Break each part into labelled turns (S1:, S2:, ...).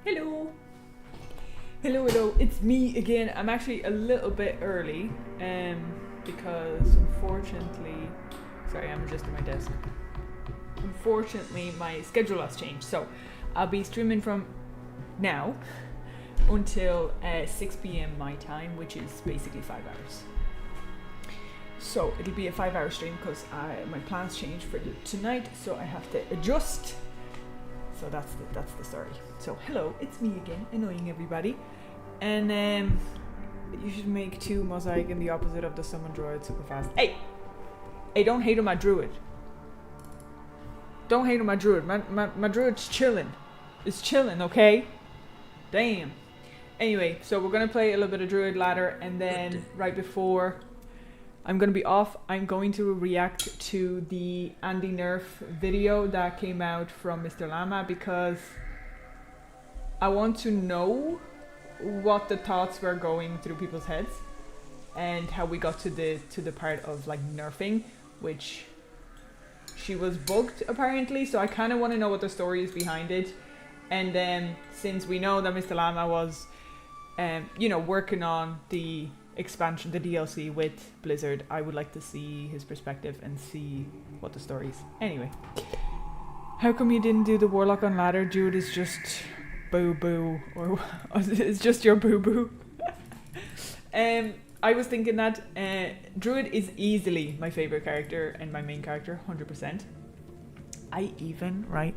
S1: Hello! Hello, it's me again. I'm actually a little bit early, because unfortunately, sorry, I'm adjusting my desk. Unfortunately, my schedule has changed, so I'll be streaming from now until 6 p.m. my time, which is basically 5 hours. So it'll be a 5-hour stream because my plans changed for tonight, so I have to adjust. So that's the story. So hello, it's me again, annoying everybody. And you should make 2 mosaic in the opposite of the summon druid super fast. Hey, don't hate on my druid. Don't hate on my druid. My druid's chilling. It's chilling, okay? Damn. Anyway, so we're gonna play a little bit of druid ladder, and then right before I'm gonna be off, I'm going to react to the Andy NERF video that came out from Mr. Llama, because I want to know what the thoughts were going through people's heads and how we got to the part of like nerfing, which she was bugged apparently, so I kind of want to know what the story is behind it. And then since we know that Mr. Llama was you know, working on the expansion, the DLC with Blizzard, I would like to see his perspective and see what the story is. Anyway, how come you didn't do the Warlock on ladder? Druid is just boo-boo, or it's just your boo-boo. I was thinking that Druid is easily my favorite character and my main character, 100%. I even, right,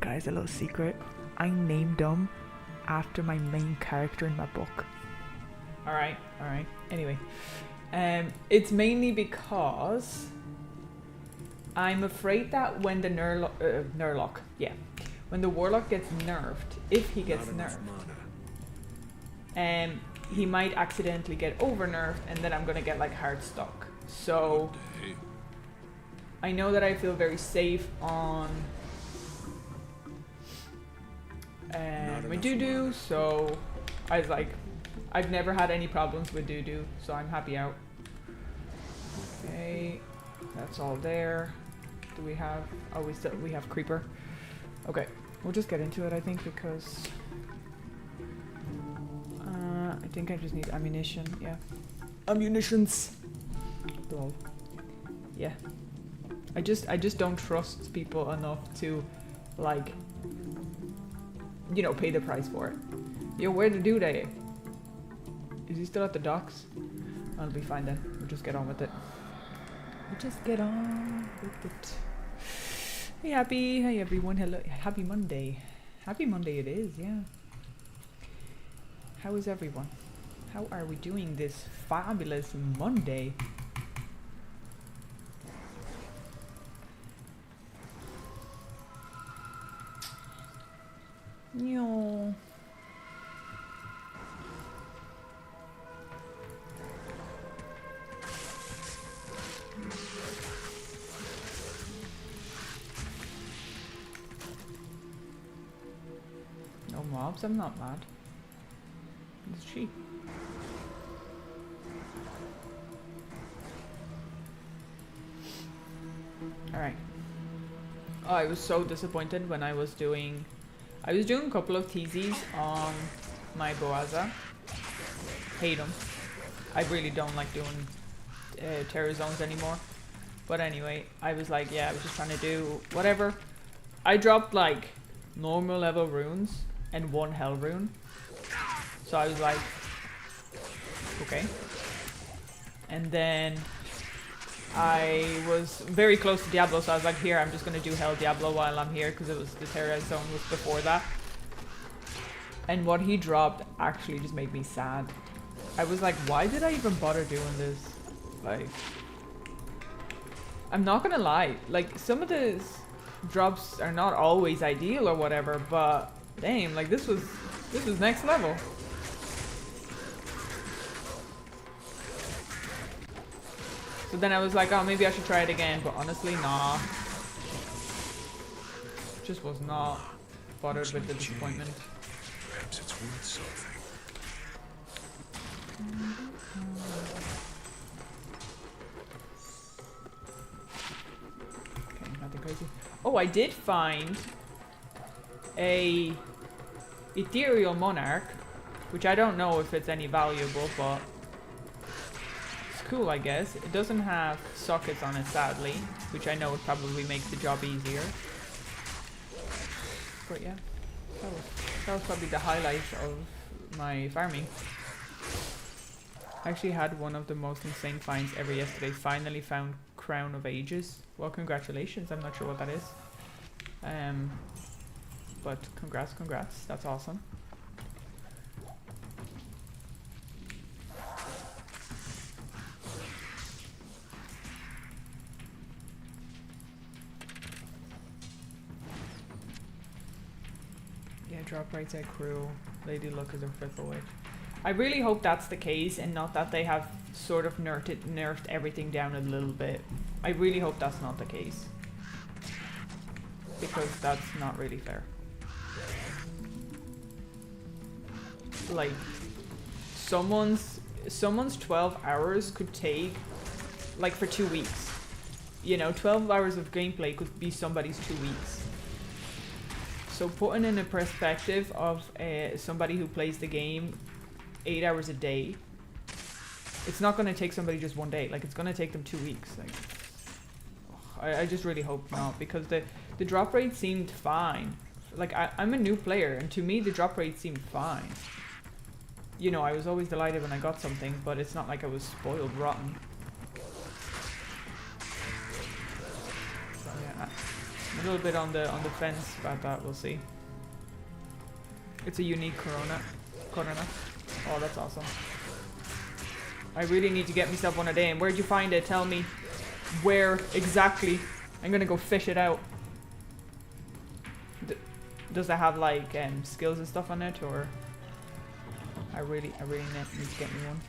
S1: guys, a little secret, I named them after my main character in my book. Alright. Anyway, it's mainly because I'm afraid that when the when the Warlock gets nerfed, if he gets nerfed, he might accidentally get over nerfed, and then I'm gonna get like hard stuck. So I know that I feel very safe on my doo-doo, so I was like, I've never had any problems with doo-doo, so I'm happy out. Okay, that's all there. Do we have, oh, we have creeper. Okay, we'll just get into it, I think, because I think I just need ammunition. Yeah, ammunitions. Lol. Yeah, I just don't trust people enough to, like, you know, pay the price for it. Yo, where the dude at? Is he still at the docks? I'll be fine then. We'll just get on with it. Hey, happy. Hey, everyone. Hello. Happy Monday. Happy Monday it is, yeah. How is everyone? How are we doing this fabulous Monday? Yo. No mobs, I'm not mad. It's cheap. Alright. Oh, I was so disappointed when I was doing a couple of TZs on my Boaza. Hate them. I really don't like doing terror zones anymore. But anyway, I was like, yeah, I was just trying to do whatever. I dropped like normal level runes and 1 hell rune. So I was like, okay. And then I was very close to Diablo, so I was like, here, I'm just going to do Hell Diablo while I'm here, because it was the Terra Zone was before that. And what he dropped actually just made me sad. I was like, why did I even bother doing this? Like, I'm not gonna lie, like some of the drops are not always ideal or whatever, but damn, like this was next level. So then I was like, oh, maybe I should try it again, but honestly, nah. Just was not bothered with the disappointment.
S2: Perhaps it's worth something.
S1: Okay, nothing crazy. Oh, I did find a ethereal monarch, which I don't know if it's any valuable, but it's cool, I guess. It doesn't have sockets on it, sadly, which I know would probably make the job easier. But yeah, that was probably the highlight of my farming. I actually had one of the most insane finds ever yesterday. Finally found Crown of Ages. Well, congratulations. I'm not sure what that is. But congrats. That's awesome. Yeah, drop rates are cruel. Lady Luck is a fickle witch. I really hope that's the case and not that they have sort of nerfed everything down a little bit. I really hope that's not the case. Because that's not really fair. Like, someone's 12 hours could take, like, for 2 weeks. You know, 12 hours of gameplay could be somebody's 2 weeks. So putting in a perspective of somebody who plays the game 8 hours a day, it's not going to take somebody just one day. Like, it's going to take them 2 weeks. Like, I just really hope not, because the drop rate seemed fine. Like, I'm a new player, and to me the drop rate seemed fine. You know, I was always delighted when I got something, but it's not like I was spoiled rotten. So yeah, I'm a little bit on the fence about that. We'll see. It's a unique Corona. Oh, that's awesome. I really need to get myself one a day. And where'd you find it? Tell me where exactly. I'm gonna go fish it out. Does it have like skills and stuff on it, or I really need to get me one.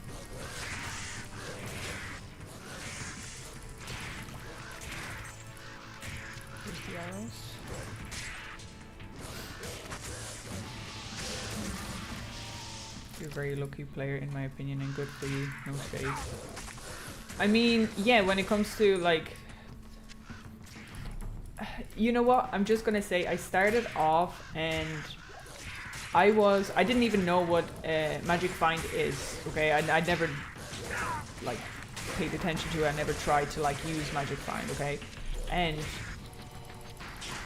S1: Here's the arrows. You're a very lucky player, in my opinion, and good for you. No shade. I mean, yeah, when it comes to, like... You know what? I'm just gonna say, I started off and I didn't even know what Magic Find is, okay? I never, like, paid attention to it. I never tried to, like, use Magic Find, okay? And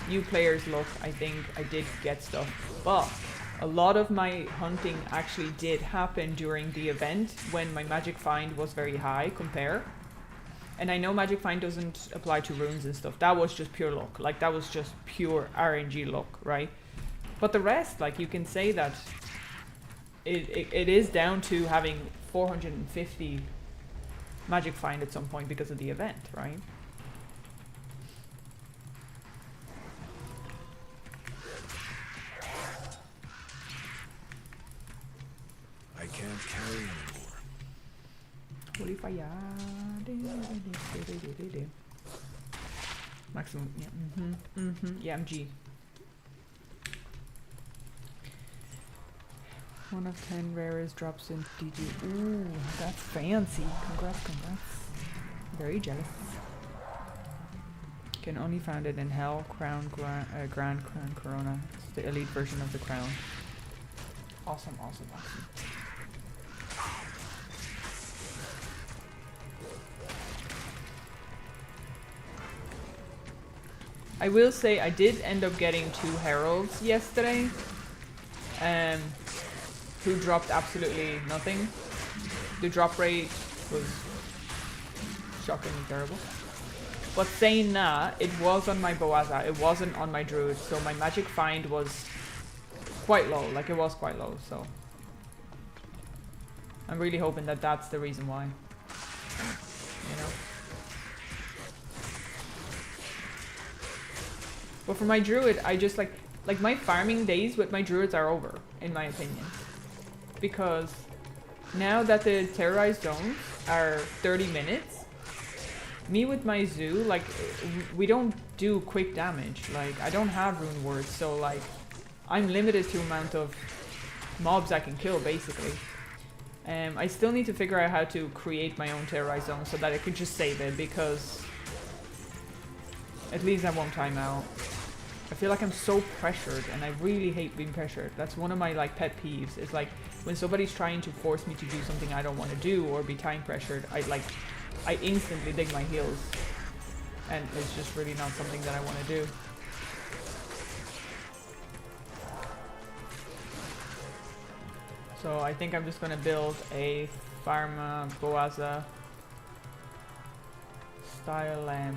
S1: new players, look, I think I did get stuff, but a lot of my hunting actually did happen during the event when my Magic Find was very high, compare. And I know Magic Find doesn't apply to runes and stuff. That was just pure luck. Like, that was just pure RNG luck, right? But the rest, like, you can say that it is down to having 450 Magic Find at some point because of the event, right?
S2: I can't carry anymore.
S1: What if I maximum, yeah, yeah, I'm G. 1 of 10 rarest drops in DG. Ooh, that's fancy. Congrats. Very jealous. Can only find it in Hell, Grand Crown, Corona. It's the elite version of the crown. Awesome. I will say I did end up getting 2 heralds yesterday, who dropped absolutely nothing. The drop rate was shockingly terrible. But saying that, it was on my Boaza, it wasn't on my Druid, so my Magic Find was quite low, like it was quite low, so. I'm really hoping that that's the reason why. You know? But for my druid, I just like my farming days with my druids are over, in my opinion. Because now that the terrorized zones are 30 minutes, me with my zoo, like, we don't do quick damage. Like, I don't have rune words, so like, I'm limited to amount of mobs I can kill, basically. I still need to figure out how to create my own terrorized zone so that I could just save it, because at least I won't time out. I feel like I'm so pressured, and I really hate being pressured. That's one of my like pet peeves. It's like when somebody's trying to force me to do something I don't want to do or be time pressured, I instantly dig my heels, and it's just really not something that I want to do. So I think I'm just gonna build a Pharma Boaza style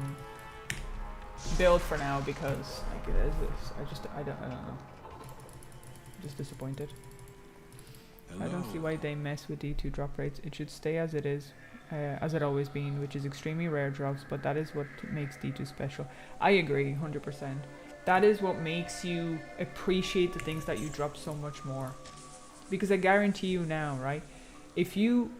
S1: build for now, because like it is this. I don't know. I'm just disappointed.
S2: Hello.
S1: I don't see why they mess with D2 drop rates. It should stay as it is, as it always been, which is extremely rare drops, but that is what makes D2 special. I agree 100%. That is what makes you appreciate the things that you drop so much more. Because I guarantee you now, right? If you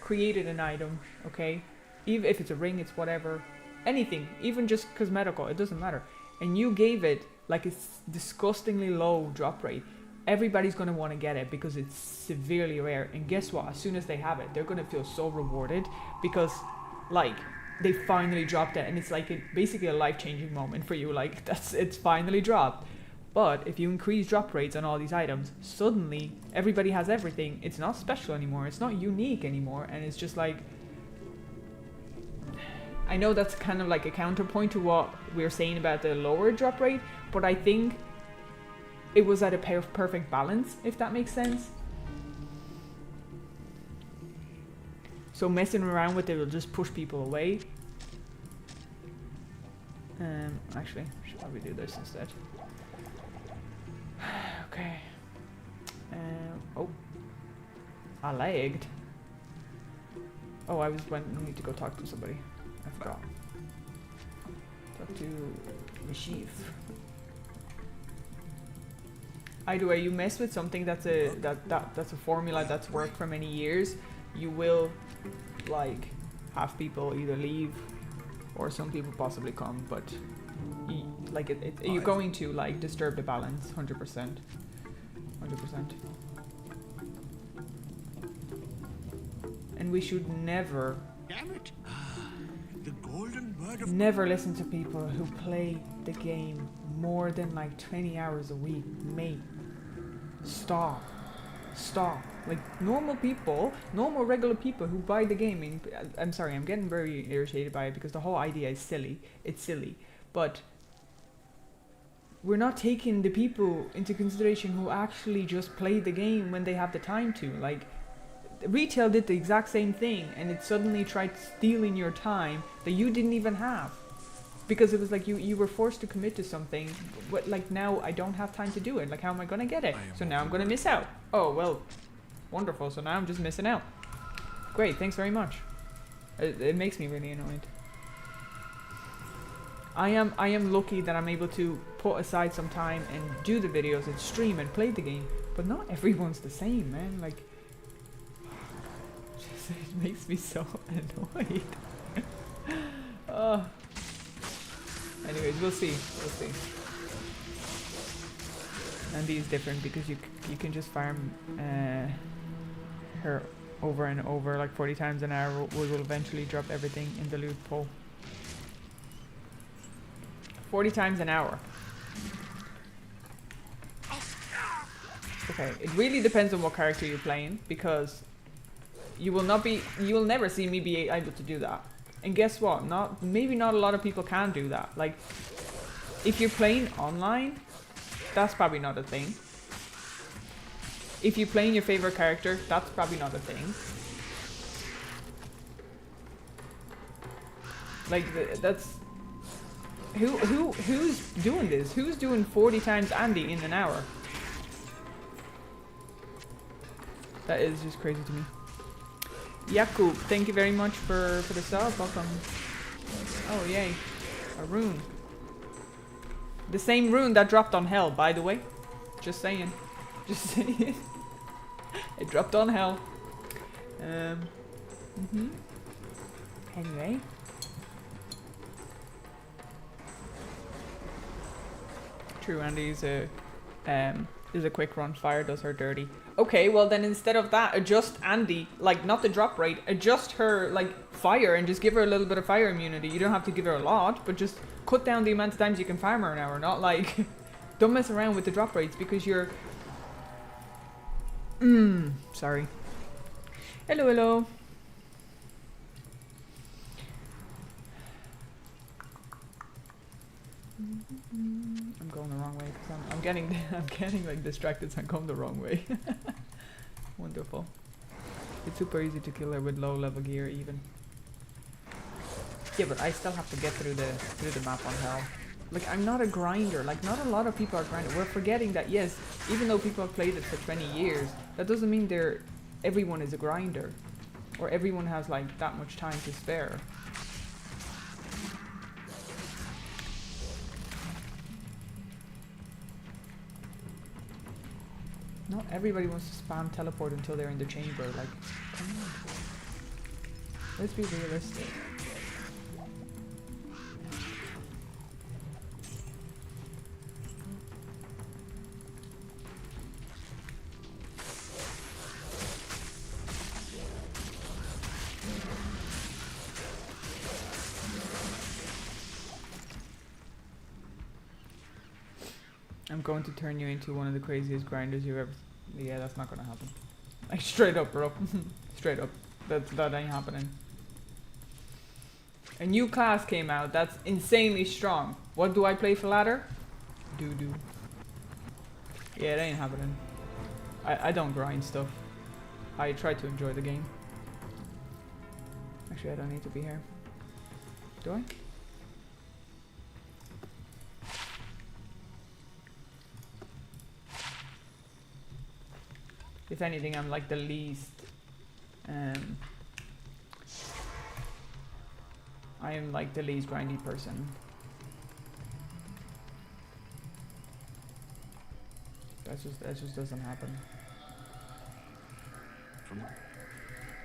S1: created an item, okay, even if it's a ring, it's whatever, anything, even just cosmetical, it doesn't matter, and you gave it like a disgustingly low drop rate, everybody's going to want to get it because it's severely rare. And guess what? As soon as they have it, they're going to feel so rewarded, because like they finally dropped it, and it's like basically a life-changing moment for you. Like it's finally dropped. But if you increase drop rates on all these items, suddenly everybody has everything. It's not special anymore. It's not unique anymore. And it's just like, I know that's kind of like a counterpoint to what we're saying about the lower drop rate, but I think it was at a perfect balance, if that makes sense. So messing around with it will just push people away. Actually, I should probably do this instead. Okay. Oh, I lagged. Oh, I need to go talk to somebody. I forgot. Talk to Mishif. Either way, you mess with something that's a formula that's worked for many years, you will like have people either leave or some people possibly come, but you're going to like disturb the balance 100%. 100%. And we should never,
S3: Damn it. The golden word of
S1: never listen to people who play the game more than like 20 hours a week. Mate, stop. Like normal people, normal regular people who buy the game, I'm sorry, I'm getting very irritated by it because the whole idea is silly. It's silly. But we're not taking the people into consideration who actually just play the game when they have the time to. Like, retail did the exact same thing, and it suddenly tried stealing your time that you didn't even have. Because it was like you were forced to commit to something, but like now I don't have time to do it. Like, how am I going to get it? So now I'm going to miss out. Oh, well, wonderful. So now I'm just missing out. Great, thanks very much. It makes me really annoyed. I am lucky that I'm able to put aside some time and do the videos and stream and play the game, but not everyone's the same, man. Like, just, it makes me so annoyed. Anyways, we'll see. Andy is different because you can just farm her over and over like 40 times an hour. We will eventually drop everything in the loot pool. 40 times an hour. Okay, it really depends on what character you're playing, because you will never see me be able to do that. And guess what? Maybe not a lot of people can do that. Like, if you're playing online, that's probably not a thing. If you're playing your favorite character, that's probably not a thing. Like, that's... Who's doing this? Who's doing 40 times Andy in an hour? That is just crazy to me. Yakub, thank you very much for the sub. Welcome. Oh, yay. A rune. The same rune that dropped on hell, by the way. Just saying. Just saying. It dropped on hell. Anyway. True, Andy's a quick run. Fire does her dirty. Okay, well then instead of that, adjust Andy, like not the drop rate, adjust her like fire and just give her a little bit of fire immunity. You don't have to give her a lot, but just cut down the amount of times you can farm her an hour. Not like, don't mess around with the drop rates because you're... sorry. Hello, hello. I'm going the wrong way because I'm getting like distracted, so I'm going the wrong way. Wonderful. It's super easy to kill her with low level gear even. Yeah, but I still have to get through the map on hell. Like, I'm not a grinder. Like, not a lot of people are grinders. We're forgetting that, yes, even though people have played it for 20 years, that doesn't mean everyone is a grinder. Or everyone has, like, that much time to spare. Not everybody wants to spam teleport until they're in the chamber. Like, come on. Let's be realistic. I'm going to turn you into one of the craziest grinders you've ever... Yeah, that's not gonna happen. Like, straight up, bro. Straight up. That ain't happening. A new class came out that's insanely strong. What do I play for ladder? Doo-doo. Yeah, it ain't happening. I don't grind stuff. I try to enjoy the game. Actually, I don't need to be here. Do I? If anything, I'm like the least... I am like the least grindy person. That just doesn't happen.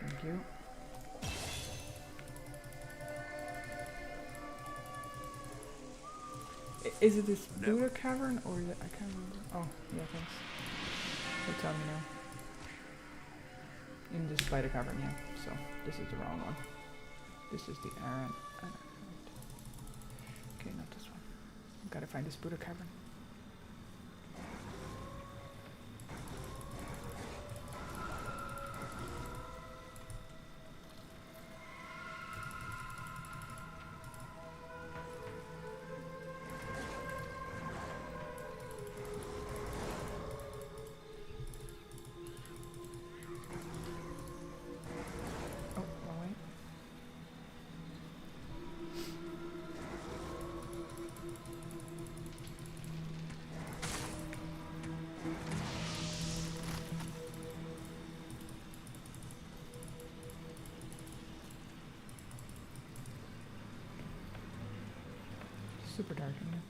S1: Thank you. Is it this Buddha cavern or is it, I can't remember. Oh, yeah, thanks. So tell me now. In the spider cavern, yeah. So this is the wrong one. This is the Aaron. Okay, not this one. Gotta find this Buddha cavern. Super dark in here.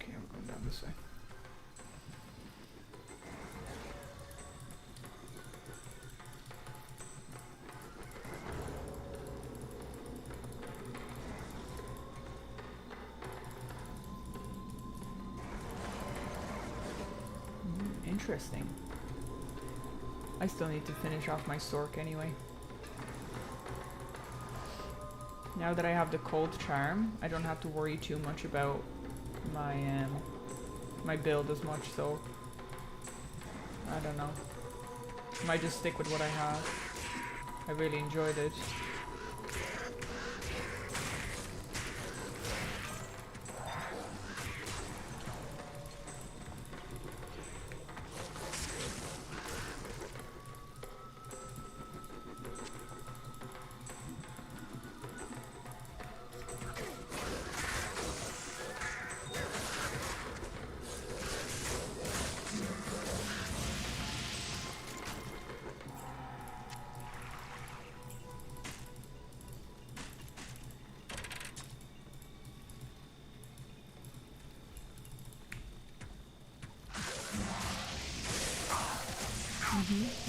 S1: Okay, we're going down this way. Interesting. I still need to finish off my Sork anyway. Now that I have the cold charm, I don't have to worry too much about my my build as much, so I don't know. Might just stick with what I have. I really enjoyed it.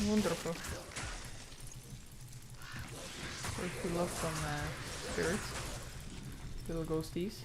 S1: Wonderful. First we love some spirits. Little ghosties.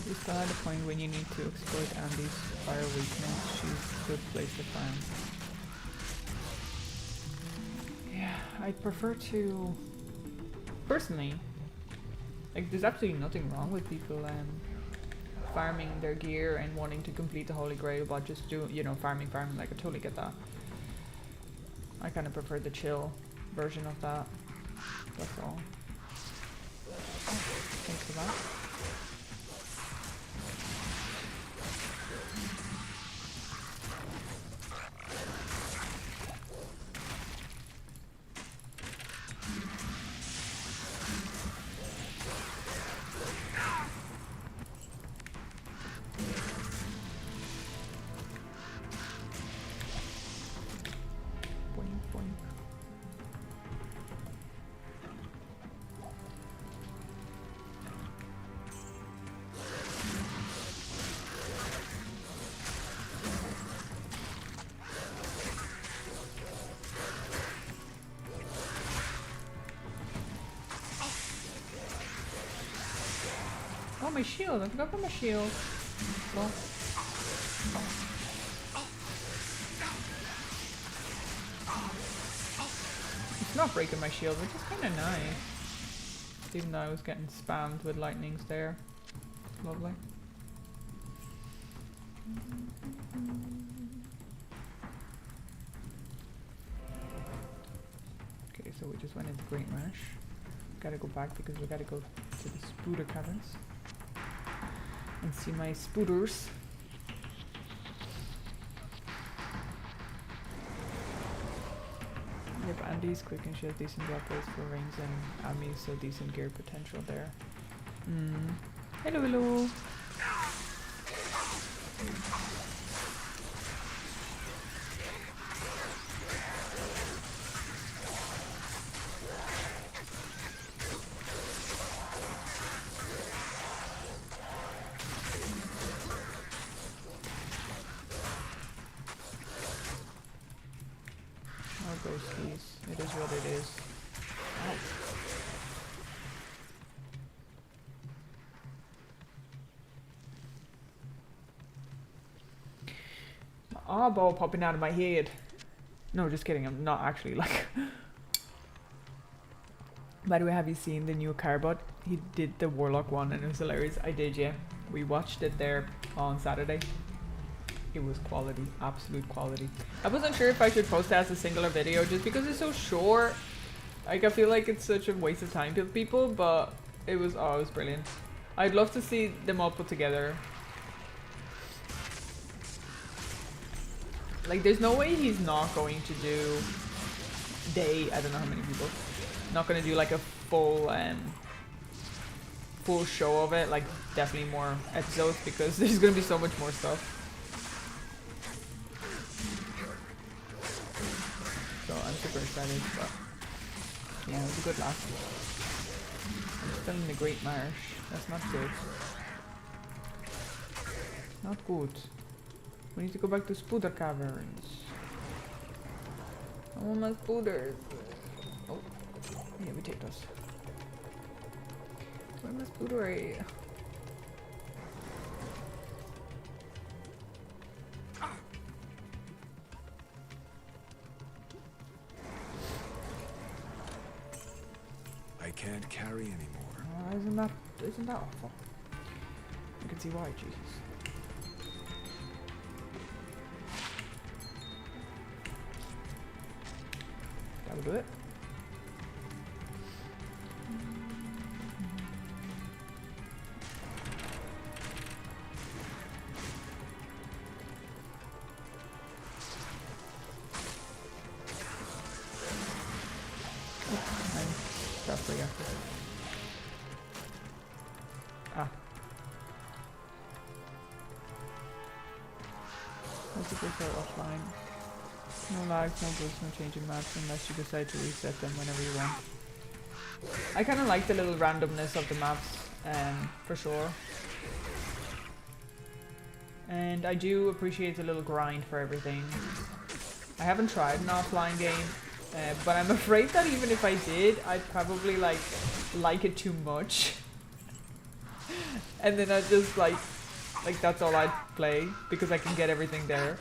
S1: We still at a point when you need to exploit Andy's fire weakness. She's a good place to farm. Yeah, I prefer to... Personally, like, there's absolutely nothing wrong with people farming their gear and wanting to complete the Holy Grail, but just do, you know, farming, like, I totally get that. I kind of prefer the chill version of that. That's all. Thanks for that. Oh, my shield! I forgot about my shield. Well. It's not breaking my shield, which is kind of nice. Even though I was getting spammed with lightnings there. Lovely. Okay, so we just went into Great Marsh. Gotta go back because we gotta go to the Spooder Caverns and see my spooters. Yep, Andy's quick and she has decent drop rates for rings and Ami, so decent gear potential there. Hello, hello. Ghosties. It is what it is. Ow. My eyeball popping out of my head. No, just kidding. I'm not actually like. By the way, have you seen the new Carbot? He did the Warlock one and it was hilarious. I did, yeah. We watched it there on Saturday. It was quality, absolute quality. I wasn't sure if I should post it as a singular video just because it's so short. Like, I feel like it's such a waste of time to people, but it was brilliant. I'd love to see them all put together. Like, there's no way he's not going to do I don't know how many people. Not gonna do like a full show of it, like definitely more episodes because there's gonna be so much more stuff. So I'm super excited, but yeah, it was a good laugh. I'm still in the Great Marsh. That's not good. Not good. We need to go back to Spooder Caverns. I want my spooders. Oh, yeah, we take those. Where's my spooder?
S2: I can't carry anymore.
S1: Isn't that awful? I can see why, Jesus. That will do it. most of this are offline. No lags, no boosts, no changing maps unless you decide to reset them whenever you want. I kind of like the little randomness of the maps, for sure. And I do appreciate the little grind for everything. I haven't tried an offline game, but I'm afraid that even if I did, I'd probably like it too much. And then I'd just like that's all I'd play because I can get everything there.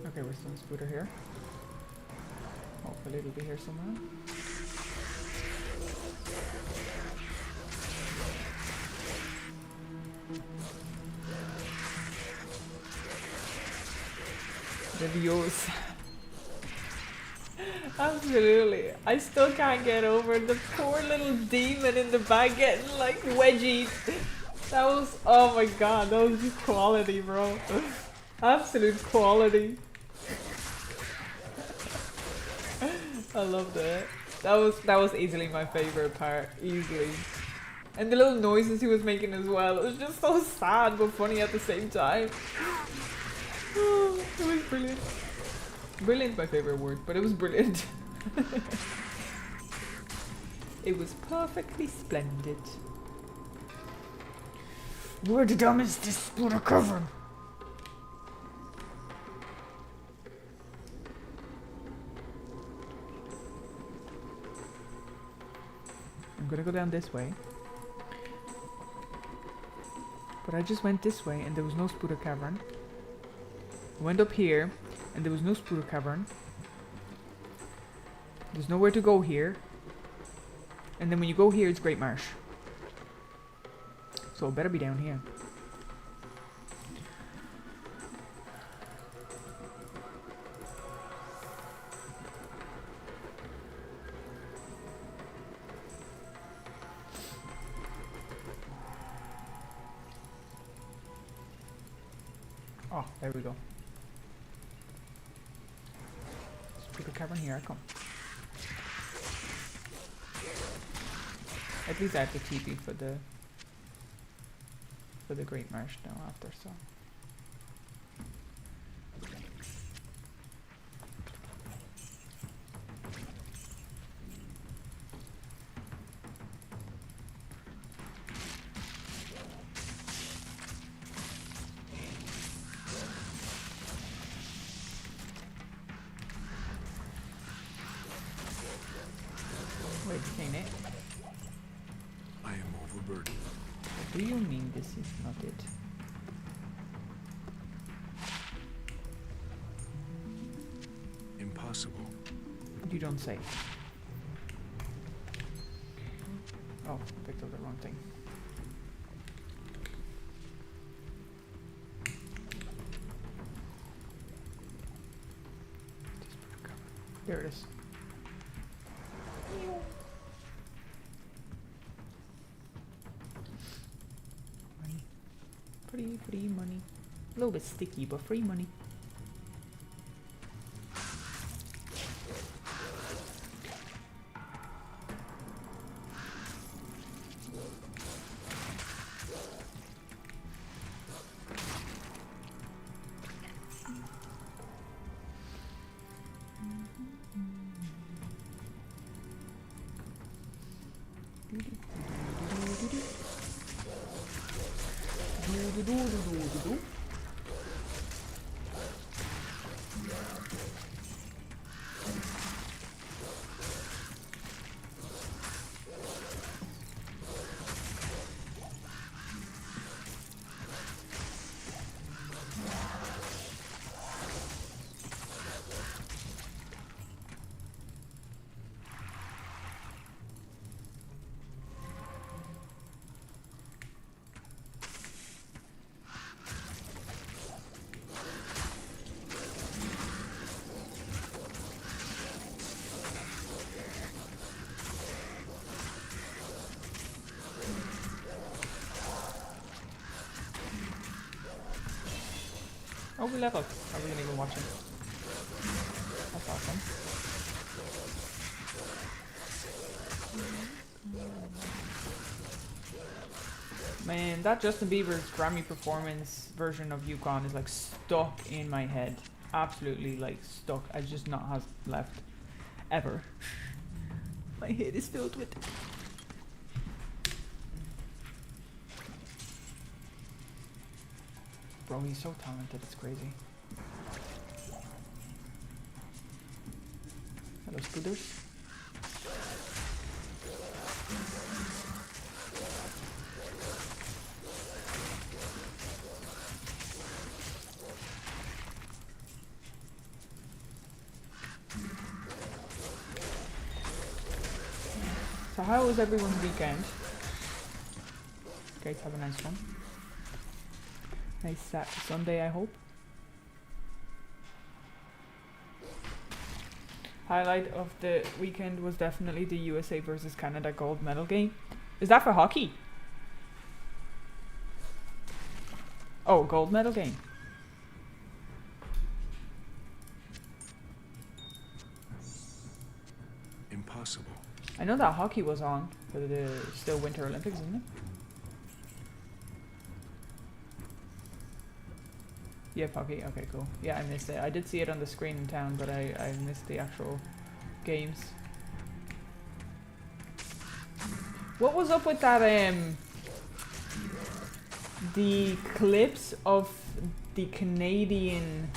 S1: Okay, we're still in Spooter here. Hopefully it'll be here somewhere. The views. Absolutely. I still can't get over the poor little demon in the back getting like wedgied. That was, oh my god, that was just quality, bro. Absolute quality. I loved it. That was easily my favorite part, easily. And the little noises he was making as well. It was just so sad but funny at the same time. Oh, it was brilliant. Brilliant's my favorite word, but it was brilliant. It was perfectly splendid. Where the dumb is this Spooter cavern? I'm gonna go down this way. But I just went this way and there was no Spooter cavern. I went up here and there was no Spooter cavern. There's nowhere to go here. And then when you go here, it's Great Marsh. So it better be down here. Oh, there we go. Spooter cavern, here I come. At least I have to TP for the Great Marsh now after, so. Wait, ain't it?
S2: I am overburdened.
S1: What do you mean this is not it?
S2: Impossible.
S1: You don't say. Oh, picked up the wrong thing. There it is. Money. Free money. A little bit sticky, but free money. Oh, we leveled. I wasn't even watching. That's awesome. Man, that Justin Bieber's Grammy performance version of Yukon is like stuck in my head. Absolutely like stuck. I just not has left. Ever. My head is filled with it. Bro, he's so talented, it's crazy. Hello, Scooters. So how was everyone's weekend? Guys, have a nice one. Nice Sunday, I hope. Highlight of the weekend was definitely the USA versus Canada gold medal game. Is that for hockey? Oh, gold medal game.
S2: Impossible.
S1: I know that hockey was on for the still Winter Olympics, isn't it? Yeah, hockey. Okay, cool. Yeah, I missed it. I did see it on the screen in town, but I missed the actual games. What was up with that? The clips of the Canadian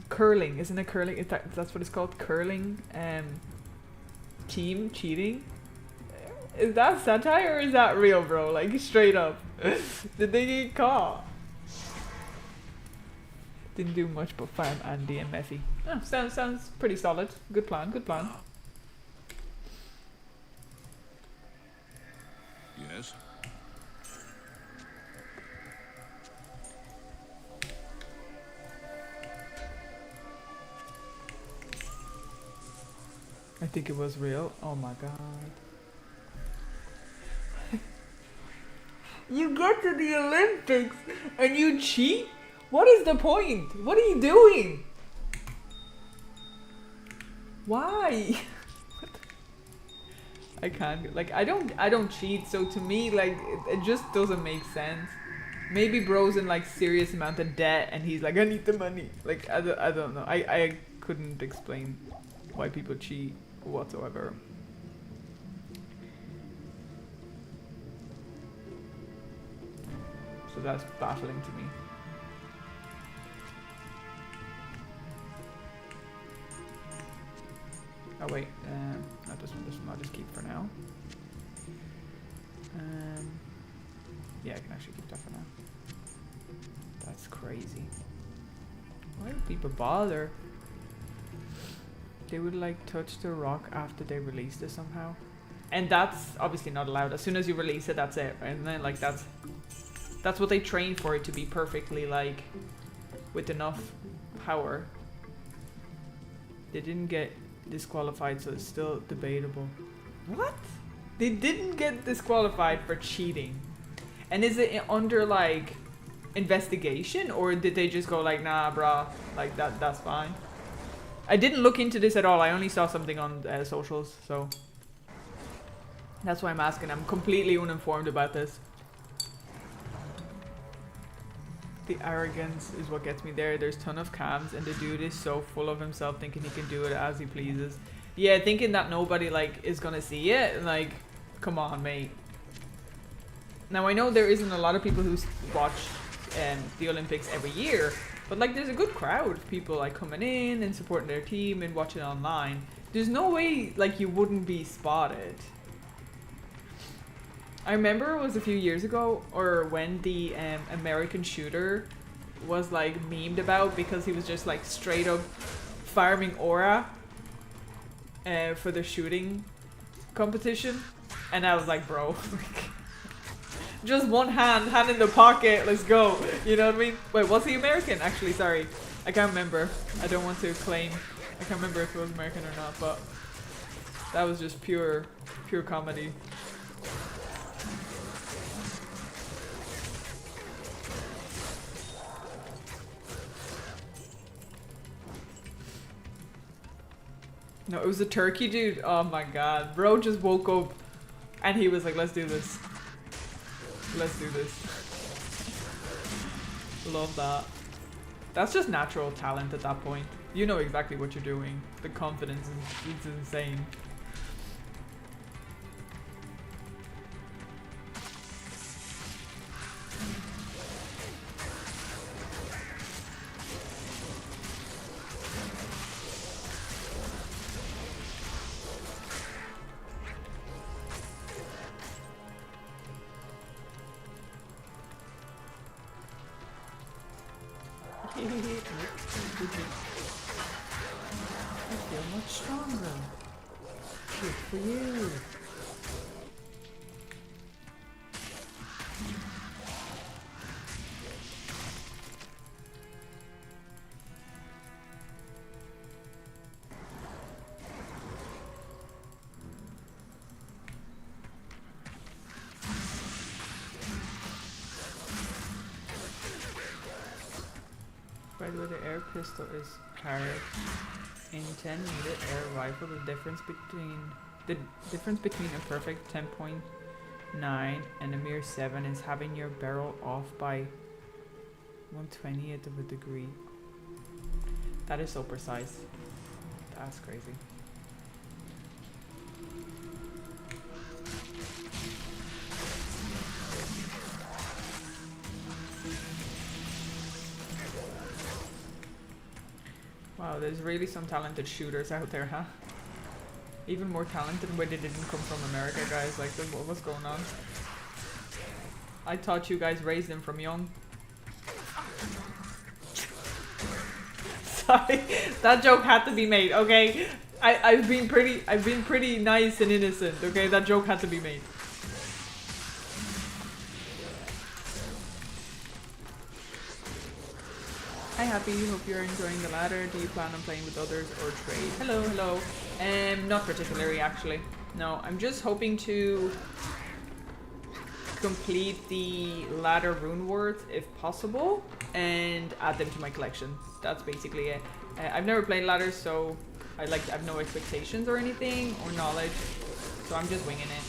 S1: curling, isn't it curling? Is that's what it's called? Curling team cheating? Is that satire or is that real, bro? Like straight up. Did they get caught? Didn't do much but farm Andy and Messy. Oh, sounds pretty solid. Good plan, good plan.
S2: Yes.
S1: I think it was real. Oh my god. You get to the Olympics and you cheat? What is the point? What are you doing? Why? I can't, like, I don't cheat, so to me, like, it just doesn't make sense. Maybe bro's in like serious amount of debt and he's like, I need the money. Like, I don't know. I couldn't explain why people cheat whatsoever. So that's baffling to me. Oh wait, not this one. This one I'll just keep for now. Yeah, I can actually keep that for now. That's crazy. Why do people bother? They would like touch the rock after they released it somehow, and that's obviously not allowed. As soon as you release it, that's it, right? And then like that's what they train for it to be perfectly like with enough power. They didn't get disqualified, so it's still debatable. What? They didn't get disqualified for cheating. And is it under like investigation, or did they just go like, nah brah, like that's fine? I didn't look into this at all. I only saw something on socials, so that's why I'm asking. I'm completely uninformed about this. The arrogance is what gets me there. There's a ton of cams and the dude is so full of himself thinking he can do it as he pleases. Yeah, thinking that nobody like is gonna see it. Like, come on, mate. Now I know there isn't a lot of people who watch the Olympics every year, but like there's a good crowd of people like coming in and supporting their team and watching online. There's no way like you wouldn't be spotted. I remember it was a few years ago, or when the American shooter was like memed about because he was just like straight up farming aura for the shooting competition, and I was like, bro, just one hand in the pocket, let's go. You know what I mean? Wait, was he American? Actually, sorry, I can't remember. I don't want to claim. I can't remember if he was American or not, but that was just pure comedy. No, it was a turkey dude. Oh my god. Bro just woke up and he was like, let's do this. Let's do this. Love that. That's just natural talent at that point. You know exactly what you're doing. The confidence is insane. I feel much stronger. Good for you. By the way, the air pistol is carried in 10-meter air rifle. The difference between a perfect 10.9 and a mere 7 is having your barrel off by 1/20th of a degree. That is so precise. That's crazy. Wow, there's really some talented shooters out there, huh? Even more talented when they didn't come from America, guys. Like, what's going on? I taught you guys raised them from young. Sorry, that joke had to be made, okay? I've been pretty nice and innocent, okay? That joke had to be made. Hi Happy, hope you're enjoying the ladder. Do you plan on playing with others or trade? Hello, hello. Not particularly actually. No, I'm just hoping to complete the ladder rune words if possible and add them to my collection. That's basically it. I've never played ladders, so I have no expectations or anything or knowledge. So I'm just winging it.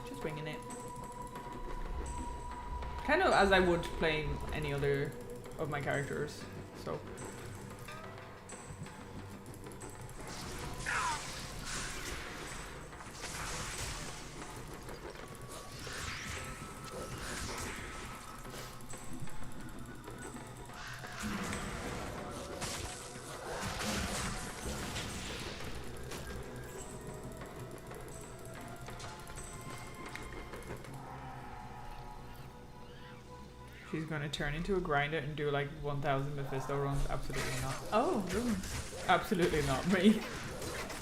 S1: Just winging it. Kind of as I would playing any other of my characters, so. She's gonna turn into a grinder and do like 1000 Mephisto runs. Absolutely not. Oh, runes. Absolutely not me.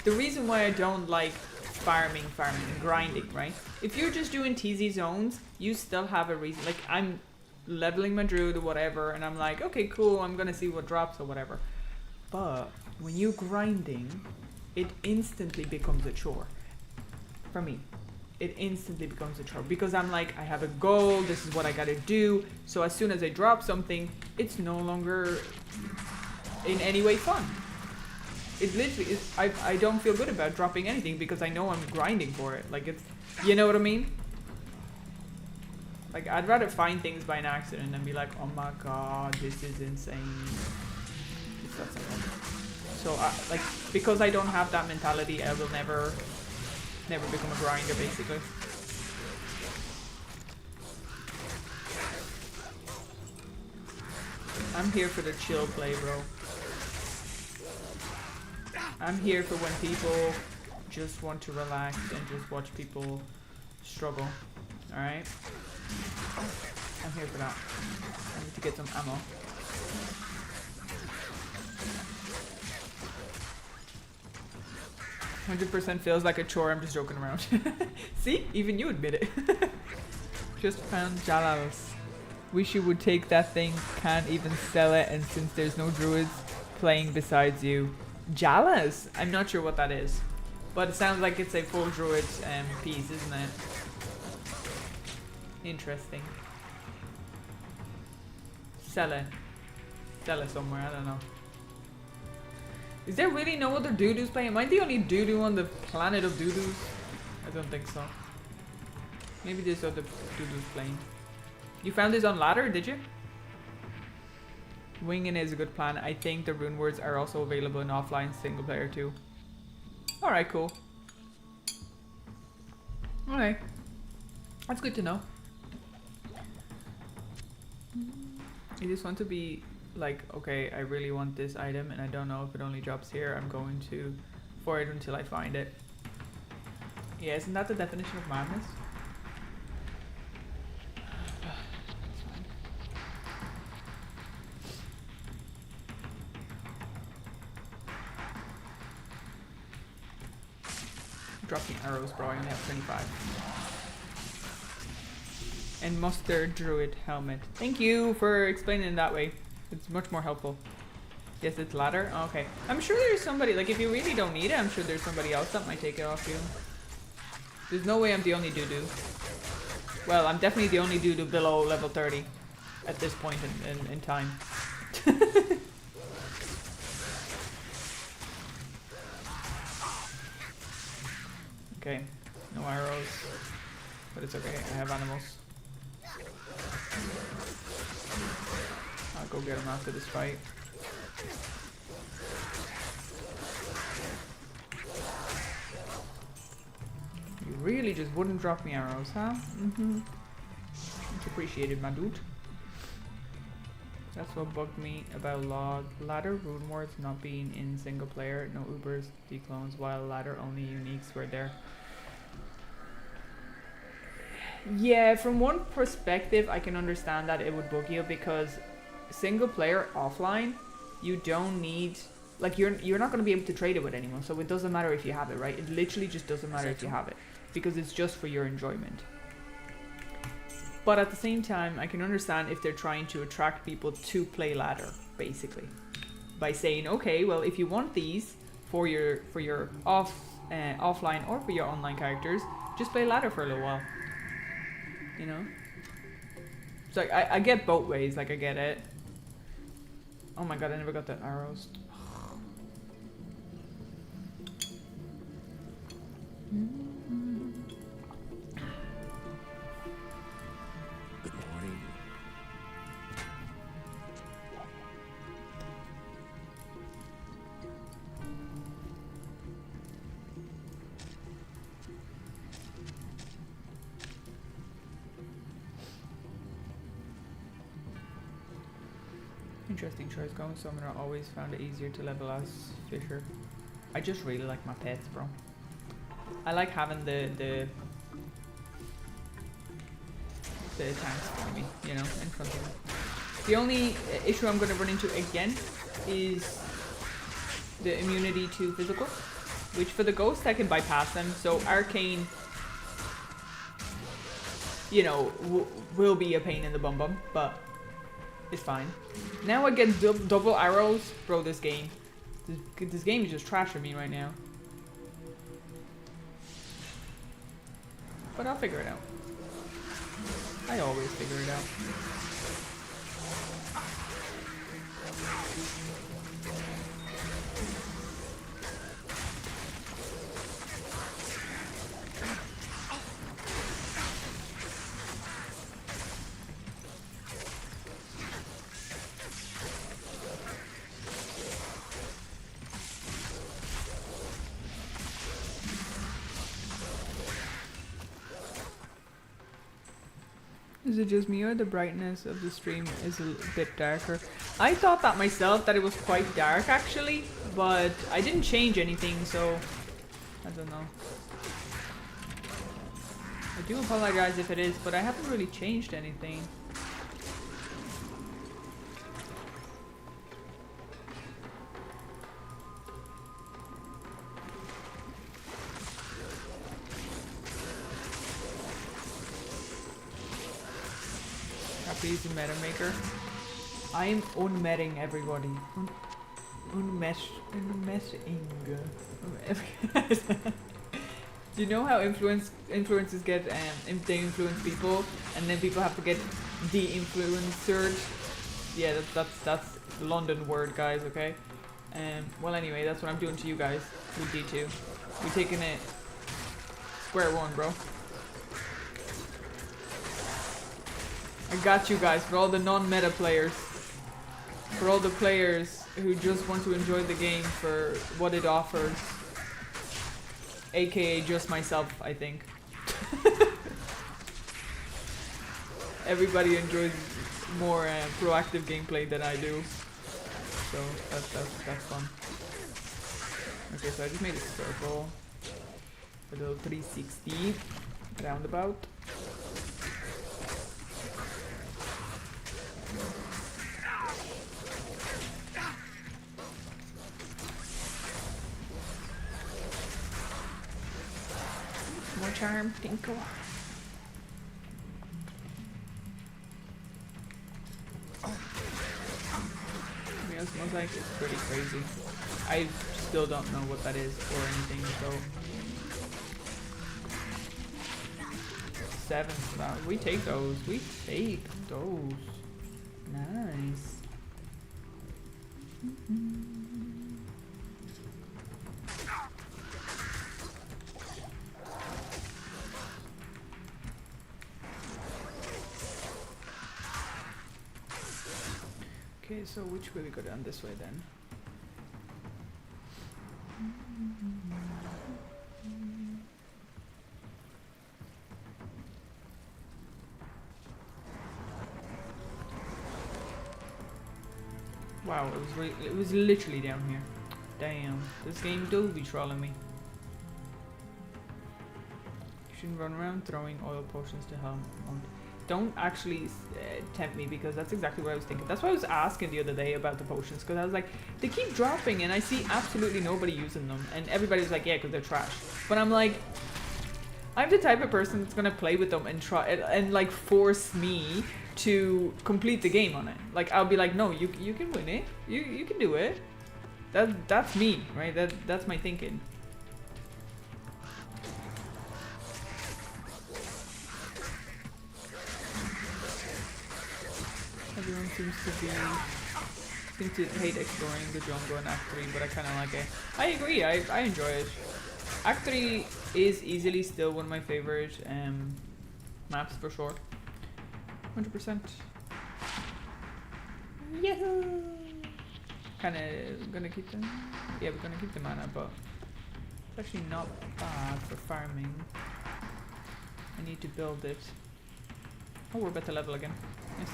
S1: The reason why I don't like farming and grinding, right? If you're just doing TZ zones, you still have a reason. Like, I'm leveling my druid or whatever, and I'm like, okay, cool, I'm gonna see what drops or whatever. But when you're grinding, it instantly becomes a chore. For me. It instantly becomes a chore because I'm like, I have a goal, this is what I gotta do. So as soon as I drop something, it's no longer in any way fun. It literally is, I don't feel good about dropping anything because I know I'm grinding for it. Like, it's, you know what I mean? Like, I'd rather find things by an accident and be like, oh my god, this is insane. It's that simple. So, like, because I don't have that mentality, I will never become a grinder, basically. I'm here for the chill play, bro. I'm here for when people just want to relax and just watch people struggle. Alright? I'm here for that. I need to get some ammo. 100% feels like a chore. I'm just joking around. See? Even you admit it. Just found Jalas. Wish you would take that thing. Can't even sell it. And since there's no druids playing besides you. Jalas? I'm not sure what that is. But it sounds like it's a full druid piece, isn't it? Interesting. Sell it. Sell it somewhere. I don't know. Is there really no other doo-doos playing? Am I the only doo-doo on the planet of doo-doos? I don't think so. Maybe there's other doo-doos playing. You found this on ladder, did you? Winging is a good plan. I think the rune words are also available in offline single player too. Alright, cool. Alright. That's good to know. I just want to be like, okay, I really want this item and I don't know if it only drops here. I'm going to for it until I find it. Yeah, isn't that the definition of madness? Dropping arrows, bro. I only have 25. And mustard druid helmet. Thank you for explaining it that way. It's much more helpful. Yes, it's ladder. Oh, okay. I'm sure there's somebody, like if you really don't need it, I'm sure there's somebody else that might take it off you. There's no way I'm the only doo-doo. Well, I'm definitely the only doo-doo below level 30 at this point in time. Okay, no arrows, but it's okay, I have animals. I'll go get them after this fight. You really just wouldn't drop me arrows, huh? Mm-hmm. Much appreciated, my dude. That's what bugged me about ladder rune words not being in single player. No Ubers, declones, while ladder only uniques were there. Yeah, from one perspective, I can understand that it would bug you because single player offline, you don't need, like you're not going to be able to trade it with anyone. So it doesn't matter if you have it, right? It literally just doesn't matter if you have it because it's just for your enjoyment. But at the same time, I can understand if they're trying to attract people to play ladder, basically, by saying, okay, well, if you want these for your offline or for your online characters, just play ladder for a little while. You know? So I get both ways, like I get it. Oh my god, I never got the arrows.
S3: Good morning.
S1: Interesting choice. Going summoner always found it easier to level as Fisher. I just really like my pets, bro. I like having the tanks for me, you know, in front of me. The only issue I'm going to run into again is the immunity to physical, which for the ghost I can bypass them. So arcane, you know, will be a pain in the bum bum, but it's fine. Now I get double arrows, bro. This game is just trashing me right now. But I'll figure it out. I always figure it out. Is it just me or the brightness of the stream is a bit darker? I thought that myself, that it was quite dark actually, but I didn't change anything, so I don't know. I do apologize if it is, but I haven't really changed anything. He's a meta maker. I'm unmetting everybody. Unmetting. Do you know how influencers get they influence people and then people have to get de-influencered? Yeah, that's London word, guys, okay? Well, anyway, that's what I'm doing to you guys with D2. We're taking it square one, bro. I got you guys for all the non-meta players. For all the players who just want to enjoy the game for what it offers. AKA just myself, I think. Everybody enjoys more proactive gameplay than I do. So that's fun. Okay, so I just made a circle. A little 360 roundabout. More charm, tinkle. Mosaic is pretty crazy. I still don't know what that is or anything, so 7 stars. We take those. We take those. Nice. Okay, so which way we go down? This way then. Wow, it was literally down here. Damn, this game do be trolling me. You shouldn't run around throwing oil potions to help. Don't actually tempt me, because that's exactly what I was thinking. That's why I was asking the other day about the potions, because I was like, they keep dropping and I see absolutely nobody using them, and everybody was like, yeah, because they're trash. But I'm like, I'm the type of person that's gonna play with them and try and like force me to complete the game on it. Like I'll be like, no, you can win it. You can do it. That's me, right? That's my thinking. Everyone seems to hate exploring the jungle in Act 3, but I kind of like it. I agree, I enjoy it. Act 3 is easily still one of my favorite maps for sure. 100%. Yahoo! Kind of gonna keep them. Yeah, we're gonna keep the mana, but it's actually not bad for farming. I need to build it. Oh, we're about to level again. Yes.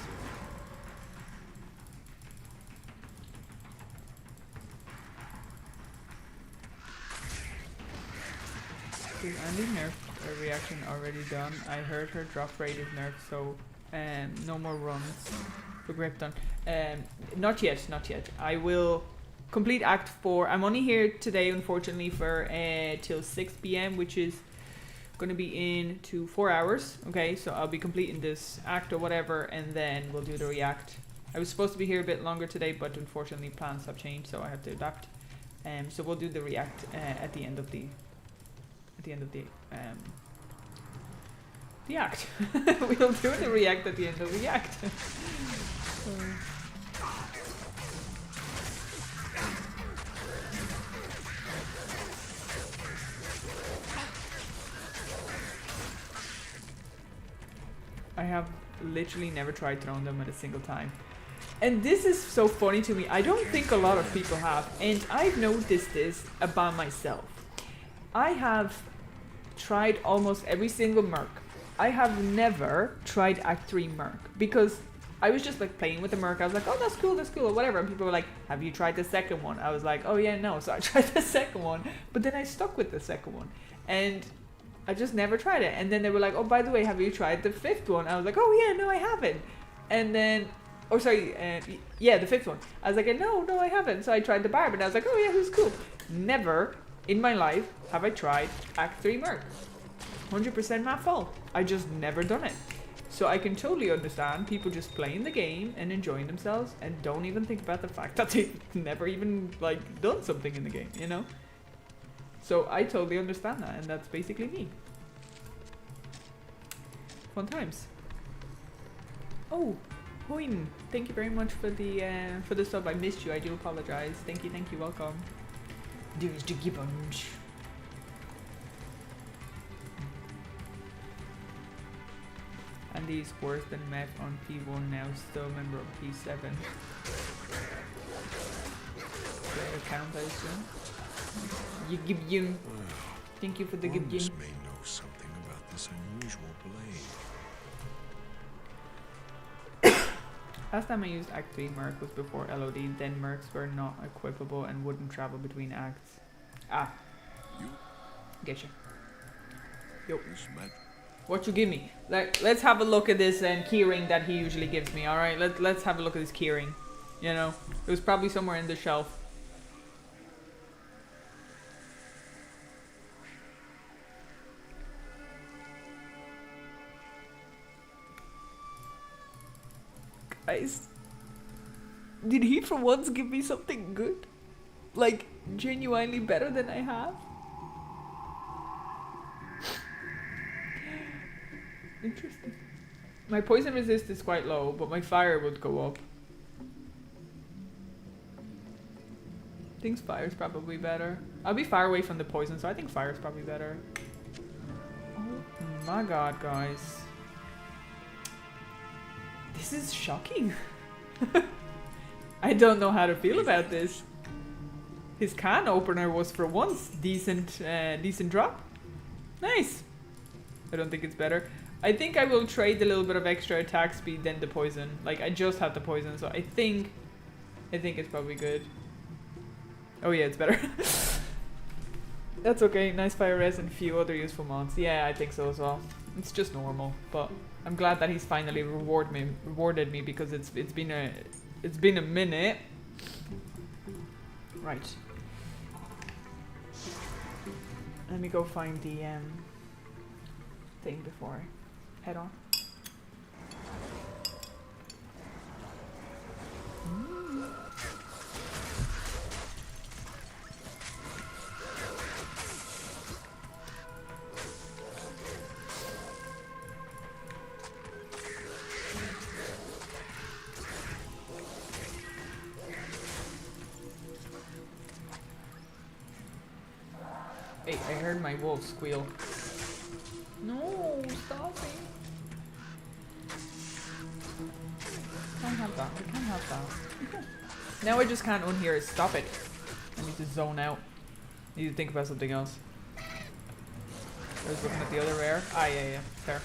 S1: Is Andy NERF reaction already done? I heard her drop rate is nerfed, so no more runs for Gripton. Not yet, not yet. I will complete Act 4. I'm only here today, unfortunately, for till 6 PM, which is going to be in 4 hours. Okay, so I'll be completing this act or whatever, and then we'll do the react. I was supposed to be here a bit longer today, but unfortunately plans have changed, so I have to adapt. So we'll do the react at the end of the act. We'll do the react at the end of the act. I have literally never tried throwing them at a single time. And this is so funny to me. I don't think a lot of people have. And I've noticed this about myself. I have tried almost every single merc. I have never tried Act 3 merc, because I was just like playing with the merc. I was like, oh, that's cool, or whatever. And people were like, have you tried the second one? I was like, oh yeah, no. So I tried the second one, but then I stuck with the second one. And I just never tried it. And then they were like, oh, by the way, have you tried the 5th one? I was like, oh yeah, no, I haven't. And then, oh sorry, yeah, the 5th one. I was like, no, I haven't. So I tried the barb, and I was like, oh yeah, who's cool? Never in my life have I tried Act 3 merc. 100% my fault. I just never done it. So I can totally understand people just playing the game and enjoying themselves and don't even think about the fact that they've never even like done something in the game, you know? So I totally understand that, and that's basically me. Fun times. Oh, Hoin, thank you very much for the sub. I missed you. I do apologize. Thank you, welcome. There's the gibbons. And he's worse than Meth on P1 now, still member of P7. Player count, I assume. You gibbon. Thank you for the gibbon.
S2: Ormus may know something about this unusual blade.
S1: Last time I used Act 3 Merc was before LOD, then Mercs were not equipable and wouldn't travel between acts. Ah.
S2: You?
S1: Getcha. Yo.
S2: This magic.
S1: What you give me? Let's have a look at this keyring that he usually gives me, alright? Let's have a look at this keyring. You know? It was probably somewhere in the shelf. Guys, did he for once give me something good? Like, genuinely better than I have? Interesting. My poison resist is quite low, but my fire would go up. I think fire's probably better. I'll be far away from the poison, so I think fire's probably better. Oh my god, guys. This is shocking. I don't know how to feel about this. His can opener was for once decent drop. Nice. I don't think it's better. I think I will trade a little bit of extra attack speed than the poison. Like, I just have the poison, so I think it's probably good. Oh yeah, it's better. That's okay. Nice fire res and few other useful mods. Yeah, I think so as well. It's just normal, but I'm glad that he's finally rewarded me because it's been a minute. Right. Let me go find the thing before I head on. Hey, I heard my wolf squeal. No, stop it. Can't have that. We can't have that. Now I just can't unhear it. Stop it. I need to zone out. I need to think about something else. I was looking at the other rare. Ah, yeah, fair.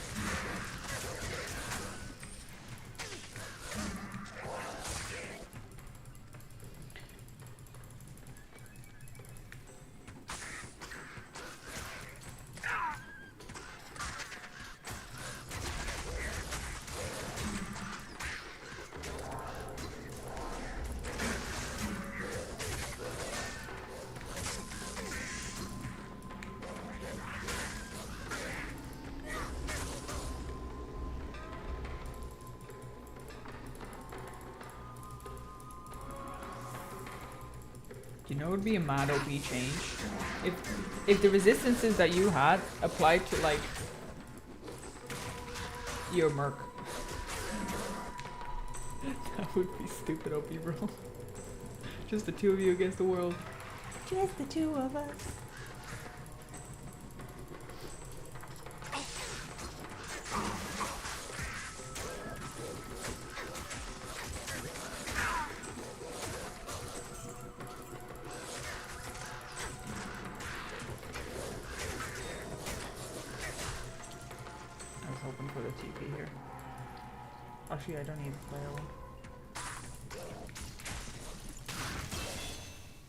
S1: You know, it would be a mad OP change if the resistances that you had applied to like your merc. That would be stupid OP, bro. Just the two of you against the world. Just the two of us. Actually, I don't need the player one.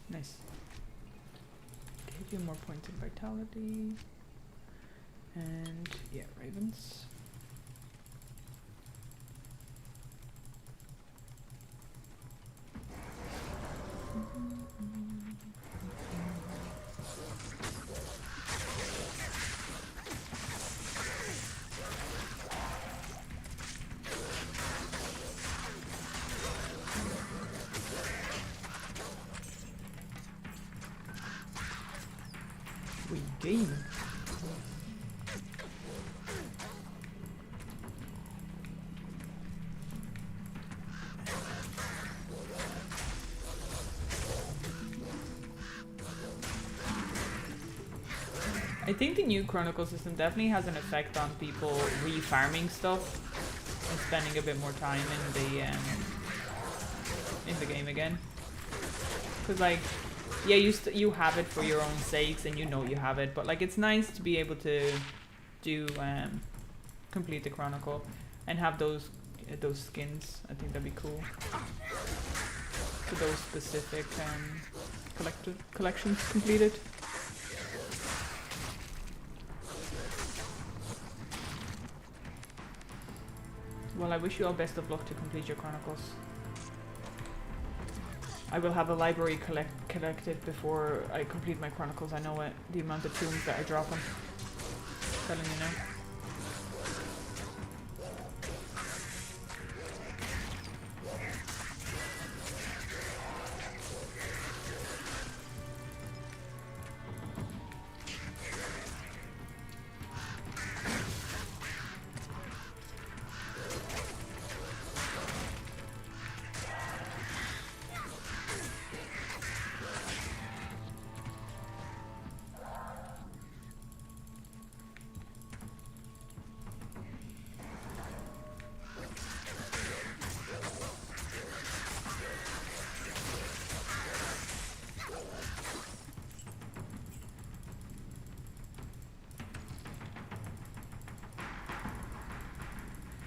S1: Nice. Give you more points of vitality. And yeah, ravens. Game. I think the new Chronicle system definitely has an effect on people re-farming stuff and spending a bit more time in the game again. Cause like, yeah, you have it for your own sakes and you know you have it, but like it's nice to be able to do complete the Chronicle and have those skins. I think that'd be cool. For those specific collections completed. Well, I wish you all best of luck to complete your Chronicles. I will have a library collected before I complete my Chronicles. I know it, the amount of tombs that I drop on. Telling you now.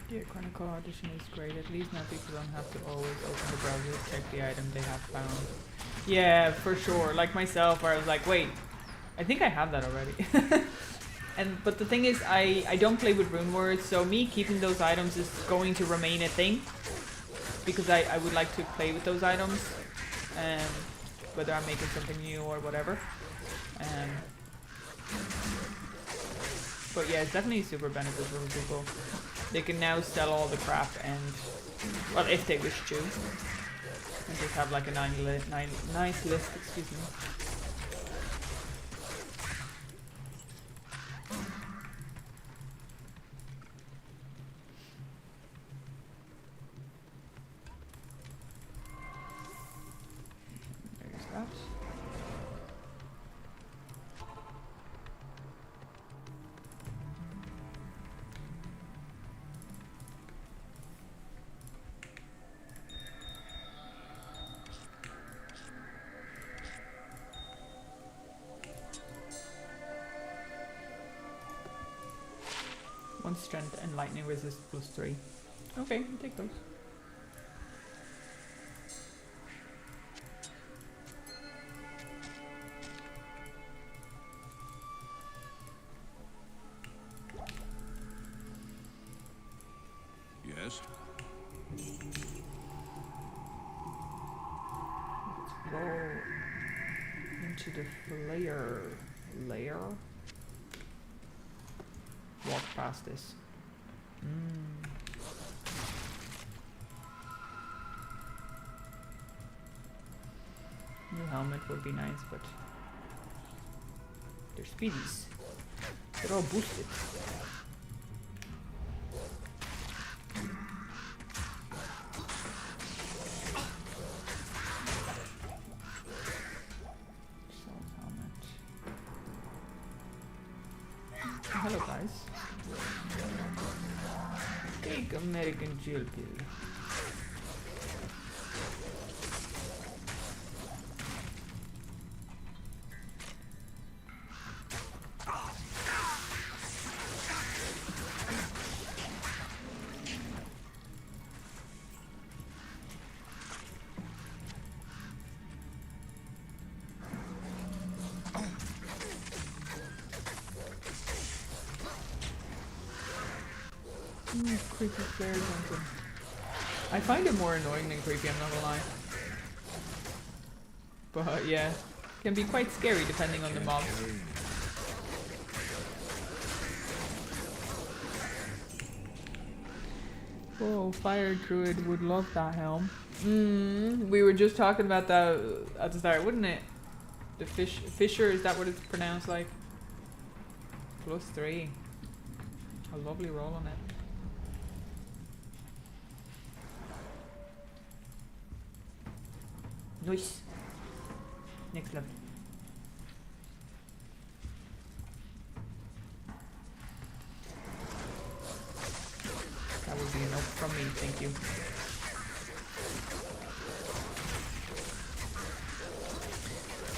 S1: Yeah, Chronicle Audition is great. At least now people don't have to always open the browser to check the item they have found. Yeah, for sure. Like myself, where I was like, wait, I think I have that already. But the thing is, I don't play with rune words, so me keeping those items is going to remain a thing. Because I would like to play with those items. Whether I'm making something new or whatever. But yeah, it's definitely super beneficial for people. They can now sell all the crap and, well, if they wish to, and just have like a nice list, excuse me. There's that. One strength and lightning resist +3. Okay, I'll take those.
S2: Yes?
S1: Let's roll into the layer. Walk past this. New helmet would be nice, but they're speedies. They're all boosted. Self helmet. Hello guys. Take American jail pill. Creepy flare something. I find it more annoying than creepy, I'm not gonna lie. But yeah, can be quite scary depending on the mob. Whoa, Fire Druid would love that helm. We were just talking about that at the start, wouldn't it? The Fisher, is that what it's pronounced like? +3. A lovely roll on it. Nice. Next level. Nope, from me, thank you.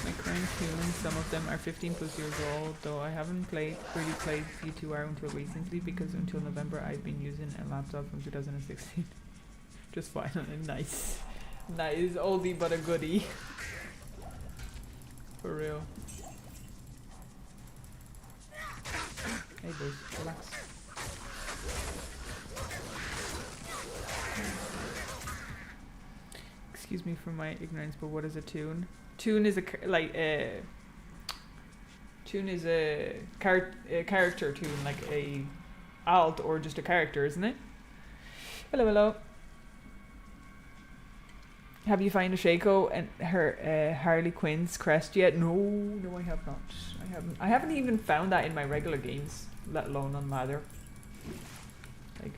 S1: My current tunes, some of them are 15 plus years old, though I haven't really played D2R until recently, because until November I've been using a laptop from 2016. Just fine, nice. Nice, oldie but a goodie. For real. Hey boys, relax. Excuse me for my ignorance, but what is a tune? Tune is a character tune, like a alt or just a character, isn't it? Hello, hello. Have you found a Shaco and her Harley Quinn's crest yet? No, I have not. I haven't even found that in my regular games, let alone on ladder. Like,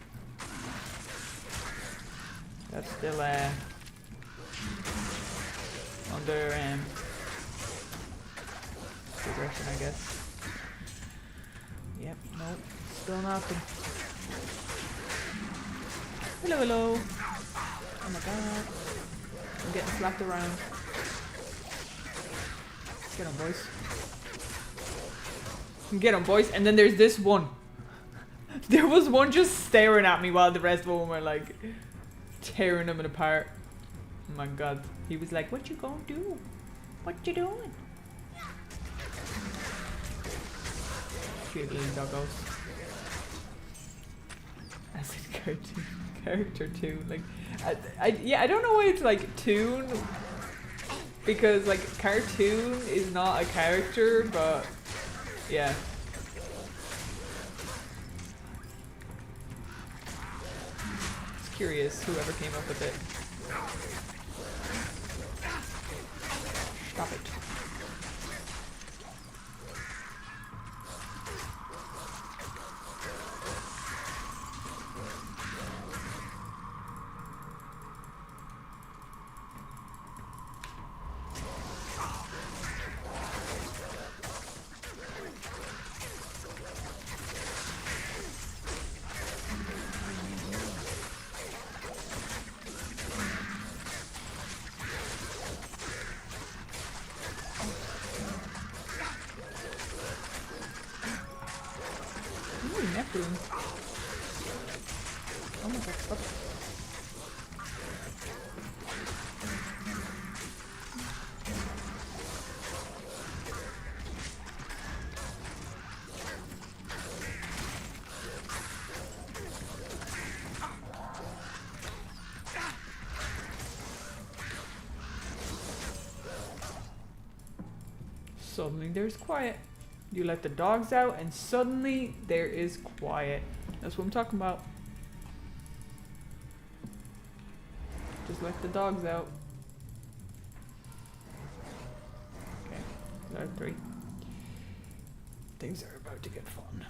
S1: that's still under progression, I guess. Yep, nope, still nothing. Hello, hello. Oh my god. I'm getting slapped around. Get on, boys. Get on, boys. And then there's this one. There was one just staring at me while the rest of them were like tearing them apart. Oh my god. He was like, what you gonna do? What you doing? Cute little doggos. I said character tune. Like, I don't know why it's like tune, because like cartoon is not a character, but yeah. It's curious whoever came up with it. Stop it. Oh my god, stop it. Suddenly there's quiet. You let the dogs out and suddenly there is quiet. That's what I'm talking about. Just let the dogs out. Okay, there are 3. Things are about to get fun.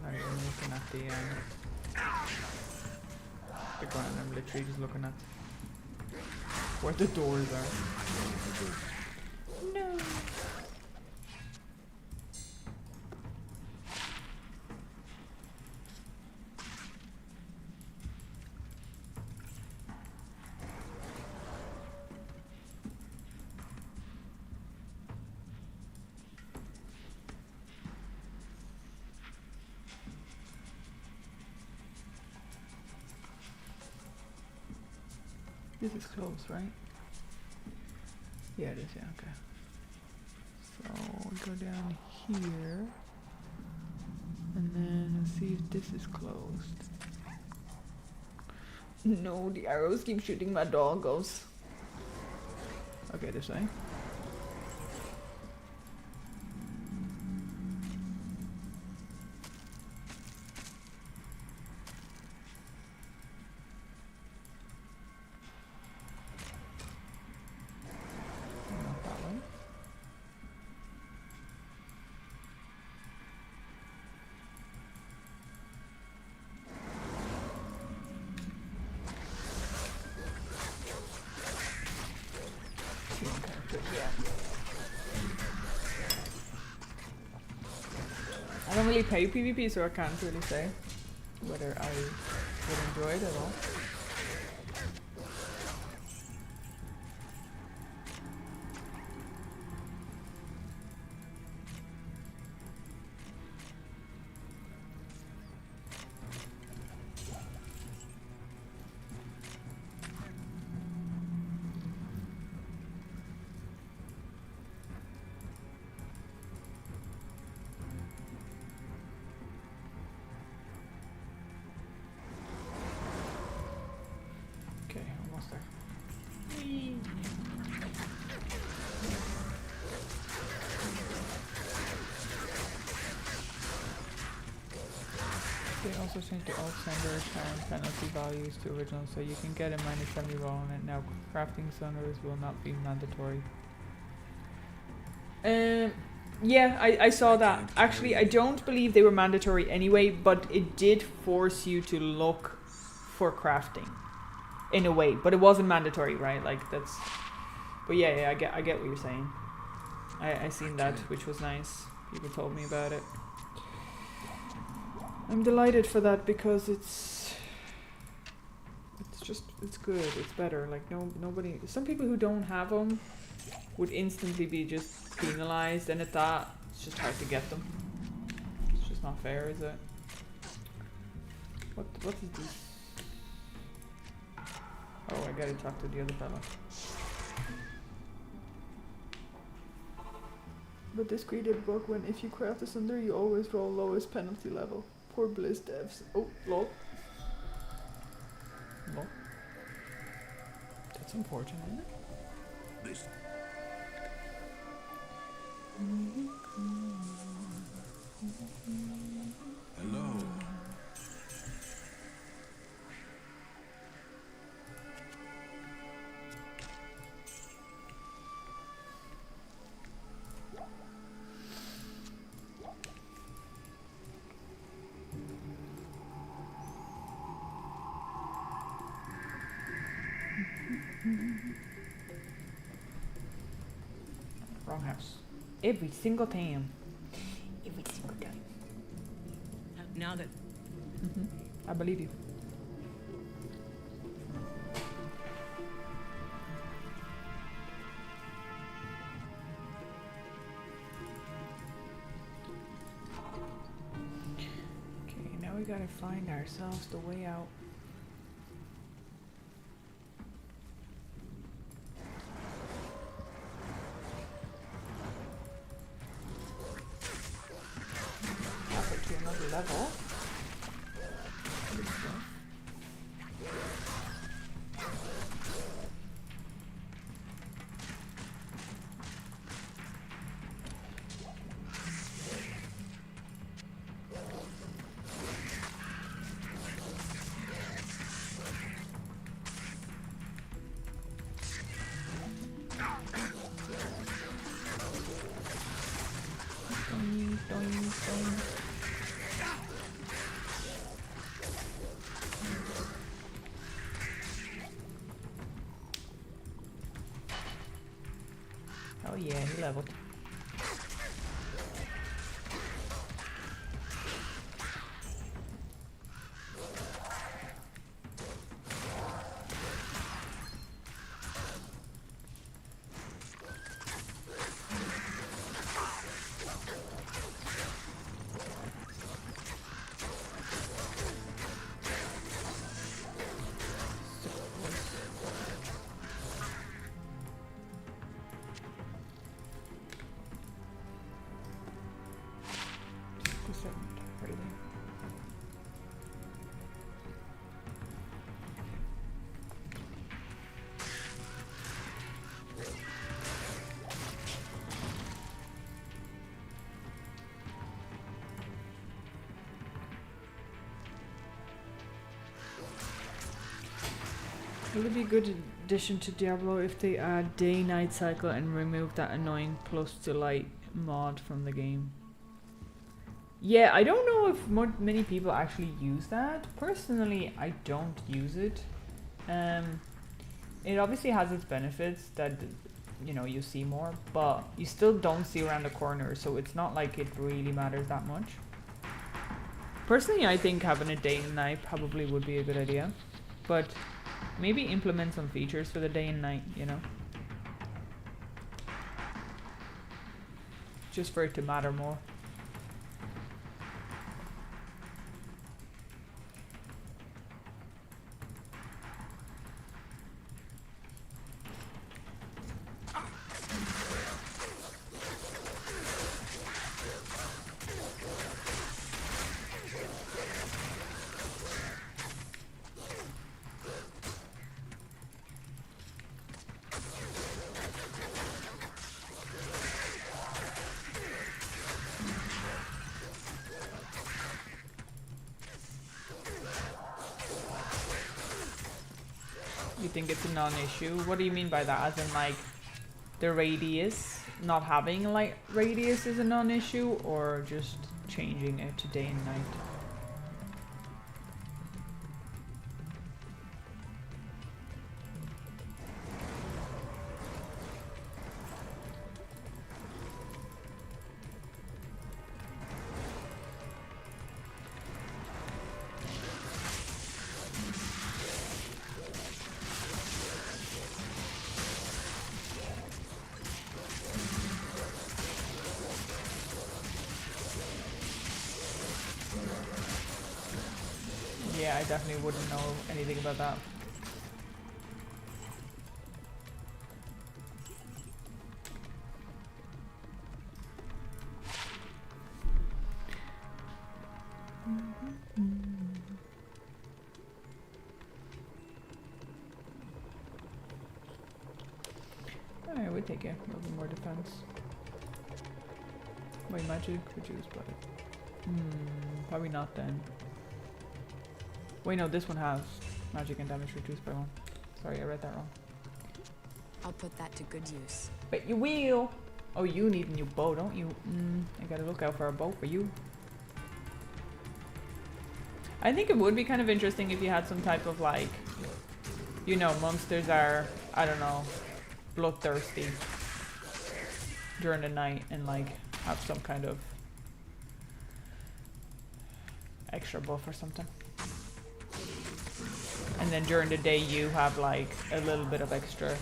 S1: I'm looking at the ground. I'm literally just looking at where the doors are. No. This is close, right? Yeah, it is, yeah, okay. So we go down here. And then let's see if this is closed. No, the arrows keep shooting my doggos. Okay, this way. really play PvP, so I can't really say whether I would enjoy it at all. Okay, almost there. Whee! They also changed the alt sender and penalty values to original, so you can get a -70 roll on it now. Crafting senders will not be mandatory. Yeah, I saw that. Actually, I don't believe they were mandatory anyway, but it did force you to look for crafting in a way, but it wasn't mandatory, right? Like that's. But yeah, I get what you're saying. I seen that, which was nice. People told me about it. I'm delighted for that because it's good. It's better. Like nobody. Some people who don't have them would instantly be just penalized, and at that, it's just hard to get them. It's just not fair, is it? What is this? Oh, I gotta talk to the other fella. But this created bug when if you craft a sunder, you always roll lowest penalty level. Poor Blizz devs. Oh, lol. Lol. That's unfortunate, isn't it?
S3: This
S2: Hello.
S1: Wrong house. Every single time. Every single time.
S4: Now that
S1: I believe you. Okay, now we gotta find ourselves the way out. To another level. Good stuff. Doing, doing. Oh yeah, he leveled. It would be a good addition to Diablo if they add day-night cycle and remove that annoying plus delight mod from the game. Yeah, I don't know if many people actually use that. Personally, I don't use it. It obviously has its benefits that, you know, you see more, but you still don't see around the corner, so it's not like it really matters that much. Personally, I think having a day and night probably would be a good idea, but maybe implement some features for the day and night, you know? Just for it to matter more. You think it's a non-issue? What do you mean by that? As in, like, the radius, not having a light radius is a non-issue, or just changing it to day and night? Yeah, I definitely wouldn't know anything about that. Alright, we take it. A little bit more defense. Wait, magic reduced by... probably not then. Wait, no, this one has magic and damage reduced by 1. Sorry, I read that wrong.
S5: I'll put that to good use.
S1: But you will! Oh, you need a new bow, don't you? I gotta look out for a bow for you. I think it would be kind of interesting if you had some type of, like, you know, monsters are, I don't know, bloodthirsty during the night and, like, have some kind of extra buff or something. And then during the day you have like a little bit of extra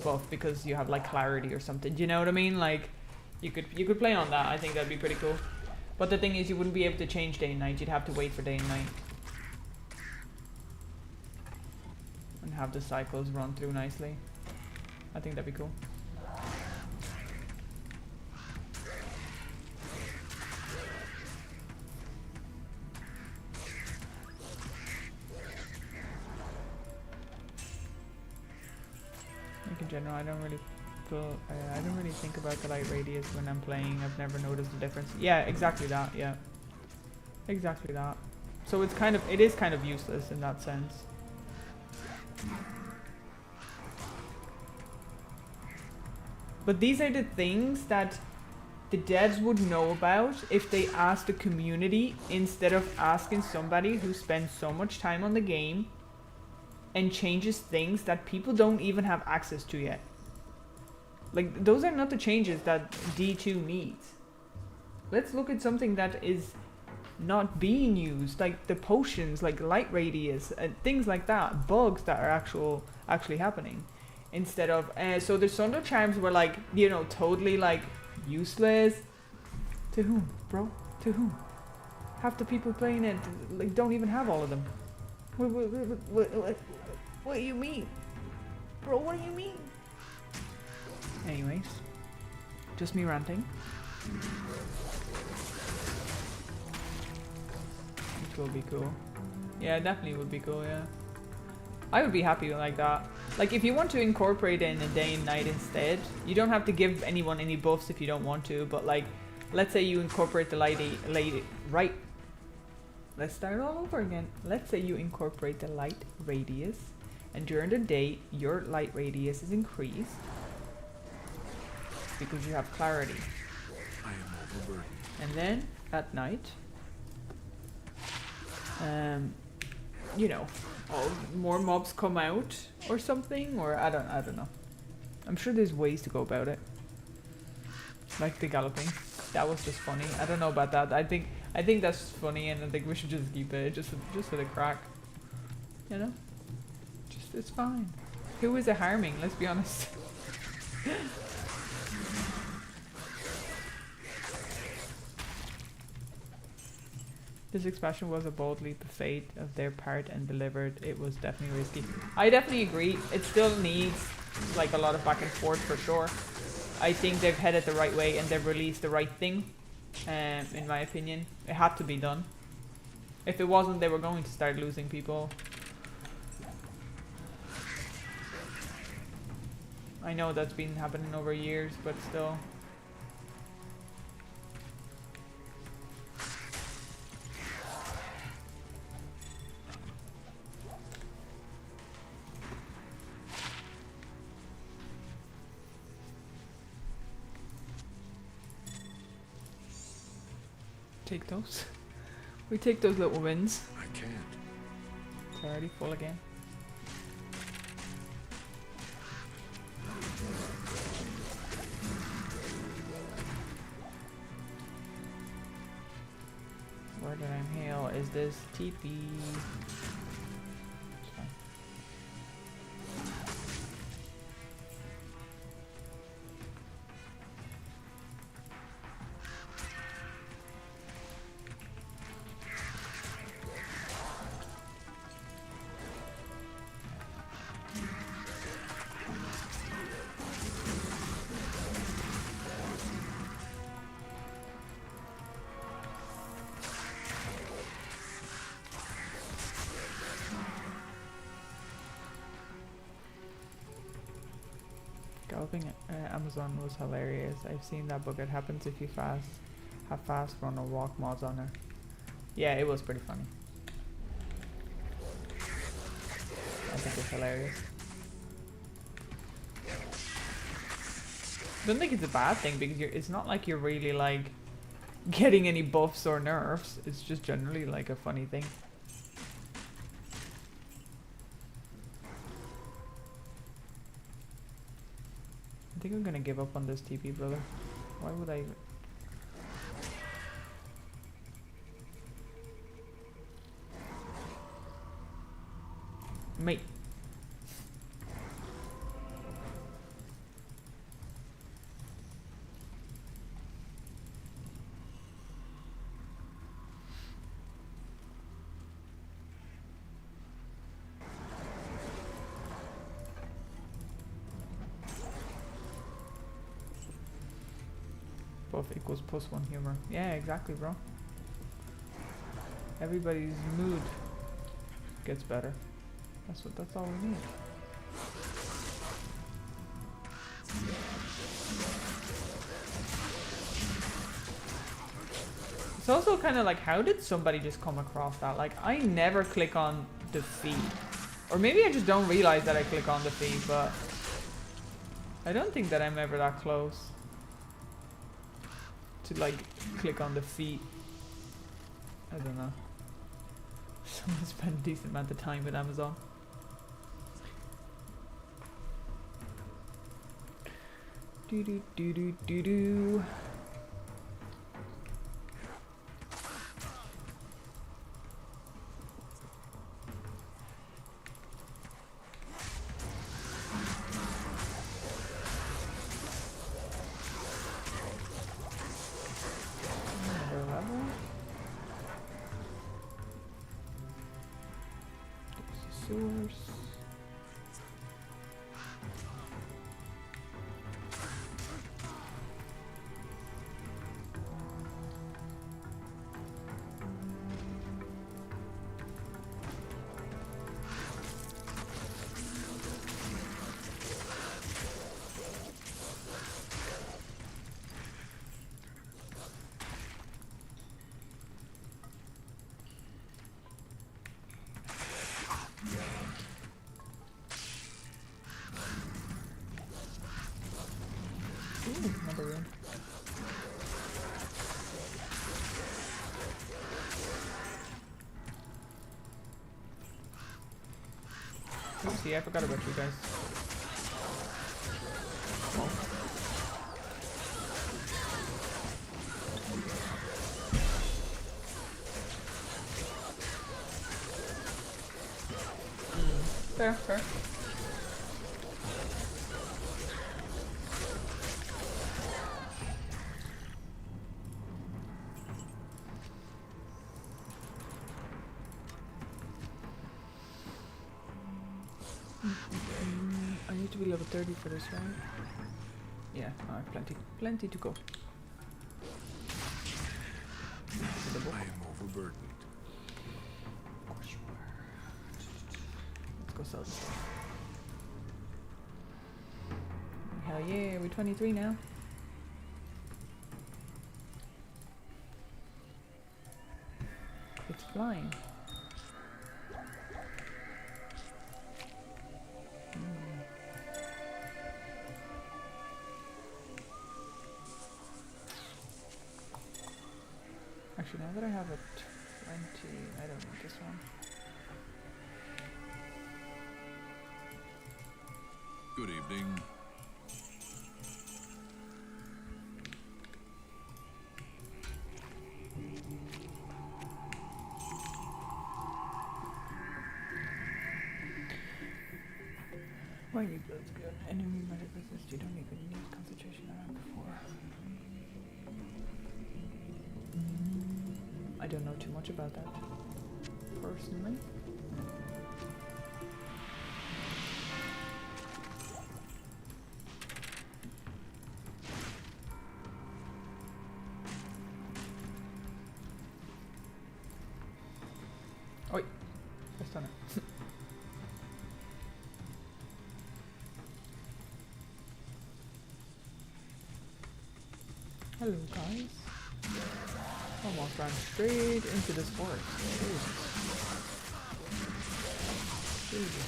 S1: buff because you have like clarity or something. Do you know what I mean? Like you could play on that. I think that'd be pretty cool. But the thing is you wouldn't be able to change day and night. You'd have to wait for day and night. And have the cycles run through nicely. I think that'd be cool. In general, I don't really think about the light radius when I'm playing. I've never noticed the difference. Yeah, exactly that. Yeah, exactly that. So it is kind of useless in that sense. But these are the things that the devs would know about if they asked the community instead of asking somebody who spends so much time on the game and changes things that people don't even have access to yet. Like, those are not the changes that D2 needs. Let's look at something that is not being used, like the potions, like light radius, things like that, bugs that are actually happening. Instead of, so the Thunder Charms were like, you know, totally like useless. To whom, bro? To whom? Half the people playing it, like, don't even have all of them. What do you mean? Bro, what do you mean? Anyways, just me ranting. Which will be cool. Yeah, it definitely would be cool, yeah. I would be happy like that. Like, if you want to incorporate it in a day and night instead, you don't have to give anyone any buffs if you don't want to, but like, let's say you incorporate the right. Let's start all over again. Let's say you incorporate the light radius, and during the day, your light radius is increased because you have clarity.
S2: I am overburdened.
S1: And then at night, you know, more mobs come out or something, or I don't know. I'm sure there's ways to go about it. Like the galloping. That was just funny. I don't know about that. I think I think that's funny, and I think we should just keep it just for the crack. You know, just it's fine. Who is it harming? Let's be honest. This expansion was a bold leap of faith of their part and delivered. It was definitely risky. I definitely agree. It still needs like a lot of back and forth for sure. I think they've headed the right way and they've released the right thing. In my opinion, it had to be done. If it wasn't, they were going to start losing people. I know that's been happening over years, but still. Take those. We take those little wins.
S2: I can't.
S1: It's already full again. Where did I hail? Is this TP? It's fine. Galloping Amazon was hilarious. I've seen that book. It happens if you have fast run or walk mods on her. Yeah, it was pretty funny. I think it's hilarious. I don't think it's a bad thing because it's not like you're really like getting any buffs or nerfs. It's just generally like a funny thing. I think I'm gonna give up on this TP, brother. Why would I? Mate. Buff equals +1 humor. Yeah, exactly, bro. Everybody's mood gets better. That's all we need. It's also kind of like, how did somebody just come across that? Like, I never click on the feed. Or maybe I just don't realize that I click on the feed, but I don't think that I'm ever that close to like click on the feet. I don't know. Someone spent a decent amount of time with Amazon. Do do do do do do. Another room. Oopsie, I forgot about you guys. Oh. Fair, fair. I need to be level 30 for this, right? Yeah, I have plenty to go. To the book.
S2: I am overburdened.
S1: Of course you are. Let's go sell this stuff. Hell yeah, we're 23 now. It's flying. Actually, now that I have a 20, I don't want this one.
S2: Good evening.
S1: Why you build good? Enemy magic resist. You don't even need concentration around before. I don't know too much about that, personally. Oi, just done it. Hello, guys. Almost ran straight into this forest. Jesus.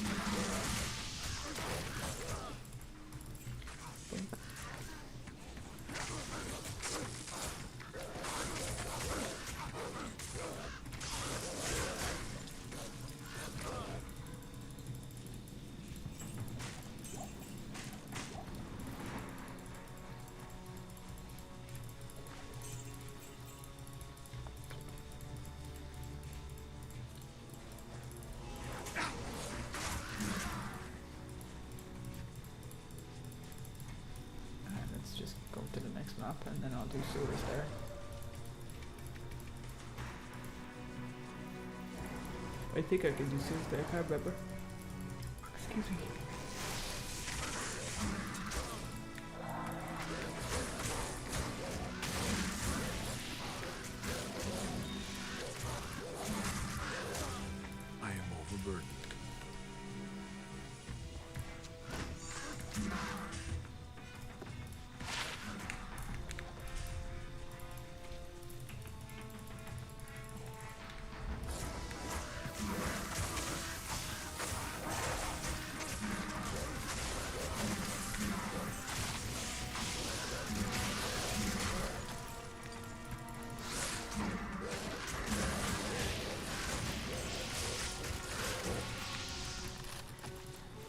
S1: Boink. Let's just go to the next map and then I'll do sewers there. I think I can do sewers there, I can't remember. Excuse me.
S2: I am overburdened.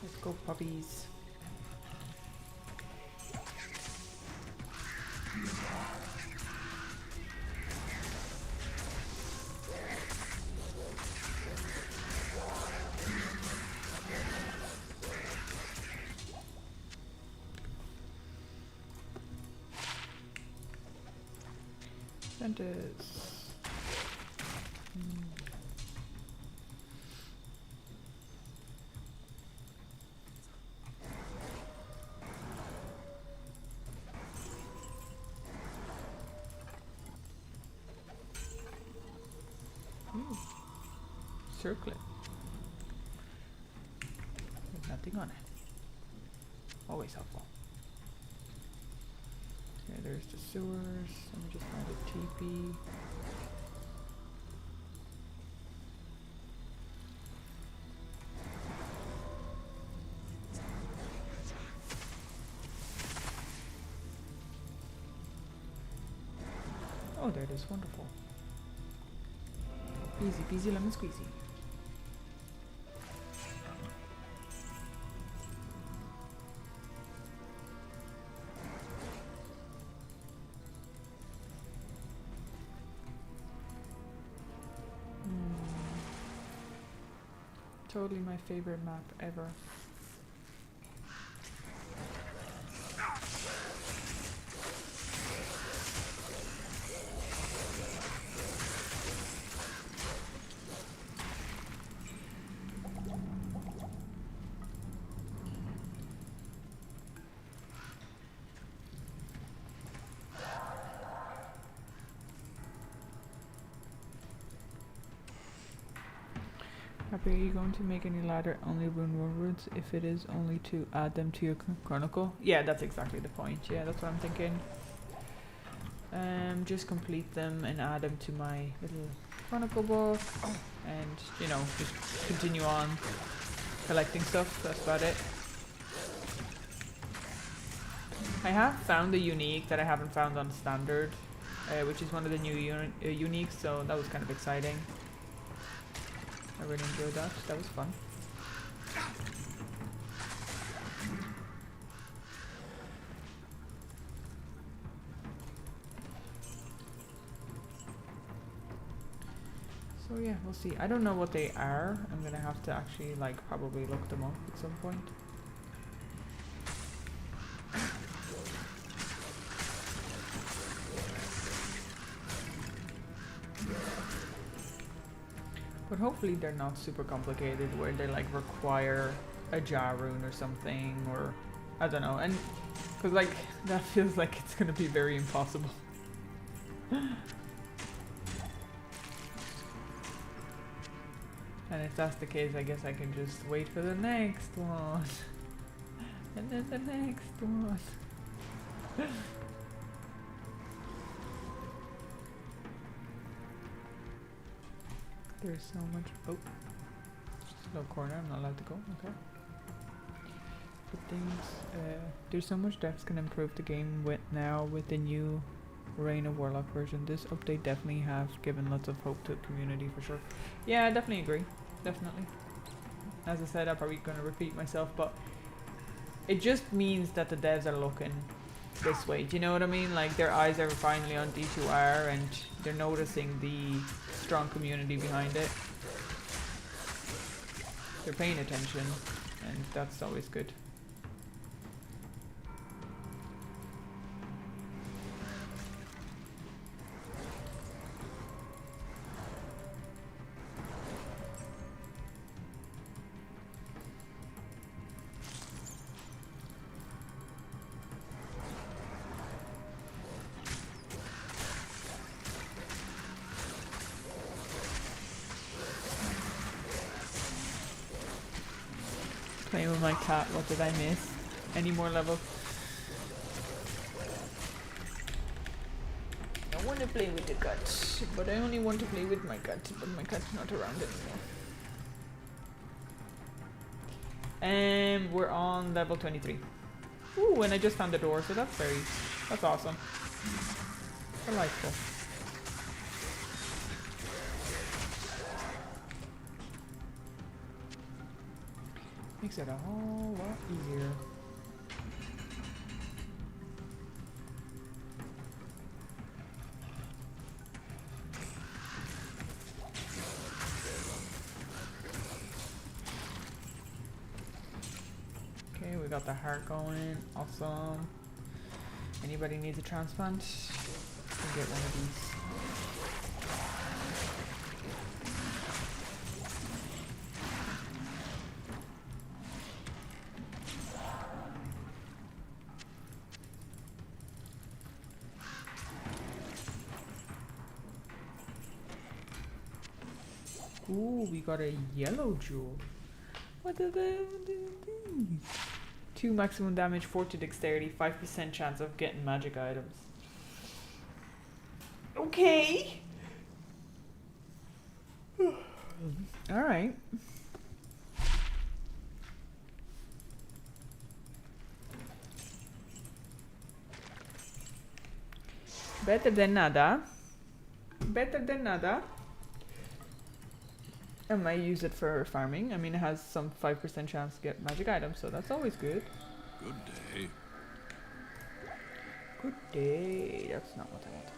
S1: Let's go, puppies. Ventus. Circlet. With nothing on it. Always helpful. Okay, there's the sewers. Let me just find a TP. Oh, there it is. Wonderful. Easy peasy lemon squeezy. Totally my favorite map ever. Happy, are you going to make any ladder only rune words? If it is, only to add them to your chronicle? Yeah, that's exactly the point. Yeah, that's what I'm thinking. Just complete them and add them to my little chronicle book, and you know, just continue on collecting stuff. That's about it. I have found a unique that I haven't found on standard, which is one of the new uniques, so that was kind of exciting. I really enjoyed that. That was fun. So yeah, we'll see. I don't know what they are. I'm gonna have to actually like probably look them up at some point. But hopefully they're not super complicated where they like require a jar rune or something, or I don't know. And because like that feels like it's gonna be very impossible. And if that's the case, I guess I can just wait for the next one. And then the next one. There's so much. Oh, just a little corner. I'm not allowed to go. Okay. Good things. There's so much depth can improve the game with the new Reign of Warlock version. This update definitely have given lots of hope to the community for sure. Yeah, I definitely agree. Definitely. As I said, I'm probably going to repeat myself, but it just means that the devs are looking this way. Do you know what I mean? Like their eyes are finally on D2R and they're noticing the strong community behind it. They're paying attention, and that's always good. Playing with my cat, what did I miss? Any more levels? I want to play with the cat, but I only want to play with my cat, but my cat's not around anymore. We're on level 23. Ooh, and I just found the door, so that's awesome. Delightful. Makes it a whole lot easier. Okay, we got the heart going. Awesome. Anybody needs a transplant? Can get one of these. Ooh, we got a yellow jewel. What are these? 2 maximum damage, 4 to dexterity, 5% chance of getting magic items. Okay. Alright. Better than nada. Better than nada. I might use it for farming. I mean, it has some 5% chance to get magic items, so that's always good.
S2: Good day.
S1: Good day. That's not what I wanted.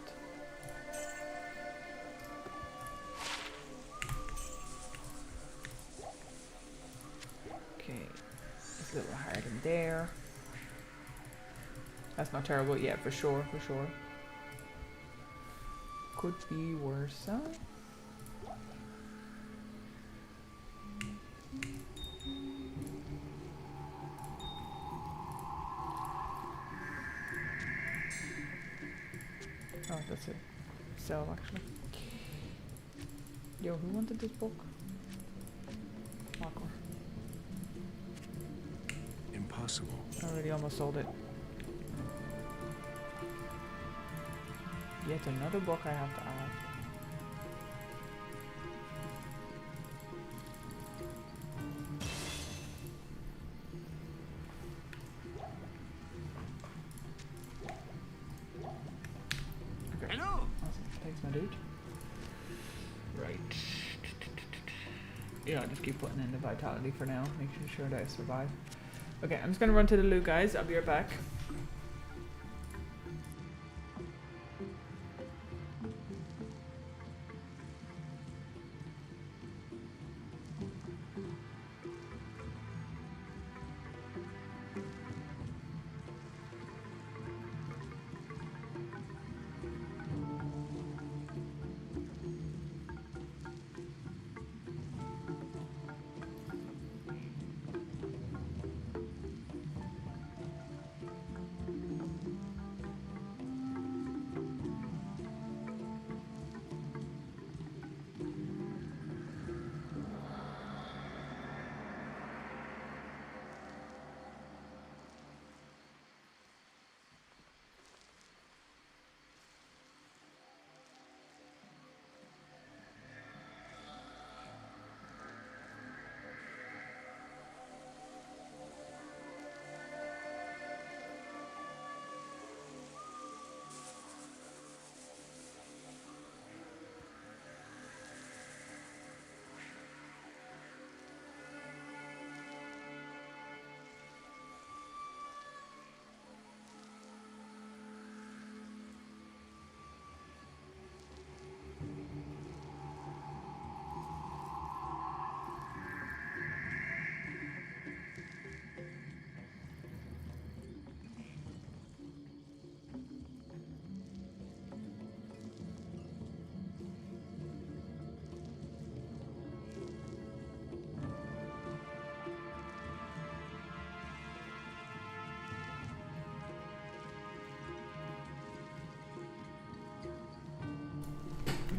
S1: a little hard in there. That's not terrible. Yeah, for sure, for sure. Could be worse, huh? Oh, that's it. Sell, actually. Yo, who wanted this book? Awkward.
S2: Impossible.
S1: I already almost sold it. Yet another book I have to add. Okay.
S3: Hello.
S1: Awesome. Thanks, my dude. Right. Yeah, I'll just keep putting in the vitality for now, making sure that I survive. Okay, I'm just gonna run to the loot, guys. I'll be right back.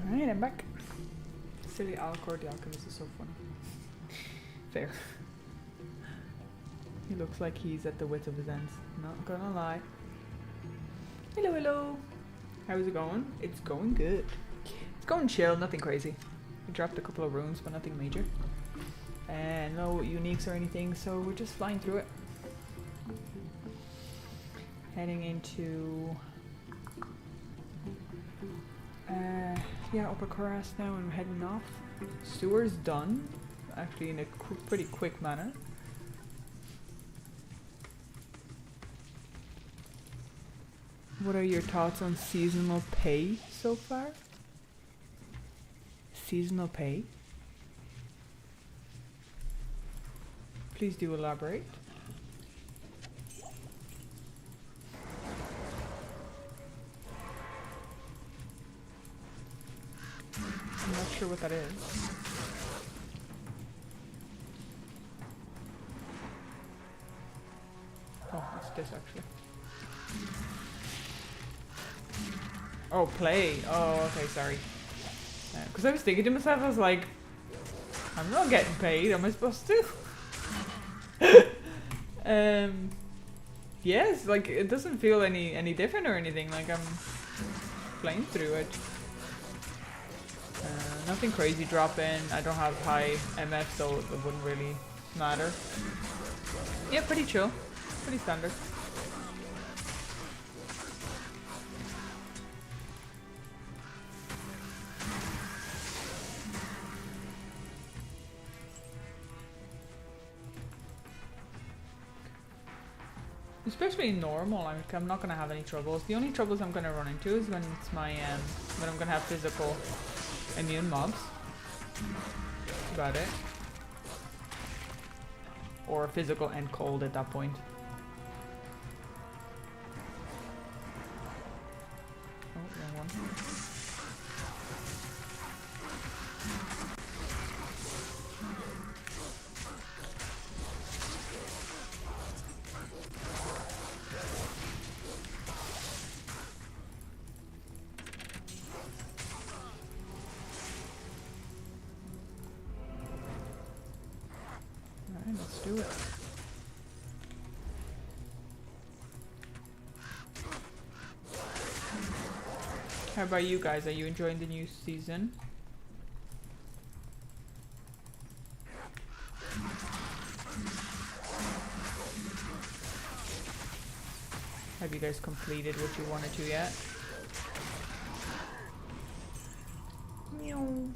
S1: Alright, I'm back. Silly Alcor the Alchemist is so funny. Fair. He looks like he's at the wits of his ends. Not gonna lie. Hello, hello. How's it going? It's going good. It's going chill, nothing crazy. We dropped a couple of runes, but nothing major. And no uniques or anything, so we're just flying through it. Heading into... yeah, Upper Coras now, and we're heading off. Sewer's done, actually in a pretty quick manner. What are your thoughts on seasonal pay so far? Seasonal pay? Please do elaborate. I'm not sure what that is. Oh, it's this actually. Oh, play. Oh, okay, sorry. Because I was thinking to myself, I was like, I'm not getting paid, am I supposed to? Yes, like, it doesn't feel any different or anything, like I'm playing through it. Nothing crazy dropping. I don't have high MF, so it wouldn't really matter. Yeah, pretty chill. Pretty standard. Especially in normal, I'm not gonna have any troubles. The only troubles I'm gonna run into is when it's my when I'm gonna have physical immune mobs. That's about it. or physical and cold at that point. Oh, wrong one. Alright, let's do it. How about you guys? Are you enjoying the new season? Have you guys completed what you wanted to yet? Meow.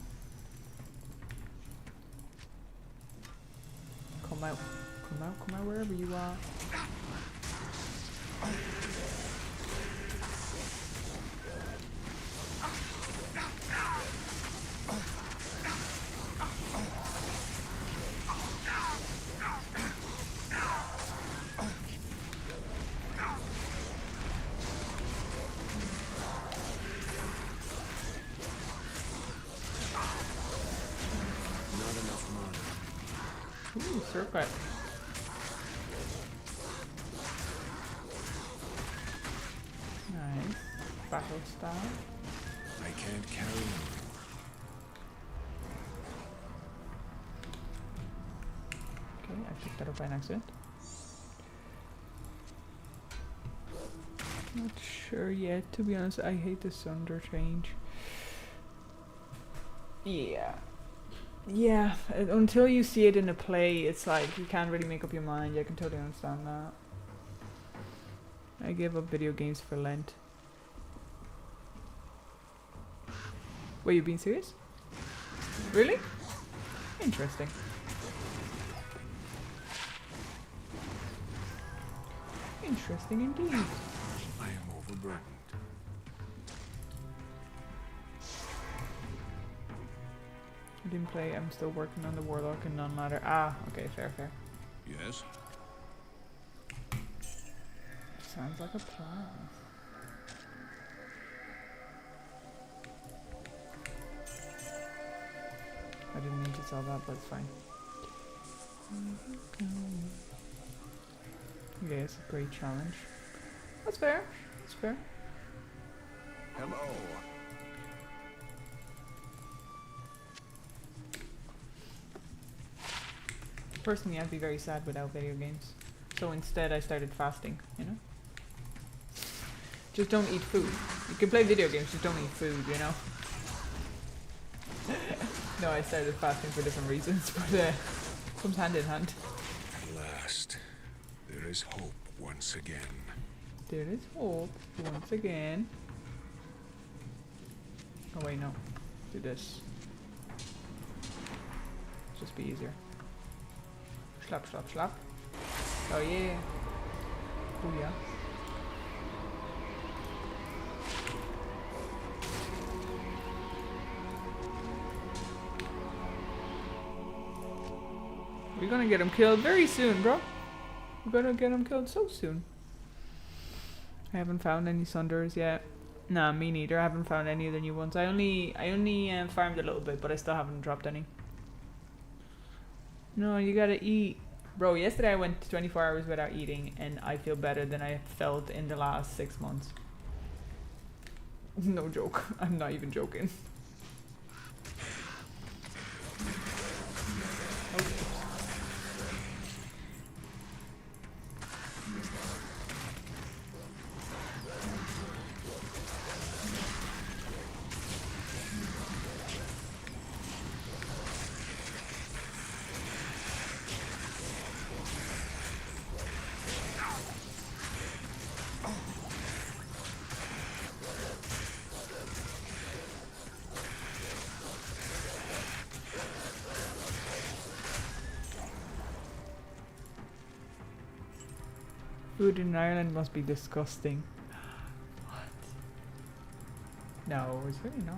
S1: Come out. Come out, come out wherever you are.
S3: Not enough mana.
S1: Ooh, circuit. Nice. Battle style.
S3: I can't carry on.
S1: Okay, I picked that up by an accident. Not sure yet, to be honest. I hate the Sunder change. Yeah. Yeah, until you see it in a play, it's like you can't really make up your mind. I can totally understand that. I gave up video games for Lent. Were you being serious? Really? Interesting. Interesting indeed.
S3: I am overburdened.
S1: I didn't play. I'm still working on the Warlock and non-ladder. Ah, okay, fair, fair.
S2: Yes?
S1: Sounds like a plan. I didn't mean to tell that, but it's fine. Yeah, it's a great challenge. That's fair. That's fair.
S3: Hello.
S1: Personally, I'd be very sad without video games. So instead, I started fasting, you know? Just don't eat food. You can play video games, just don't eat food, you know? No, I started fasting for different reasons, but comes hand in hand.
S3: At last, there is hope once again.
S1: There is hope once again. Oh wait, no. Do this. Just be easier. Slap, slap, slap. Oh yeah. Oh yeah. We're gonna get him killed very soon, bro. We're gonna get him killed so soon. I haven't found any Sunders yet. Nah, me neither. I haven't found any of the new ones. I only farmed a little bit, but I still haven't dropped any. No, you gotta eat. Bro, yesterday I went 24 hours without eating, and I feel better than I felt in the last 6 months. No joke. I'm not even joking. Okay. Food in Ireland must be disgusting. What? No, it's really not.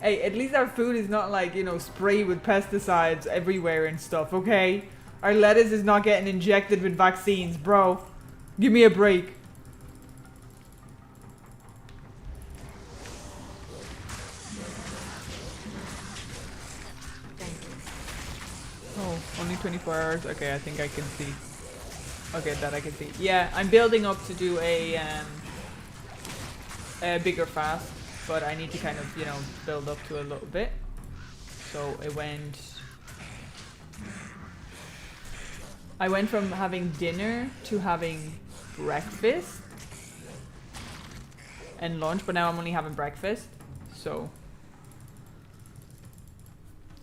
S1: Hey, at least our food is not like, you know, sprayed with pesticides everywhere and stuff, okay? Our lettuce is not getting injected with vaccines, bro. Give me a break.
S5: Thank you.
S1: Oh, only 24 hours? Okay, I think I can see. Okay, that I can see. Yeah, I'm building up to do a bigger fast, but I need to kind of, you know, build up to a little bit. So I went from having dinner to having breakfast and lunch, but now I'm only having breakfast. So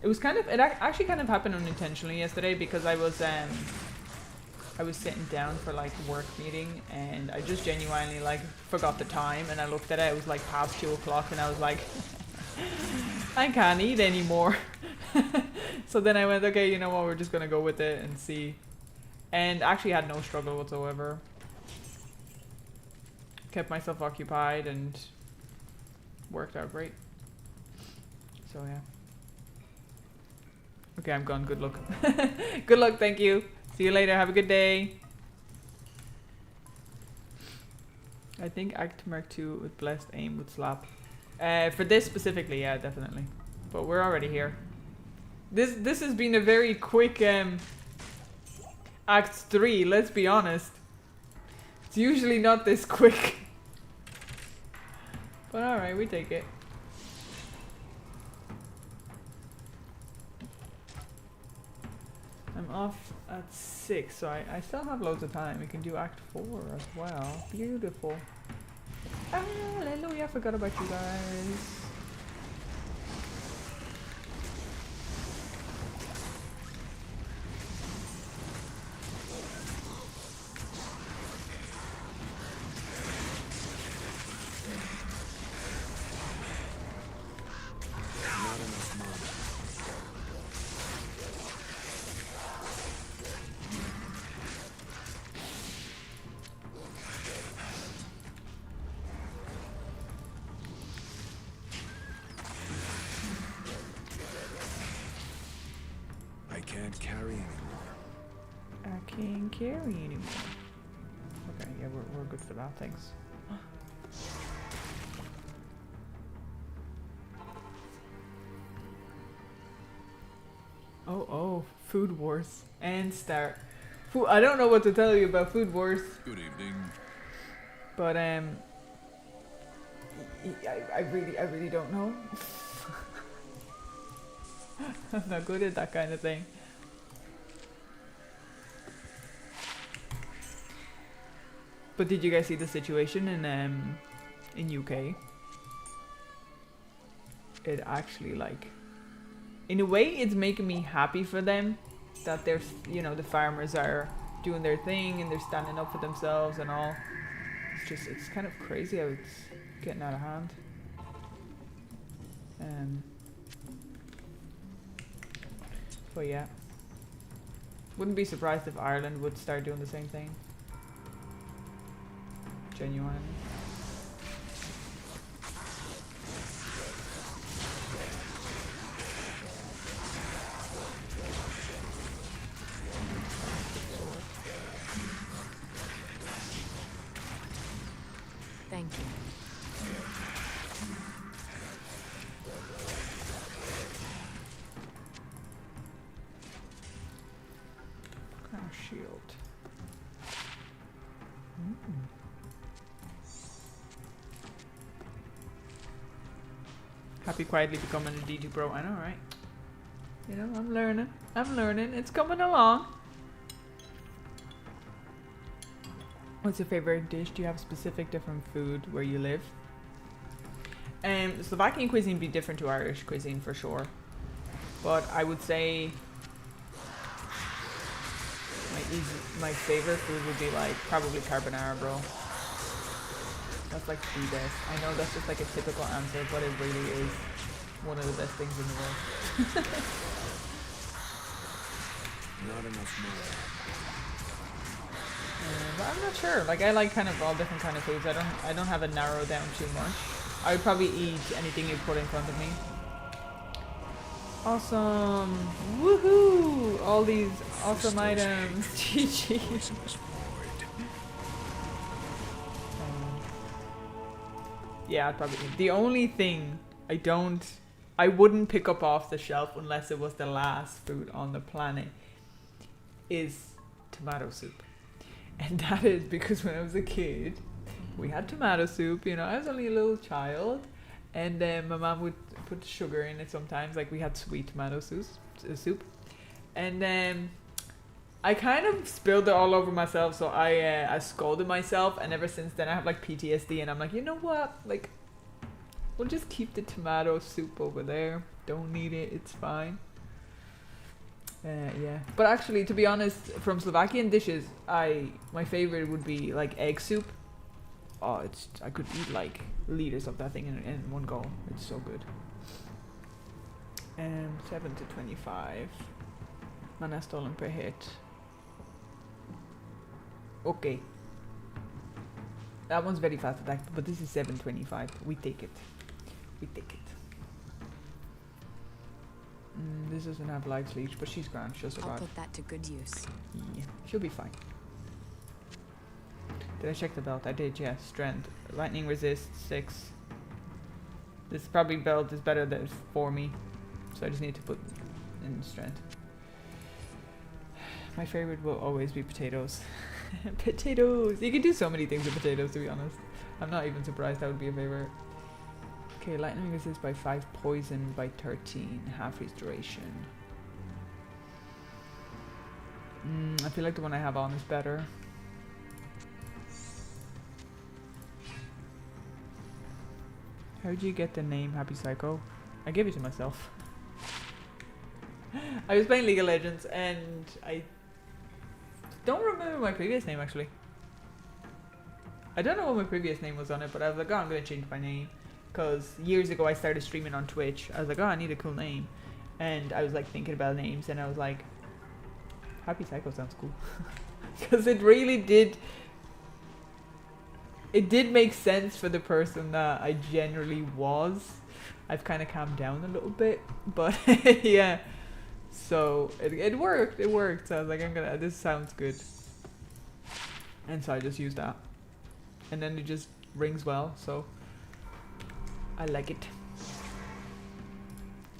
S1: it was kind of, actually kind of happened unintentionally yesterday because I was sitting down for like work meeting and I just genuinely like forgot the time and I looked at it, it was like past 2 o'clock and I was like, I can't eat anymore. So then I went, okay, you know what, we're just gonna go with it and see. And actually had no struggle whatsoever. Kept myself occupied and worked out great. So yeah. Okay, I'm gone, good luck. Good luck, thank you. See you later. Have a good day. I think Act Mark 2 with Blessed Aim would slap. For this specifically, yeah, definitely. But we're already here. This has been a very quick Act 3, let's be honest. It's usually not this quick. But alright, we take it. I'm off at 6, so I still have loads of time. We can do Act 4 as well. Beautiful. Hallelujah, I forgot about you guys.
S2: Not enough mana. I can't carry anymore.
S1: I can't carry anymore. Okay, yeah, we're good for that, thanks. Oh, Food Wars. And start. I don't know what to tell you about Food Wars.
S2: Good evening.
S1: But I really don't know. I'm not good at that kind of thing. But did you guys see the situation in UK? It actually, like, in a way it's making me happy for them that there's, you know, the farmers are doing their thing and they're standing up for themselves and all. It's kind of crazy how it's getting out of hand. But yeah, wouldn't be surprised if Ireland would start doing the same thing. Genuinely.
S5: Thank you.
S1: Crown shield. Happy quietly becoming a D2 Pro. I know, right? You know, I'm learning. It's coming along. What's your favorite dish? Do you have specific different food where you live? Slovakian cuisine be different to Irish cuisine for sure. But I would say my favorite food would be like probably carbonara, bro. That's like the best. I know that's just like a typical answer, but it really is one of the best things in the world.
S2: Not enough mana.
S1: But I'm not sure. Like I like kind of all different kind of foods. I don't have it narrowed down too much. I would probably eat anything you put in front of me. Awesome. Woohoo! All these awesome items. GG.
S2: Poisonous void.
S1: Yeah, I'd probably. The only thing I wouldn't pick up off the shelf unless it was the last food on the planet is tomato soup. And that is because when I was a kid, we had tomato soup, you know, I was only a little child. And then my mom would put sugar in it sometimes, like we had sweet tomato soup. And then I kind of spilled it all over myself, so I scolded myself, and ever since then I have like PTSD, and I'm like, you know what, like, we'll just keep the tomato soup over there, don't need it, it's fine. Yeah, but actually, to be honest, from Slovakian dishes, my favorite would be like egg soup. Oh, I could eat like liters of that thing in one go. It's so good. 7 to 25. Mana stolen per hit. Okay. That one's very fast attack, but this is 725. We take it. We take it. This doesn't have light leech, but she's grand. She'll
S5: I'll
S1: survive.
S5: put that to good use.
S1: Yeah, she'll be fine. Did I check the belt? I did, yeah. Strength. Lightning resist, 6. This probably belt is better than for me. So I just need to put in strength. My favorite will always be potatoes. Potatoes! You can do so many things with potatoes, to be honest. I'm not even surprised that would be a favorite. Okay, lightning resist by 5, poison by 13, half restoration. I feel like the one I have on is better. How did you get the name Happy Psycho? I gave it to myself. I was playing League of Legends and I don't remember my previous name actually. I don't know what my previous name was on it, but I was like, oh, I'm going to change my name. Because years ago I started streaming on Twitch. I was like, oh, I need a cool name. And I was like thinking about names and I was like, Happy Psycho sounds cool. Because it really did. It did make sense for the person that I generally was. I've kind of calmed down a little bit, but yeah. So it worked. It worked. So I was like, this sounds good. And so I just used that. And then it just rings well, so I like it.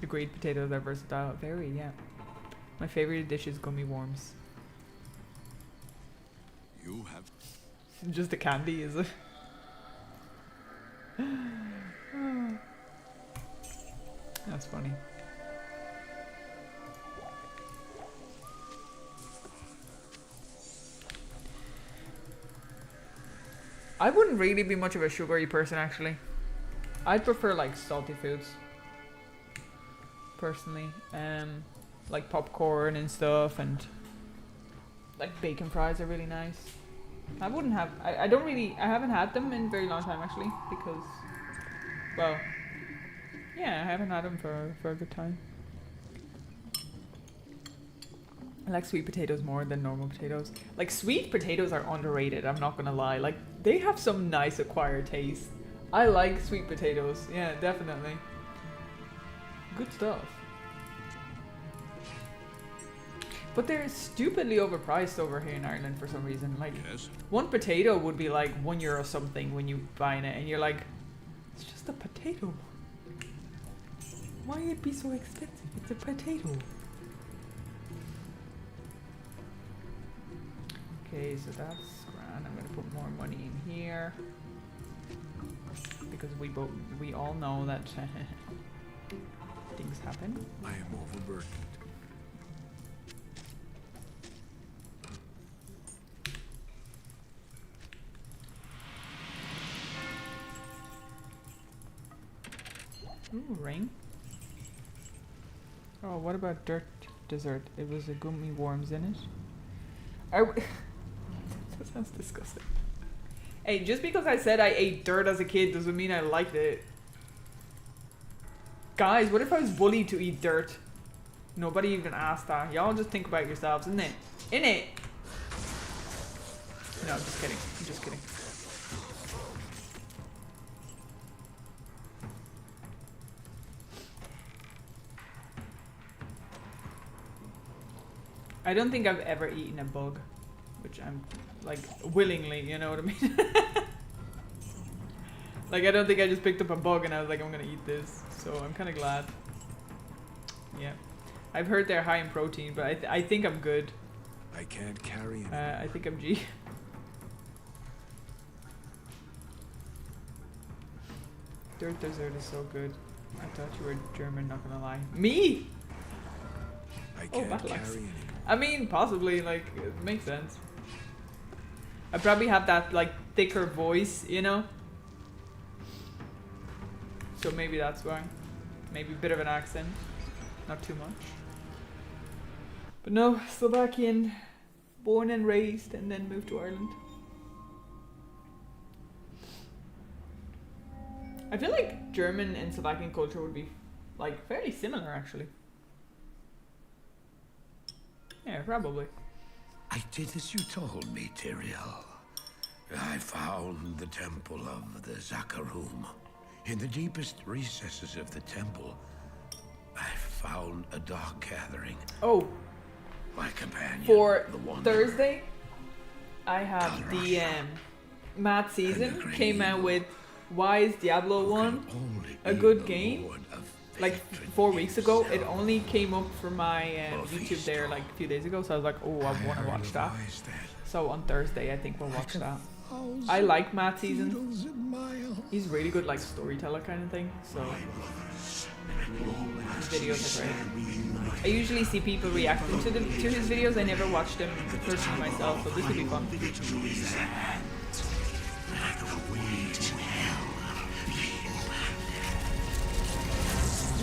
S1: Agreed, potatoes are versatile. Very, yeah. My favorite dish is gummy worms.
S3: You have
S1: Just the candy, is it? That's funny. I wouldn't really be much of a sugary person actually. I'd prefer like salty foods. Personally. Like popcorn and stuff, and like bacon fries are really nice. I wouldn't have, I don't really, I haven't had them in a very long time actually, because, well, yeah, I haven't had them for a good time. I like sweet potatoes more than normal potatoes. Like, sweet potatoes are underrated, I'm not gonna lie. Like, they have some nice acquired taste. I like sweet potatoes, yeah, definitely. Good stuff. But they're stupidly overpriced over here in Ireland for some reason. Like,
S3: yes.
S1: one potato would be like €1 something when you buy it, and you're like, it's just a potato. Why it be so expensive? It's a potato. Okay, so that's grand. I'm gonna put more money in here because we all know that things happen.
S2: I am overburdened.
S1: Ooh, ring. Oh, what about dirt dessert? It was a gummy worms in it. That sounds disgusting. Hey, just because I said I ate dirt as a kid doesn't mean I liked it. Guys, what if I was bullied to eat dirt? Nobody even asked that. Y'all just think about yourselves, innit? Innit? No, I'm just kidding. I'm just kidding. I don't think I've ever eaten a bug, which I'm like willingly, you know what I mean? Like I don't think I just picked up a bug and I was like, I'm gonna eat this. So I'm kind of glad. Yeah, I've heard they're high in protein, but I think I'm good.
S2: I can't carry it.
S1: I think I'm G. Dirt dessert is so good. I thought you were German, not gonna lie. Me?
S2: I can't
S1: battle
S2: carry
S1: axe.
S2: anymore.
S1: I mean, possibly, like, it makes sense. I probably have that, like, thicker voice, you know? So maybe that's why. Maybe a bit of an accent. Not too much. But no, Slovakian. Born and raised and then moved to Ireland. I feel like German and Slovakian culture would be, like, fairly similar, actually. Yeah, probably.
S3: I did as you told me, Tyrael. I found the temple of the Zakarum. In the deepest recesses of the temple, I found a dark gathering.
S1: Oh,
S3: My companion,
S1: for
S3: the Wanderer.
S1: Thursday, I have the Matt season came out with Why is Diablo 1 a good game? Like 4 weeks ago. It only came up for my YouTube there like a few days ago, so I was like, oh, I want to watch that. So on Thursday, I think we'll watch that. I like Matt season. He's really good, like storyteller kind of thing. So his videos are great. I usually see people reacting to his videos. I never watch them personally myself, so this would be fun.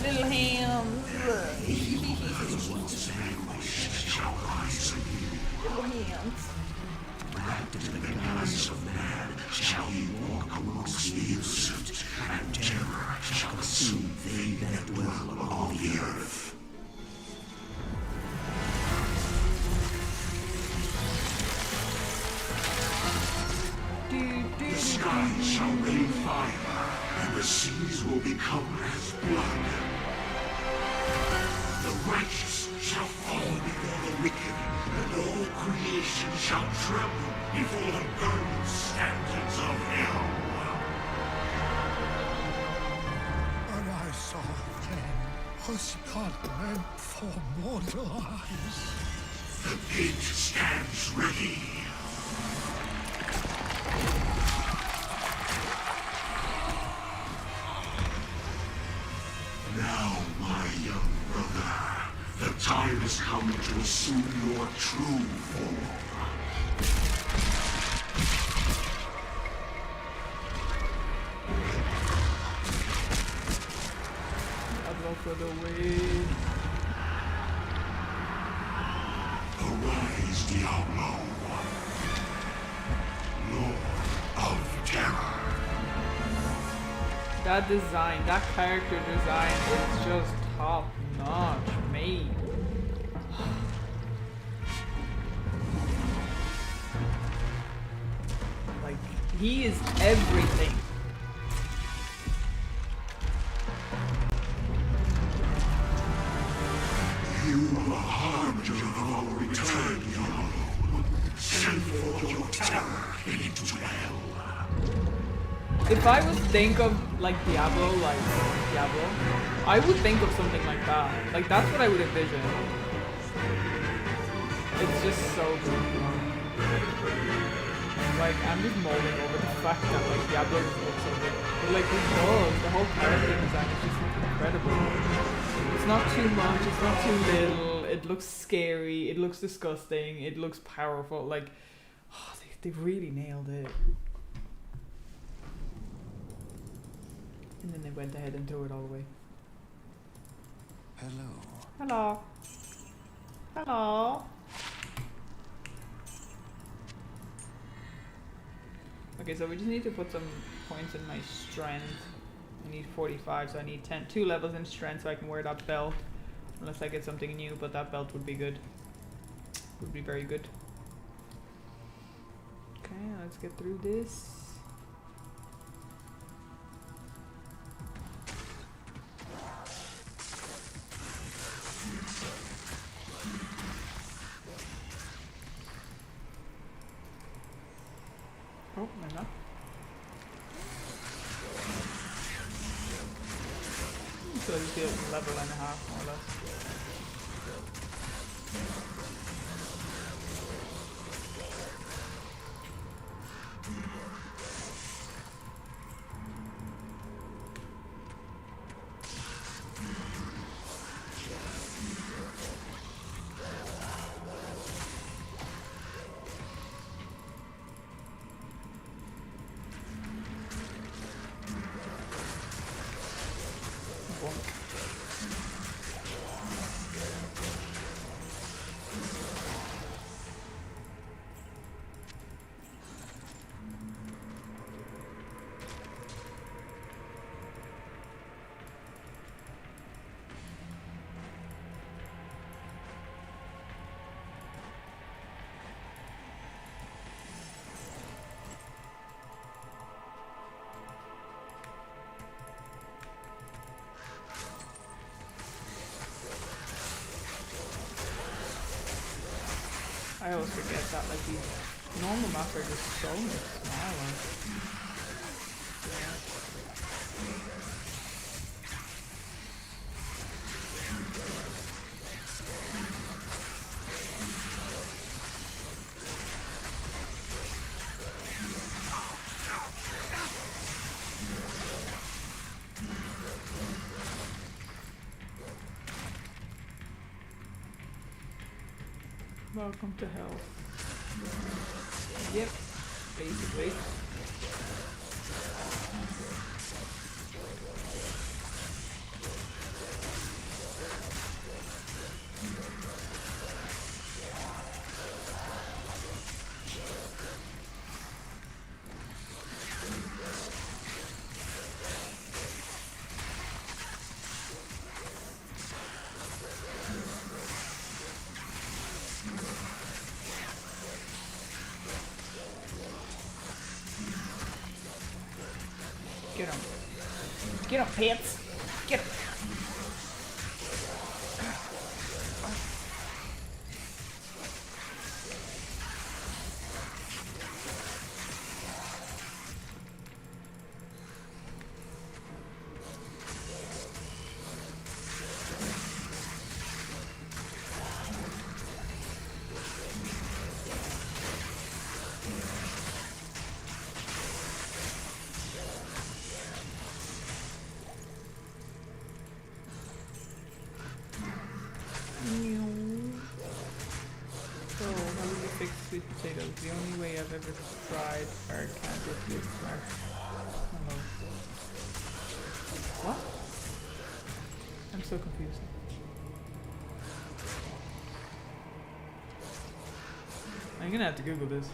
S1: Little hands. Little hands.
S3: The gods of man shall walk amongst the innocent, and terror shall consume they that dwell upon the earth. The skies shall rain fire, and the seas will become as blood. The righteous shall fall before the wicked, and all creation shall tremble before the burning standards of hell.
S6: What I saw then was not meant for mortal eyes.
S3: The gate stands ready. Now, my young brother, the time has come to assume your true form.
S1: Diablo for the win.
S3: Arise, Diablo, Lord of Terror.
S1: That design, that character design is just top notch, mate. Like, he is everything.
S3: You are a harbinger of our return, Diablo. Send forth your terror into hell.
S1: If I would think of like Diablo, I would think of something like that. Like that's what I would envision. It's just so good. Like I'm just mulling over the fact that like Diablo just looks so good. But like the whole character design is just incredible. It's not too much, it's not too little, it looks scary, it looks disgusting, it looks powerful. Like they really nailed it. And then they went ahead and threw it all away.
S2: Hello.
S1: Hello. Hello. Okay, so we just need to put some points in my strength. I need 45, so I need 2 levels in strength so I can wear that belt. Unless I get something new, but that belt would be good. Would be very good. Okay, let's get through this. be a level and a half, more or less. I always forget that like these normal maps are just so much smaller. Welcome to hell. Yep, basically. Get him. Get him, pants. Get him. So, how do we fix sweet potatoes? The only way I've ever tried are candied with marshmallow. What? I'm so confused. I'm gonna have to Google this.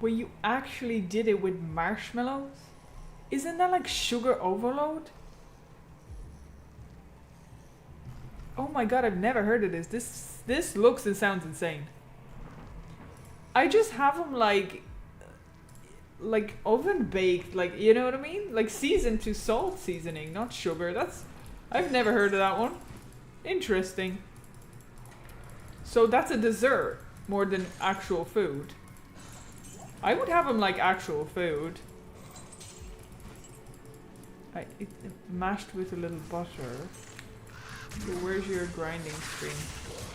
S1: Where you actually did it with marshmallows? Isn't that like sugar overload? Oh my god, I've never heard of this. This looks and sounds insane. I just have them like oven baked, like, you know what I mean? Like seasoned to salt seasoning, not sugar. I've never heard of that one. Interesting. So that's a dessert more than actual food. I would have them like actual food. Mashed with a little butter. So where's your grinding screen?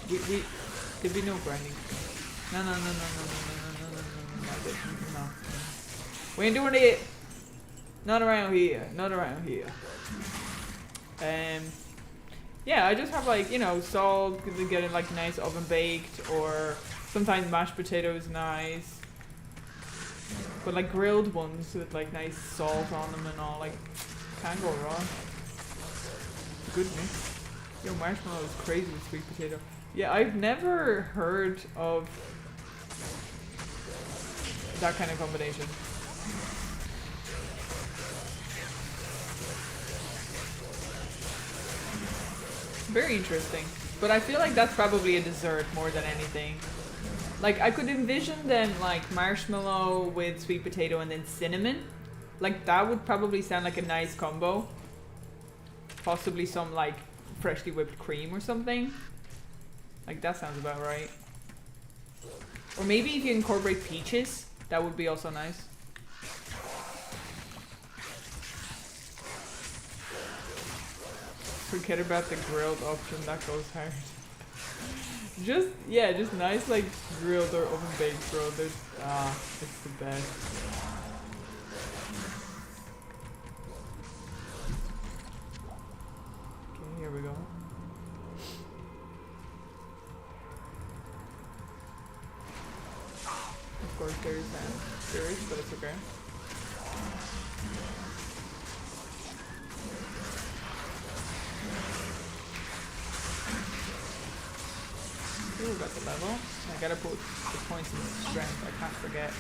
S1: There'd be no grinding screen. No. We ain't doing it. Not around here. Not around here. Yeah, I just have like, you know, salt, getting like nice oven baked, or sometimes mashed potatoes nice. But like grilled ones with like nice salt on them and all, like, can't go wrong. Good mix. Yo, marshmallow is crazy with sweet potato. Yeah, I've never heard of that kind of combination. Very interesting. But I feel like that's probably a dessert more than anything. Like, I could envision them like marshmallow with sweet potato and then cinnamon. Like, that would probably sound like a nice combo. Possibly some like freshly whipped cream or something. Like that sounds about right. Or maybe if you incorporate peaches, that would be also nice. Forget about the grilled option, that goes hard. Just, yeah, just nice like grilled or oven baked, bro. There's, it's the best. Okay, here we go. Of course there's spirits, but it's okay. Ooh, got the level. I gotta put the points in strength. I can't forget.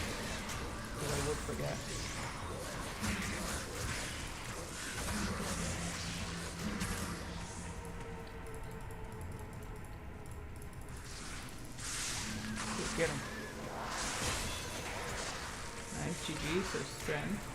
S1: Because I would forget. Let's get him. Nice, GG, so strength.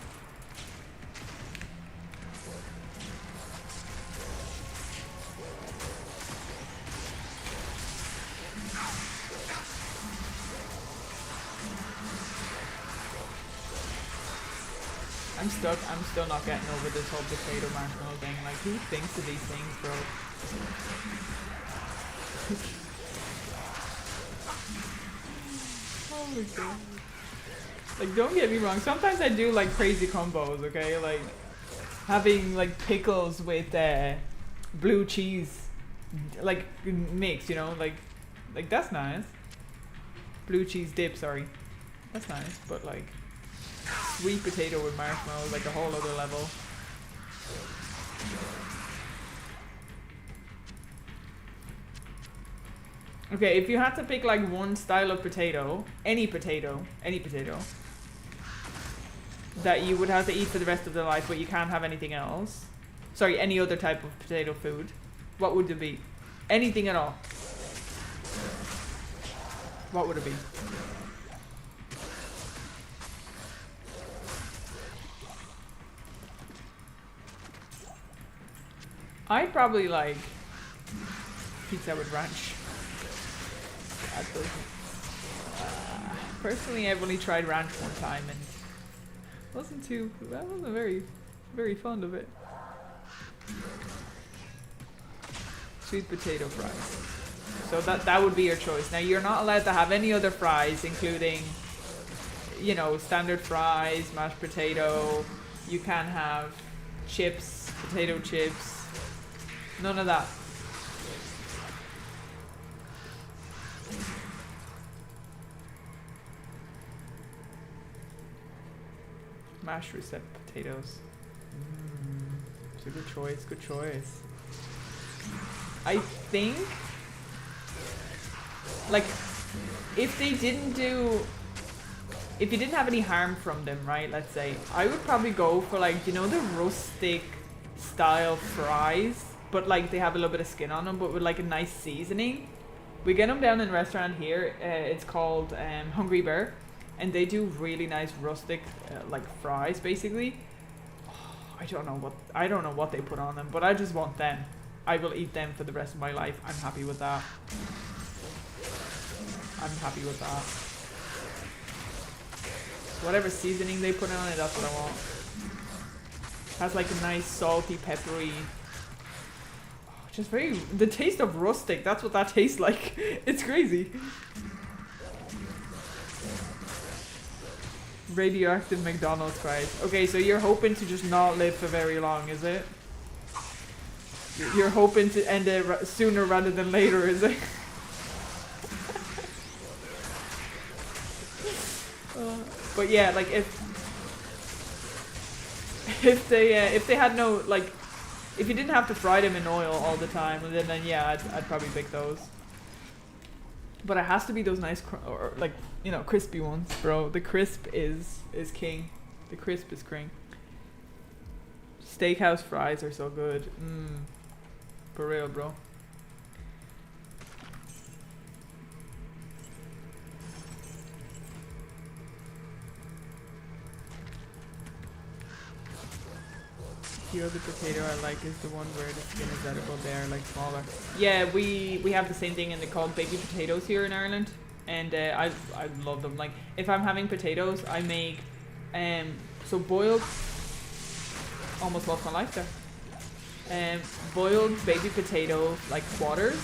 S1: I'm still not getting over this whole potato marshmallow thing. Like, who thinks of these things, bro? Oh my god. Like, don't get me wrong. Sometimes I do like crazy combos, okay? Like, having like pickles with blue cheese, like mix, you know? Like that's nice. Blue cheese dip, sorry. That's nice, but like sweet potato with marshmallows, like a whole other level. Okay, if you had to pick like one style of potato, any potato, that you would have to eat for the rest of their life, but you can't have anything else. Sorry, any other type of potato food. What would it be? Anything at all. What would it be? I'd probably like pizza with ranch. Personally, I've only tried ranch one time and I wasn't very fond of it. Sweet potato fries. So that would be your choice. Now you're not allowed to have any other fries, including, you know, standard fries, mashed potato. You can't have chips, potato chips. None of that. Mashed russet potatoes. It's a good choice, good choice. I think, like, if you didn't have any harm from them, right, let's say, I would probably go for, like, you know, the rustic style fries, but like they have a little bit of skin on them, but with like a nice seasoning. We get them down in a restaurant here. It's called Hungry Bear, and they do really nice rustic like fries, basically. Oh, I don't know what they put on them, but I just want them. I will eat them for the rest of my life. I'm happy with that. I'm happy with that. Whatever seasoning they put on it, that's what I want. Has like a nice salty, peppery. Just the taste of rustic, that's what that tastes like. It's crazy. Radioactive McDonald's fries. Okay, so you're hoping to just not live for very long, is it? You're hoping to end it sooner rather than later, is it? But yeah, like if they had no, like, if you didn't have to fry them in oil all the time, then yeah, I'd probably pick those. But it has to be those nice, or like, you know, crispy ones, bro. The crisp is king. The crisp is king. Steakhouse fries are so good. For real, bro. The other potato I like is the one where the skin is edible. They're like smaller. Yeah, we have the same thing, and they're called baby potatoes here in Ireland, and I love them. Like if I'm having potatoes, I make so boiled. Almost lost my life there. Boiled baby potatoes like quarters,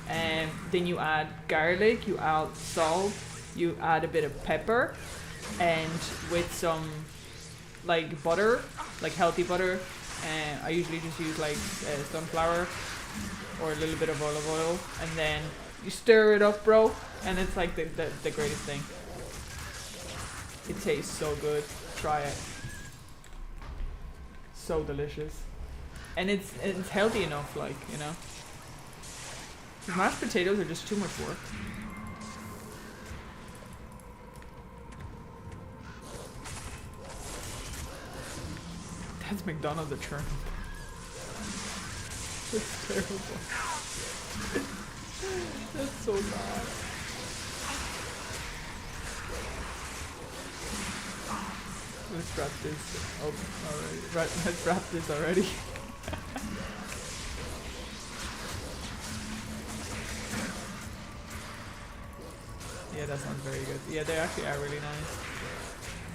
S1: and then you add garlic, you add salt, you add a bit of pepper, and with some like butter, like healthy butter. I usually just use like sunflower or a little bit of olive oil, and then you stir it up, bro, and it's like the greatest thing. It tastes so good. Try it. So delicious, and it's healthy enough, like, you know. Mashed potatoes are just too much work. That's McDonald's a churn. That's terrible. That's so bad. Let's wrap this. Oh, alright. Let's wrap this already. Yeah, that sounds very good. Yeah, they actually are really nice.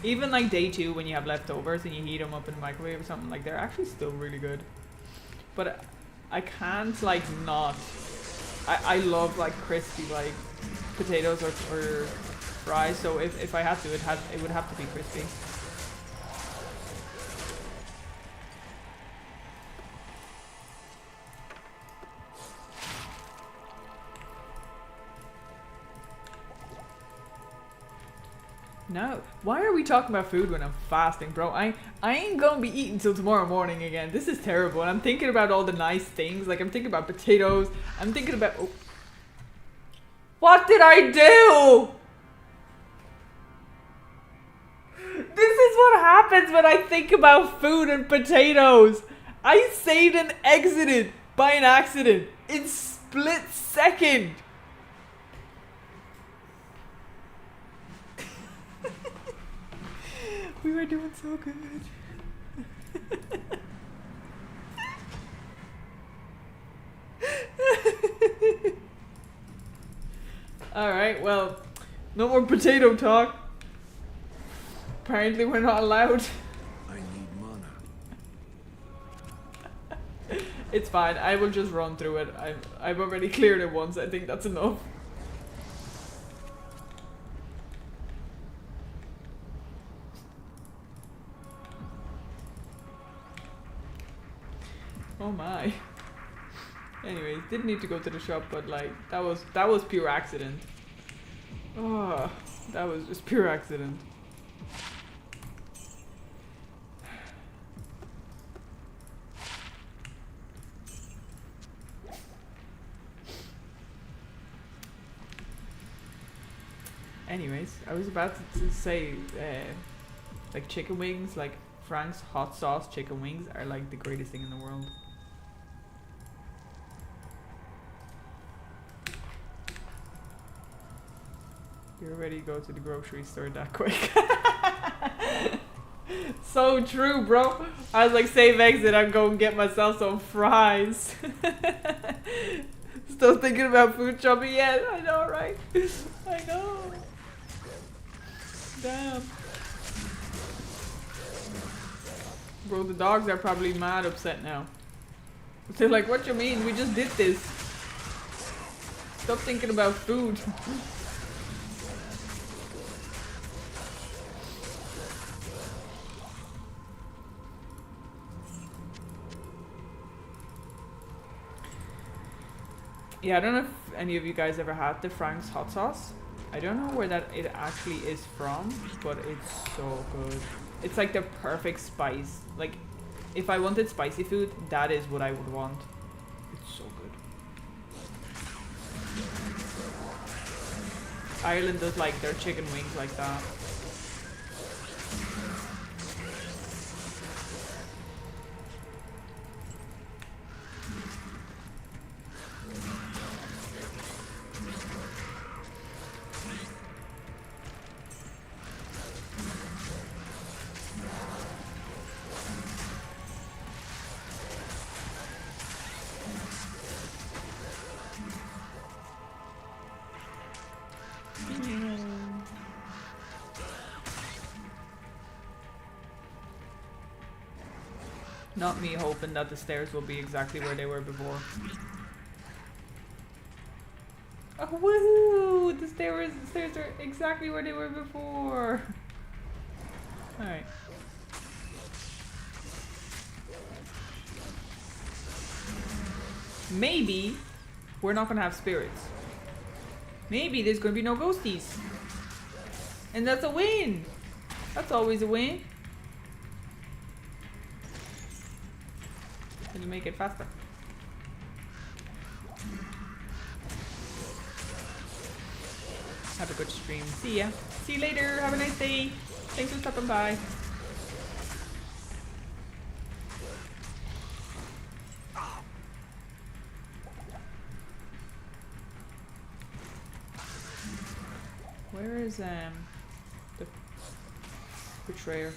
S1: Even like day 2 when you have leftovers and you heat them up in the microwave or something, like they're actually still really good. But I can't like not. I love like crispy like potatoes or fries. So if I had to, it would have to be crispy. No. Why are we talking about food when I'm fasting, bro? I ain't gonna be eating till tomorrow morning again. This is terrible. And I'm thinking about all the nice things. Like, I'm thinking about potatoes. I'm thinking about... Oh. What did I do? This is what happens when I think about food and potatoes. I saved and exited by an accident in split second. We were doing so good. Alright, well, no more potato talk. Apparently we're not allowed.
S2: I need mana.
S1: It's fine, I will just run through it. I've already cleared it once, I think that's enough. Oh my. Anyways, didn't need to go to the shop, but like that was pure accident. Oh, that was just pure accident. Anyways, I was about to say like chicken wings, like Frank's hot sauce chicken wings are like the greatest thing in the world. You already go to the grocery store that quick. So true, bro. I was like, save exit, I'm going to get myself some fries. Still thinking about food shopping yet? I know, right? I know. Damn. Bro, the dogs are probably mad upset now. They're like, what you mean? We just did this. Stop thinking about food. Yeah, I don't know if any of you guys ever had the Frank's hot sauce. I don't know where that it actually is from, but it's so good. It's like the perfect spice. Like, if I wanted spicy food, that is what I would want. It's so good. Ireland does like their chicken wings like that. Not me hoping that the stairs will be exactly where they were before. Oh, woohoo! The stairs are exactly where they were before. Alright. Maybe we're not gonna have spirits. Maybe there's gonna be no ghosties. And that's a win! That's always a win. Can you make it faster? Have a good stream. See ya. See you later. Have a nice day. Thanks for stopping by. Where is the betrayer?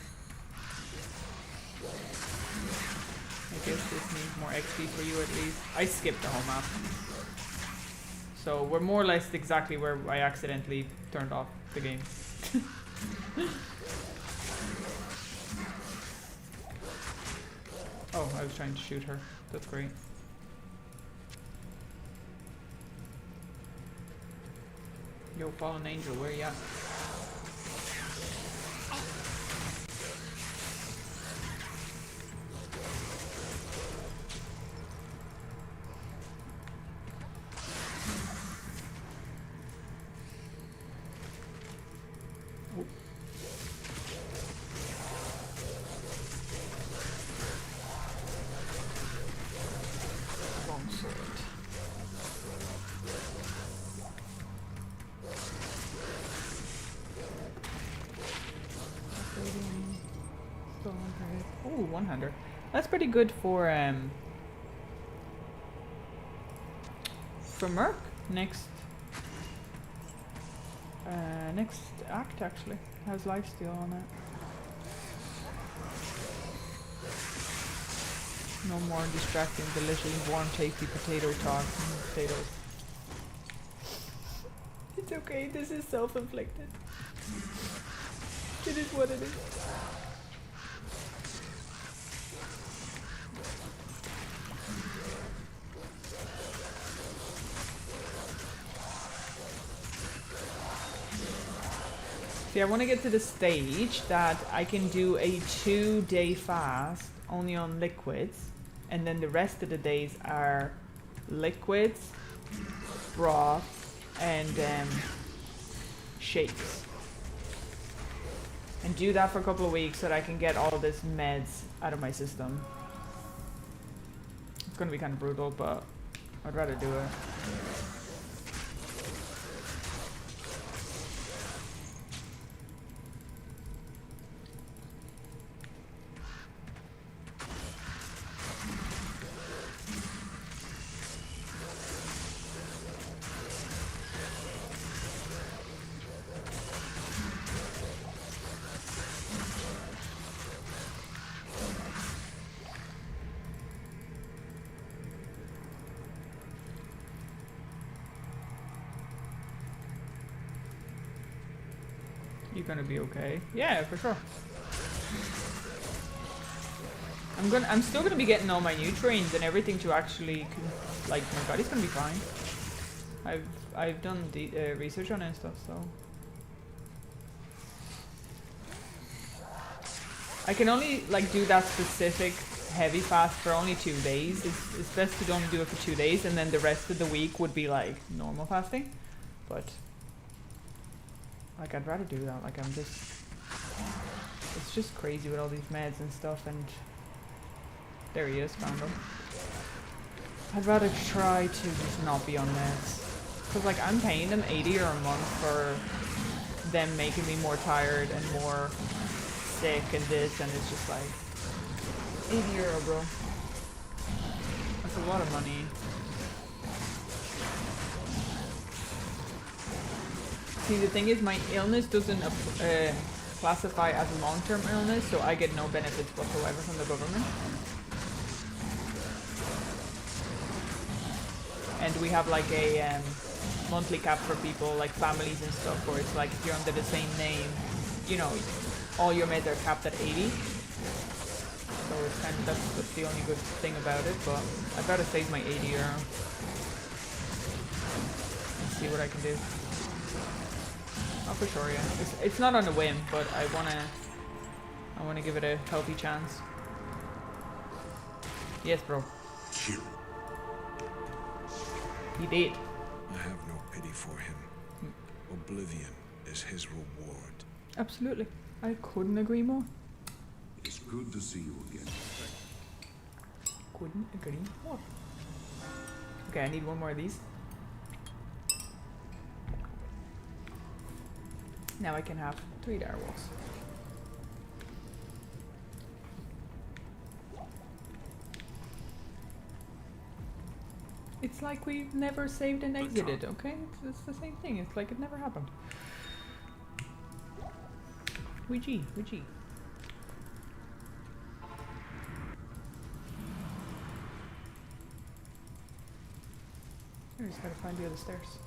S1: I guess this needs more XP for you at least. I skipped the whole map. So we're more or less exactly where I accidentally turned off the game. Oh, I was trying to shoot her. That's great. Yo, fallen angel, where you at? Ooh, 100. That's pretty good for Merc. Next act actually has lifesteal on it. No more distracting, delicious, warm, tasty potato talk. Potatoes. It's okay. This is self-inflicted. It is what it is. See, I want to get to the stage that I can do a 2-day fast only on liquids, and then the rest of the days are liquids, broth, and shakes. And do that for a couple of weeks so that I can get all this meds out of my system. It's gonna be kind of brutal, but I'd rather do it. You're gonna be okay. Yeah, for sure. I'm still gonna be getting all my nutrients and everything to actually, like, my body's gonna be fine. I've done the research on it and stuff, so I can only like do that specific heavy fast for only 2 days. It's best to only do it for 2 days, and then the rest of the week would be like normal fasting. But like, I'd rather do that. Like, it's just crazy with all these meds and stuff. And there he is, found him. I'd rather try to just not be on meds, because like I'm paying them 80 or a month for them making me more tired and more sick and this, and it's just like €80, bro. That's a lot of money. See, the thing is, my illness doesn't classify as a long-term illness, so I get no benefits whatsoever from the government. And we have like a monthly cap for people, like families and stuff, where it's like if you're under the same name, you know, all your meds are capped at 80. so it's kind of that's the only good thing about it. But I've got to save my 80 euro and see what I can do. Oh, for sure, yeah. It's not on a whim, but I wanna give it a healthy chance. Yes, bro.
S3: Chill.
S1: He did.
S2: I have no pity for him. Oblivion is his reward.
S1: Absolutely. I couldn't agree more.
S3: It's good to see you again.
S1: Couldn't agree more. Okay, I need one more of these. Now I can have 3 direwolves. It's like we've never saved and exited, okay? It's the same thing. It's like it never happened. We G. I just gotta find the other stairs.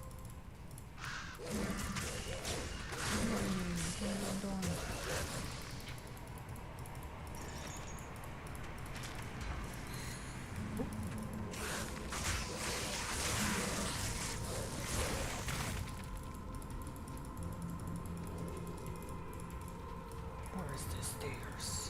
S1: Where's the stairs?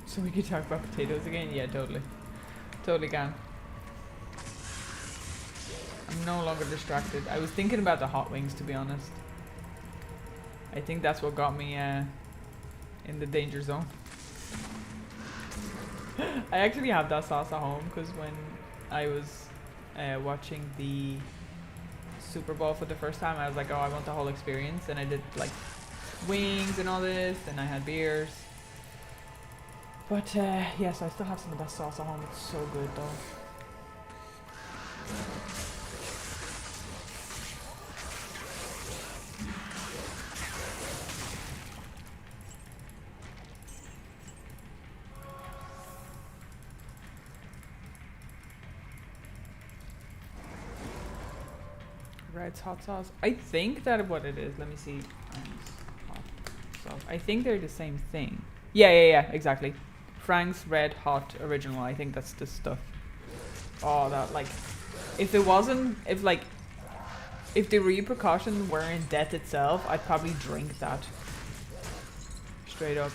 S1: So we could talk about potatoes again? Yeah, totally. Totally can. I'm no longer distracted. I was thinking about the hot wings, to be honest. I think that's what got me in the danger zone. I actually have that sauce at home because when I was watching the Super Bowl for the first time, I was like, oh, I want the whole experience. And I did like wings and all this, and I had beers. But yes, I still have some of the best sauce at home. It's so good though. Red's hot sauce. I think that what it is. Let me see. Hot sauce. I think they're the same thing. Yeah, exactly. Frank's Red Hot Original. I think that's the stuff. Oh, that like, if the repercussions weren't death itself, I'd probably drink that. Straight up.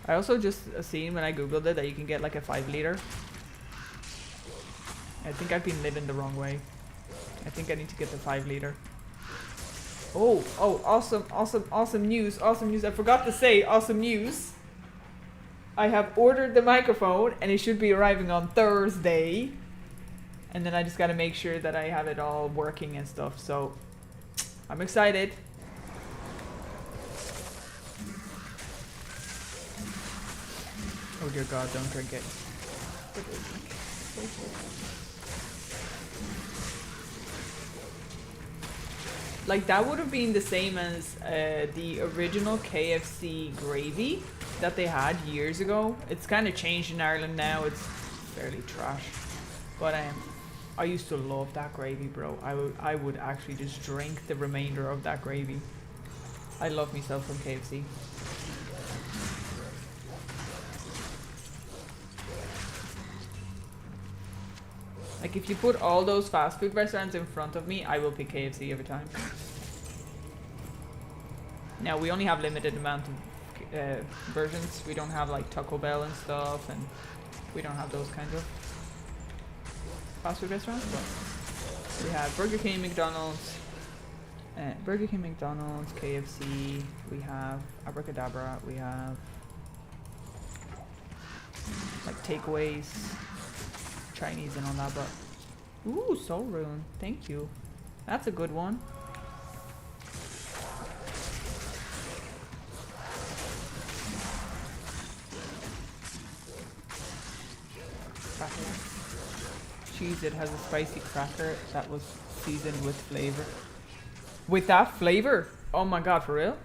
S1: I also just seen when I googled it that you can get like a 5 liter. I think I've been living the wrong way. I think I need to get the 5 liter. Oh, awesome news. I forgot to say awesome news. I have ordered the microphone and it should be arriving on Thursday. And then I just gotta make sure that I have it all working and stuff. So I'm excited. Oh dear God, don't drink it. Like that would have been the same as the original KFC gravy that they had years ago. It's kind of changed in Ireland now. It's fairly trash. But I used to love that gravy, bro. I would actually just drink the remainder of that gravy. I love myself from KFC. Like if you put all those fast food restaurants in front of me, I will pick KFC every time. Now we only have limited amount of versions. We don't have like Taco Bell and stuff, and we don't have those kinds of fast food restaurants. But we have Burger King, McDonald's, KFC. We have Abracadabra. We have like takeaways. Chinese and all that, but ooh, Soul Rune, thank you. That's a good one. Cheese It has a spicy cracker that was seasoned with flavor. With that flavor? Oh my god, for real?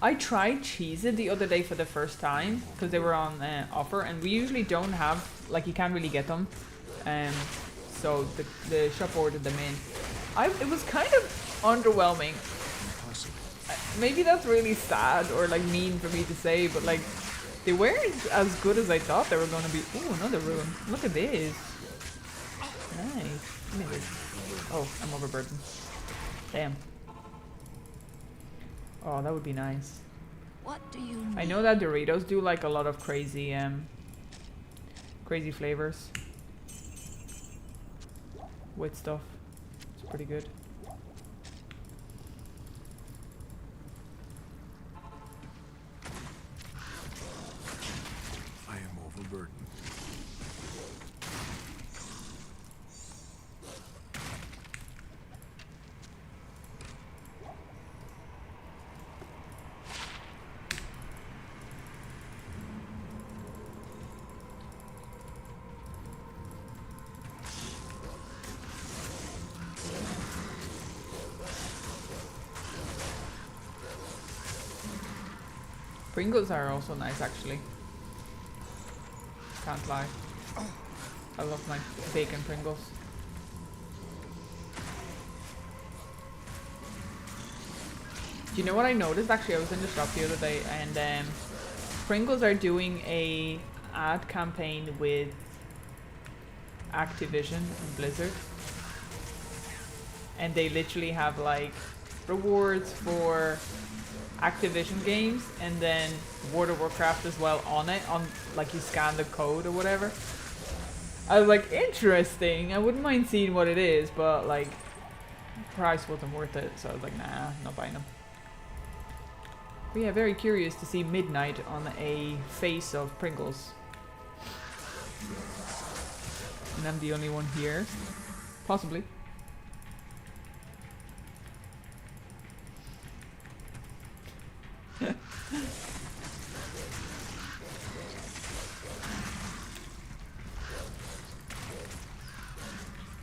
S1: I tried Cheese It the other day for the first time because they were on offer, and we usually don't have, like, you can't really get them. So the shop ordered them in. It was kind of underwhelming. Maybe that's really sad or like mean for me to say, but like they weren't as good as I thought they were going to be. Oh, another room. Look at this. Nice. Give me this. Oh, I'm overburdened. Damn. Oh, that would be nice.
S5: What do you need?
S1: I know that Doritos do like a lot of crazy crazy flavors with stuff. It's pretty good.
S2: I am overburdened.
S1: Pringles are also nice, actually. Can't lie. I love my bacon Pringles. Do you know what I noticed? Actually, I was in the shop the other day, and Pringles are doing a ad campaign with Activision and Blizzard, and they literally have like rewards for Activision games and then World of Warcraft as well on it, on like you scan the code or whatever. I was like, interesting. I wouldn't mind seeing what it is, but like price wasn't worth it, so I was like, nah, not buying them. But yeah, very curious to see Midnight on a face of Pringles. And I'm the only one here. Possibly.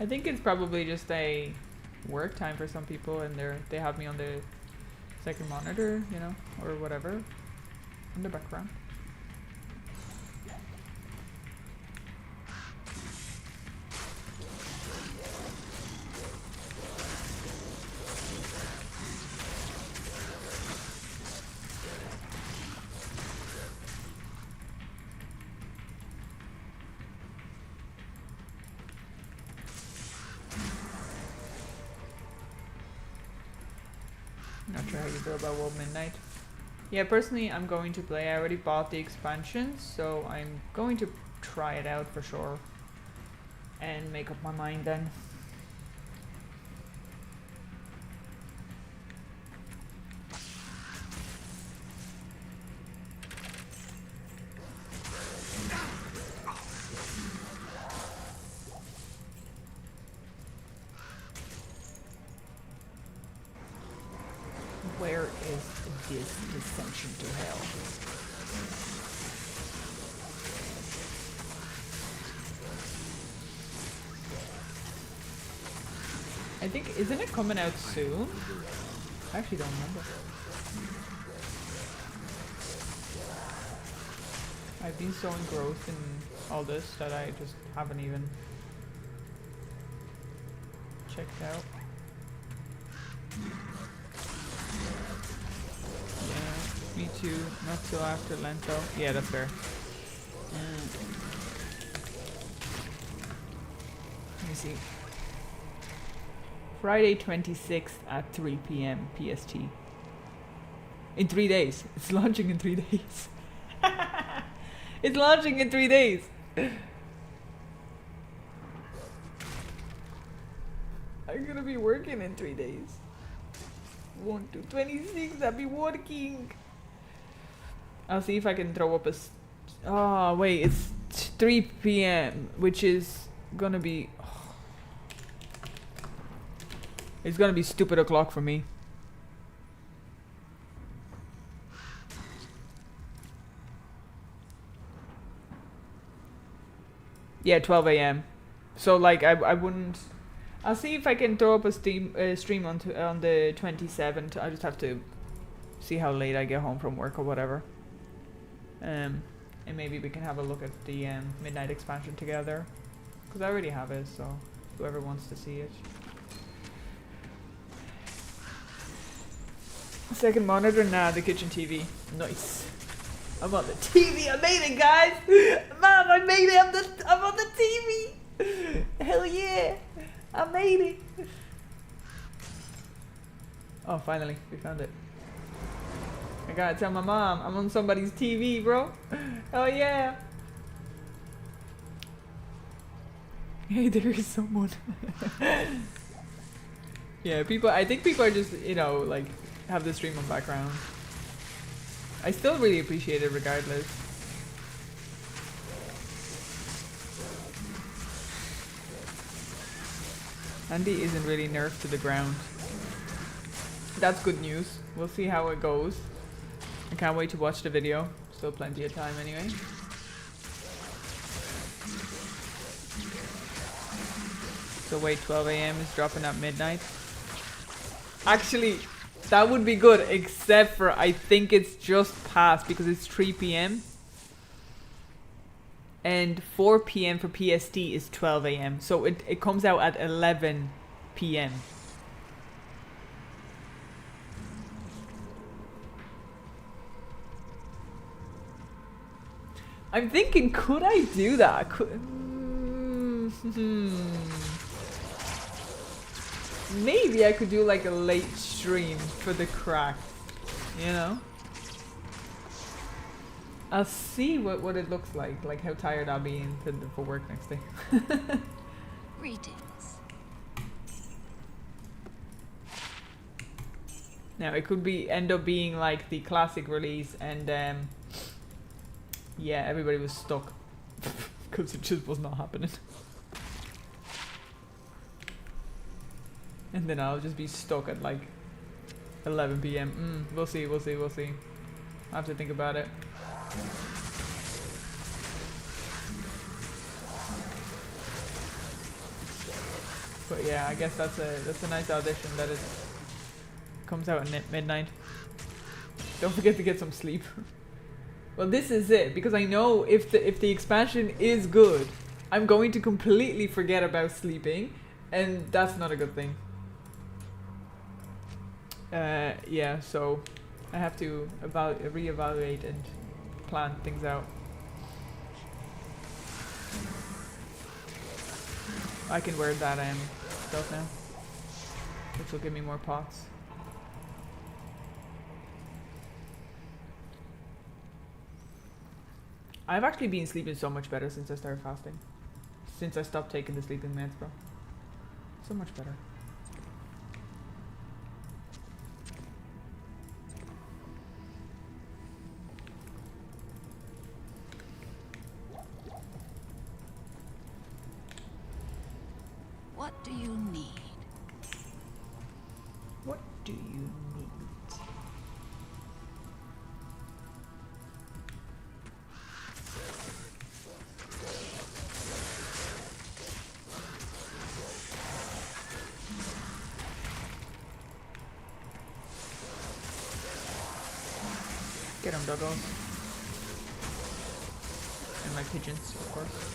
S1: I think it's probably just a work time for some people, and they have me on the second monitor, you know, or whatever, in the background. Not sure how you feel about World Midnight. Yeah, personally, I'm going to play. I already bought the expansion, so I'm going to try it out for sure and make up my mind then. Where is this descension to hell? I think, isn't it coming out soon? I actually don't remember. I've been so engrossed in all this that I just haven't even checked out. Yeah, me too. Not till after Lento. Yeah, that's fair. Let me see. Friday 26th at 3 p.m. PST. In 3 days. It's launching in 3 days. It's launching in 3 days. I'm gonna be working in 3 days. 1 to 26, I'll be working. I'll see if I can throw up a... Oh, wait, it's 3 p.m., which is gonna be... It's gonna be stupid o'clock for me. Yeah, 12 a.m. So like I wouldn't. I'll see if I can throw up a stream on the 27th. I just have to see how late I get home from work or whatever. And maybe we can have a look at the midnight expansion together, because I already have it. So whoever wants to see it. Second monitor, nah, the kitchen TV. Nice. I'm on the TV. I made it, guys. Mom, I made it. I'm on the TV. Hell yeah. I made it. Oh, finally, we found it. I gotta tell my mom I'm on somebody's TV, bro. Hell yeah. Hey, there is someone. Yeah, people. I think people are just, you know, like, have the stream on background. I still really appreciate it regardless. Andy isn't really nerfed to the ground. That's good news. We'll see how it goes. I can't wait to watch the video. Still plenty of time anyway. So wait, 12 AM is dropping at midnight. Actually, that would be good, except for I think it's just past because it's 3 PM. And 4 PM for PST is 12 AM. So it comes out at 11 PM. I'm thinking, could I do that? Maybe I could do like a late stream for the crack, you know? I'll see what it looks like how tired I'll be for work next day.
S5: Greetings.
S1: Now it could end up being like the classic release, and yeah, everybody was stuck because it just was not happening. And then I'll just be stuck at like 11 PM. We'll see. I have to think about it. But yeah, I guess that's a nice audition that it comes out at midnight. Don't forget to get some sleep. Well, this is it, because I know if the expansion is good, I'm going to completely forget about sleeping, and that's not a good thing. Yeah, so I have to reevaluate and plan things out. I can wear that stuff now, which will give me more pots. I've actually been sleeping so much better since I started fasting. Since I stopped taking the sleeping meds, bro. So much better.
S5: What do you need?
S1: What do you need? Get them, doggos. And my pigeons, of course.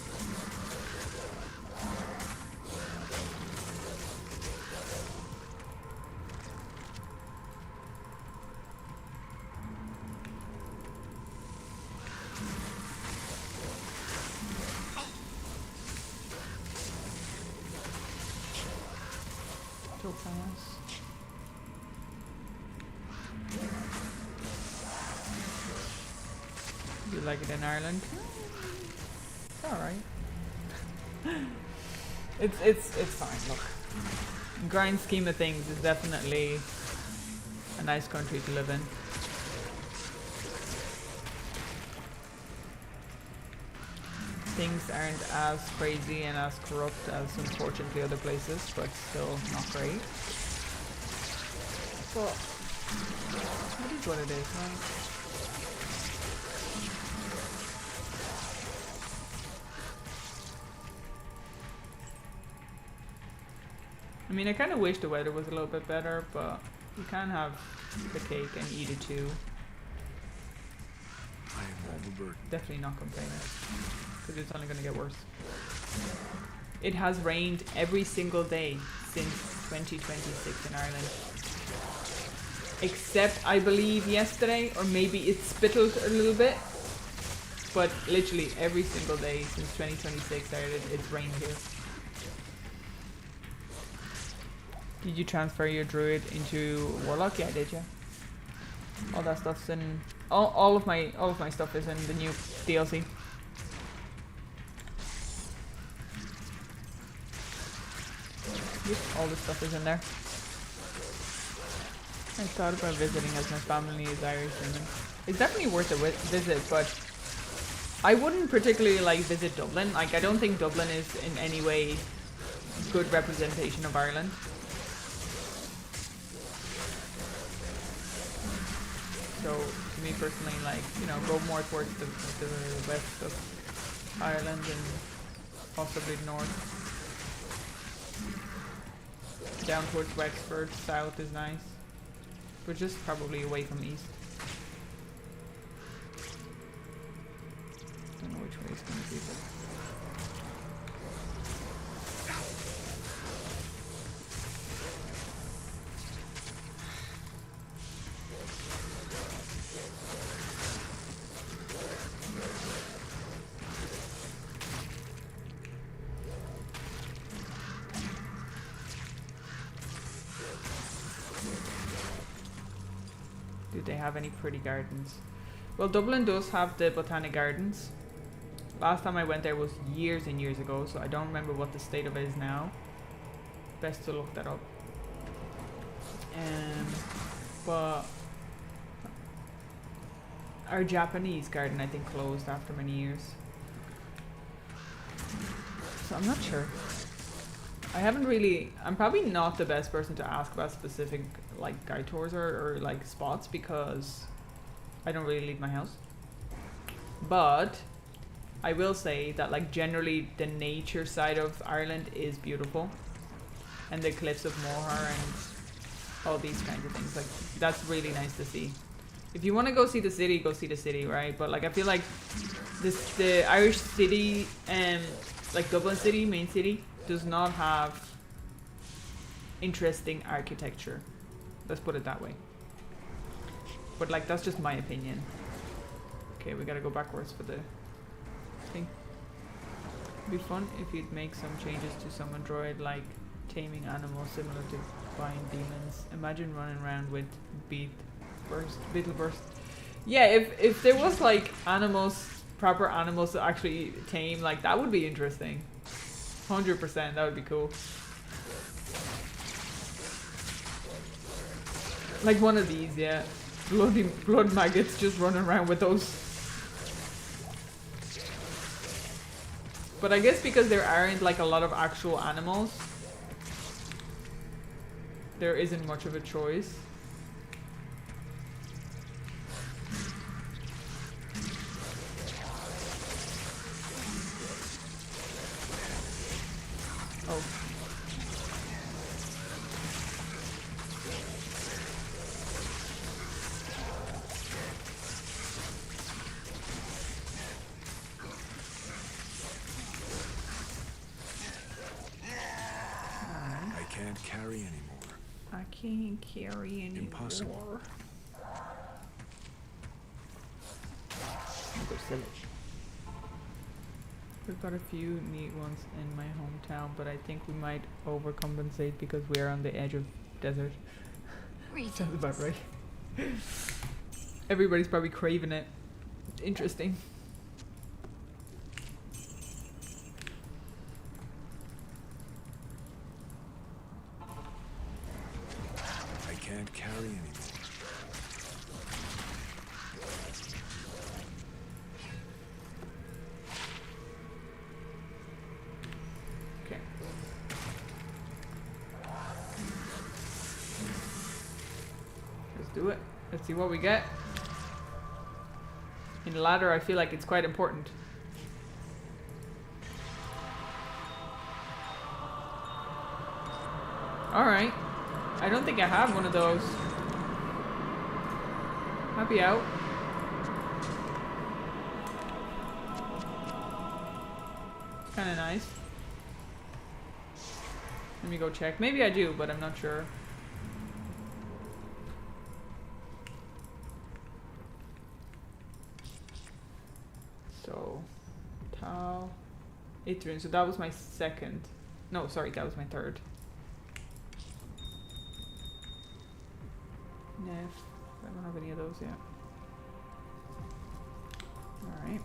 S1: So fast. You like it in Ireland? It's alright. It's fine, look. In grand scheme of things, it's definitely a nice country to live in. Things aren't as crazy and as corrupt as unfortunately other places, but still not great. But it is what it is, right? I mean, I kind of wish the weather was a little bit better, but you can have the cake and eat it too.
S2: I am overburdened.
S1: Definitely not complaining, because it's only going to get worse. It has rained every single day since 2026 in Ireland. Except, I believe, yesterday, or maybe it spittled a little bit. But literally every single day since 2026, it's rained here. Did you transfer your Druid into Warlock? Yeah, I did, yeah. All that stuff's in... All of my stuff is in the new DLC. Yep, all the stuff is in there. I thought about visiting as my family is Irish and it's definitely worth a visit, but I wouldn't particularly like visit Dublin. Like, I don't think Dublin is in any way good representation of Ireland. So to me personally, like, you know, go more towards the west of Ireland and possibly north. Down towards Wexford, south is nice. But just probably away from east. Don't know which way it's going to be, but... Do they have any pretty gardens? Well, Dublin does have the Botanic Gardens. Last time I went there was years and years ago, so I don't remember what the state of it is now. Best to look that up. But our Japanese garden, I think, closed after many years. So I'm not sure. I haven't really... I'm probably not the best person to ask about specific like guide tours or like spots, because I don't really leave my house. But I will say that, like, generally the nature side of Ireland is beautiful, and the cliffs of Moher and all these kinds of things, like, that's really nice to see. If you want to go see the city, right? But like, I feel like the Irish city like Dublin city, main city, does not have interesting architecture. Let's put it that way. But like, that's just my opinion. Okay, we gotta go backwards for the thing. It'd be fun if you'd make some changes to summon droid, like taming animals similar to buying demons. Imagine running around with beetle burst. Yeah, if there was like animals, proper animals to actually tame, like, that would be interesting. 100%, that would be cool. Like one of these, yeah. Blood maggots just running around with those. But I guess because there aren't like a lot of actual animals, there isn't much of a choice. Oh.
S2: Carry anymore.
S1: I can't carry anymore.
S2: Impossible.
S1: Go sell it. We've got a few neat ones in my hometown, but I think we might overcompensate because we are on the edge of desert. Sounds about right. Everybody's probably craving it. Interesting.
S2: Can't carry anymore.
S1: Okay. Let's do it. Let's see what we get. In ladder, I feel like it's quite important. Alright. I don't think I have one of those. Happy out. Kinda nice. Let me go check. Maybe I do, but I'm not sure. So, Tau, Atrium. So that was my second. No, sorry, that was my third. NERF. I don't have any of those yet. Alright.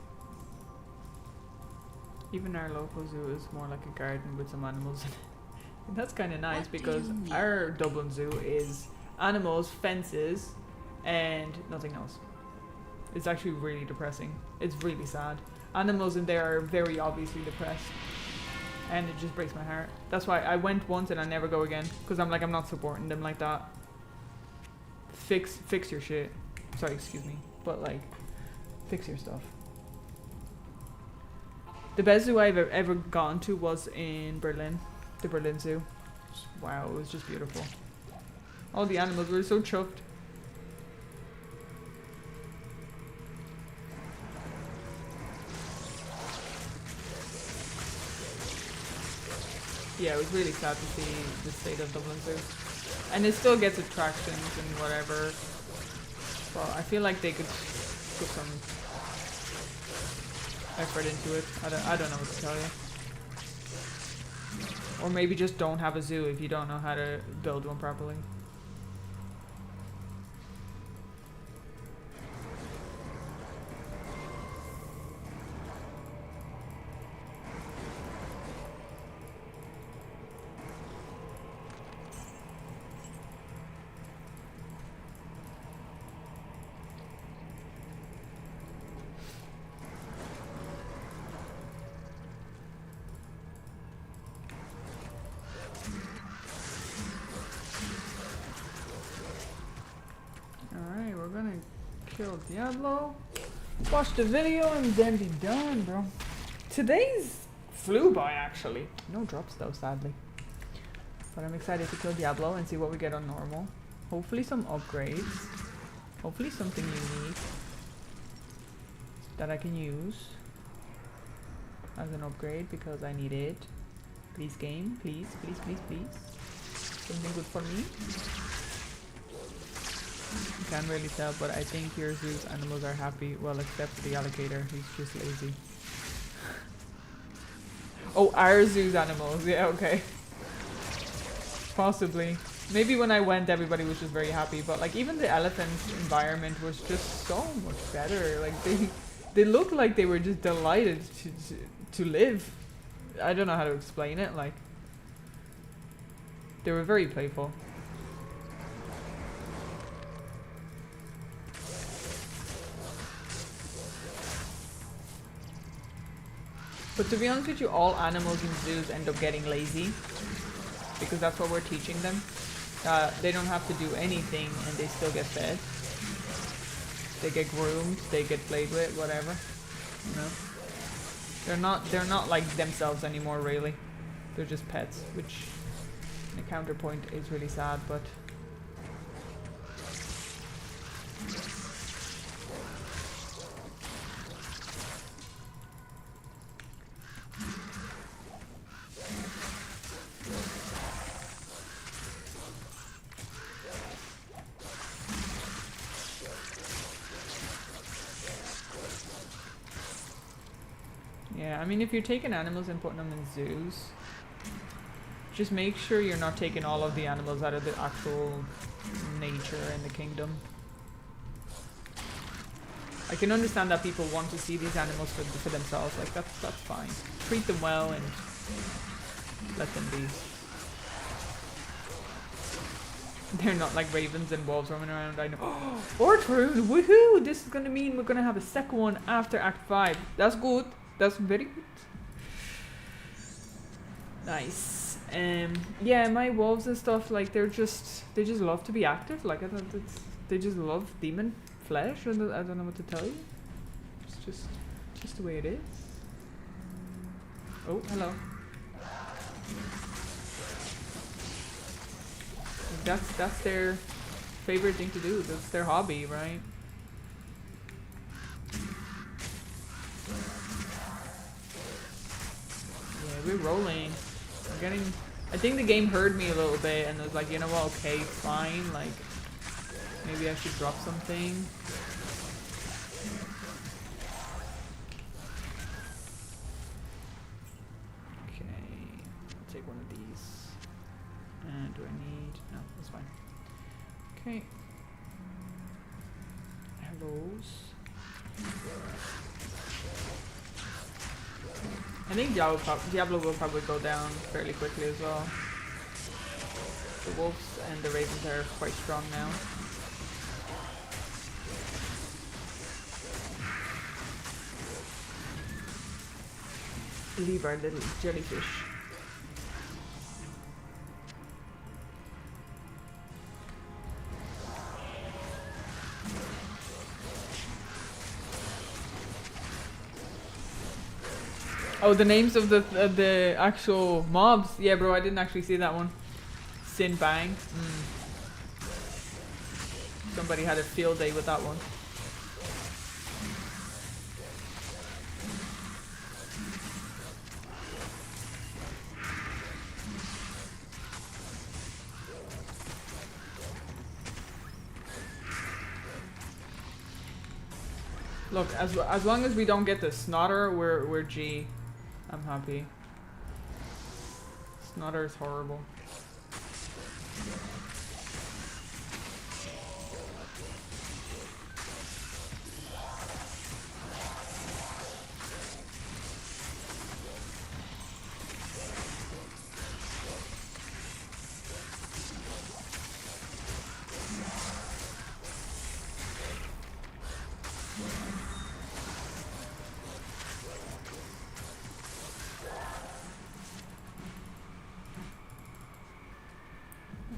S1: Even our local zoo is more like a garden with some animals in it. And that's kind of nice because our Dublin Zoo is animals, fences, and nothing else. It's actually really depressing. It's really sad. Animals in there are very obviously depressed. And it just breaks my heart. That's why I went once and I never go again. Because I'm like, I'm not supporting them like that. Fix your shit. Sorry, excuse me. But like, fix your stuff. The best zoo I've ever gone to was in Berlin. The Berlin Zoo. Wow, it was just beautiful. All the animals were so chuffed. Yeah, it was really sad to see the state of Dublin Zoo. And it still gets attractions and whatever. But I feel like they could put some effort into it. I don't know what to tell you. Or maybe just don't have a zoo if you don't know how to build one properly. Kill Diablo, watch the video, and then be done, bro. Today's flew by, actually. No drops though, sadly. But I'm excited to kill Diablo and see what we get on normal. Hopefully some upgrades. Hopefully something unique that I can use as an upgrade because I need it. Please game, please, please, please, please. Something good for me. You can't really tell, but I think your zoo's animals are happy. Well, except for the alligator, he's just lazy. Oh, our zoo's animals. Yeah, okay. Possibly. Maybe when I went, everybody was just very happy. But like, even the elephant's environment was just so much better. Like they looked like they were just delighted to live. I don't know how to explain it. Like, they were very playful. But to be honest with you, all animals in zoos end up getting lazy because that's what we're teaching them. They don't have to do anything and they still get fed. They get groomed, they get played with, whatever. You know, they're not like themselves anymore, really. They're just pets, which in a counterpoint is really sad, but. Yeah, I mean, if you're taking animals and putting them in zoos, just make sure you're not taking all of the animals out of the actual nature in the kingdom. I can understand that people want to see these animals for themselves, like that's fine. Treat them well and let them be. They're not like ravens and wolves roaming around, I know. Ortrud, woohoo! This is gonna mean we're gonna have a second one after Act 5. That's good. That's very good. Nice. Yeah, my wolves and stuff, like they just love to be active. Like they just love demon flesh. I don't know what to tell you. It's just the way it is. Oh, hello. that's their favorite thing to do. That's their hobby, right? Yeah, we're rolling. We're getting. I think the game heard me a little bit and was like, you know what? Okay, fine. Like, maybe I should drop something. Take one of these. And do I need? No, that's fine. Okay. Hellos. I think Diablo will probably go down fairly quickly as well. The wolves and the ravens are quite strong now. Leave our little jellyfish. Oh, the names of the actual mobs. Yeah, bro, I didn't actually see that one. Sin Bang. Somebody had a field day with that one. Look, as long as we don't get the Snotter, we're G. I'm happy. Snotter is horrible.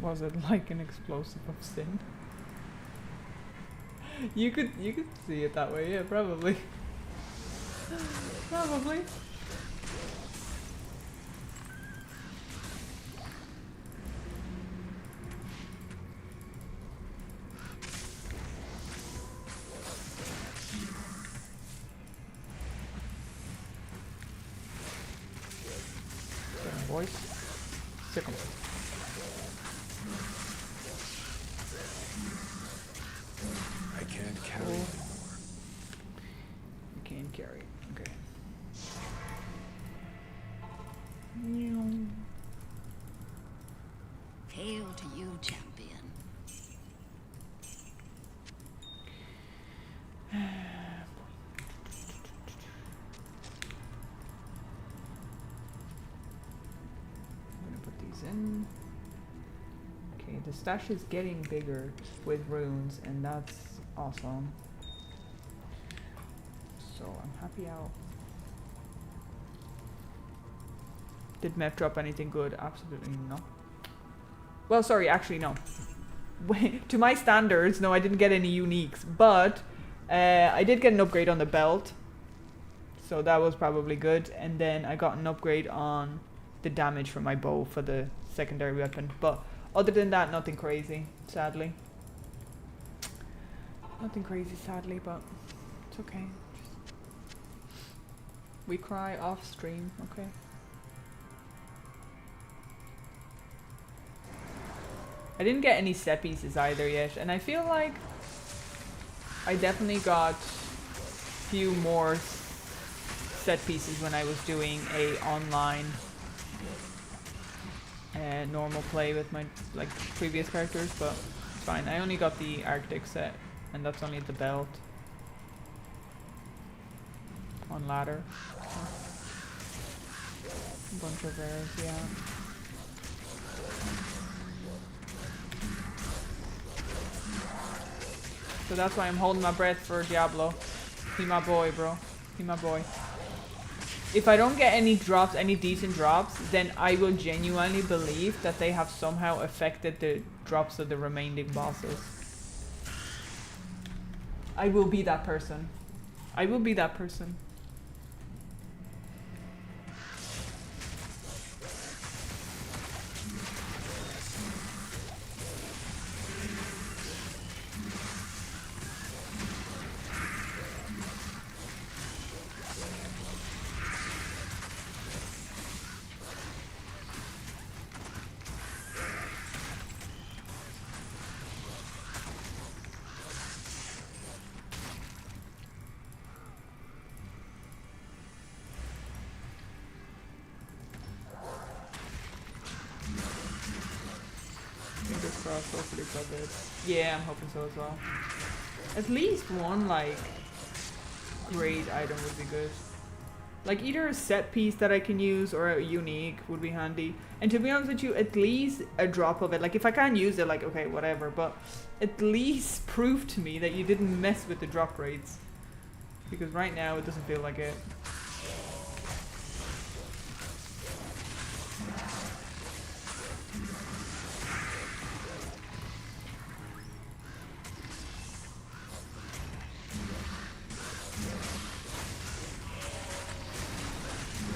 S1: Was it like an explosive of sin? You could see it that way, yeah, probably. Probably. Boys. Sick 'em.
S2: I can't carry anymore.
S1: You can't carry. Okay.
S5: Hail to you, champion. In. Okay, the stash is getting bigger with runes, and that's awesome. So I'm happy out. Did Meth drop anything good? Absolutely not. Well, sorry, actually no. To my standards, no, I didn't get any uniques, but I did get an upgrade on the belt, so that was probably good. And then I got an upgrade on the damage from my bow for the secondary weapon, but other than that, nothing crazy, sadly. Nothing crazy, sadly, but it's okay. We cry off stream, okay? I didn't get any set pieces either yet, and I feel like I definitely got a few more set pieces when I was doing a online normal play with my previous characters, but it's fine. I only got the Arctic set, and that's only the belt on ladder. A bunch of rares, yeah. So that's why I'm holding my breath for Diablo. He my boy, bro. He my boy. If I don't get any drops, any decent drops, then I will genuinely believe that they have somehow affected the drops of the remaining bosses. I will be that person. I will be that person. crossed. Hopefully it's all good. Yeah, I'm hoping so as well. At least one, like, great item would be good. Like, either a set piece that I can use or a unique would be handy. And to be honest with you, at least a drop of it. Like, if I can't use it, like, okay, whatever. But at least prove to me that you didn't mess with the drop rates. Because right now, it doesn't feel like it.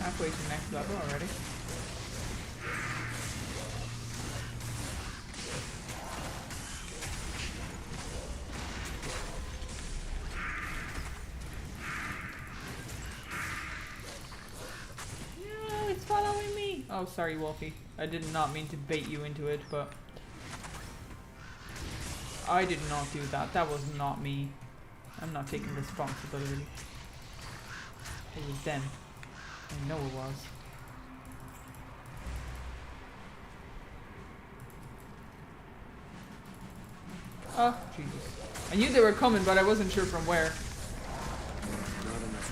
S5: Halfway to the next level already. No, it's following me. Oh, sorry, Wolfie. I did not mean to bait you into it, but I did not do that. That was not me. I'm not taking responsibility. It was them. I know it was. Oh, Jesus. I knew they were coming, but I wasn't sure from where.
S2: Not enough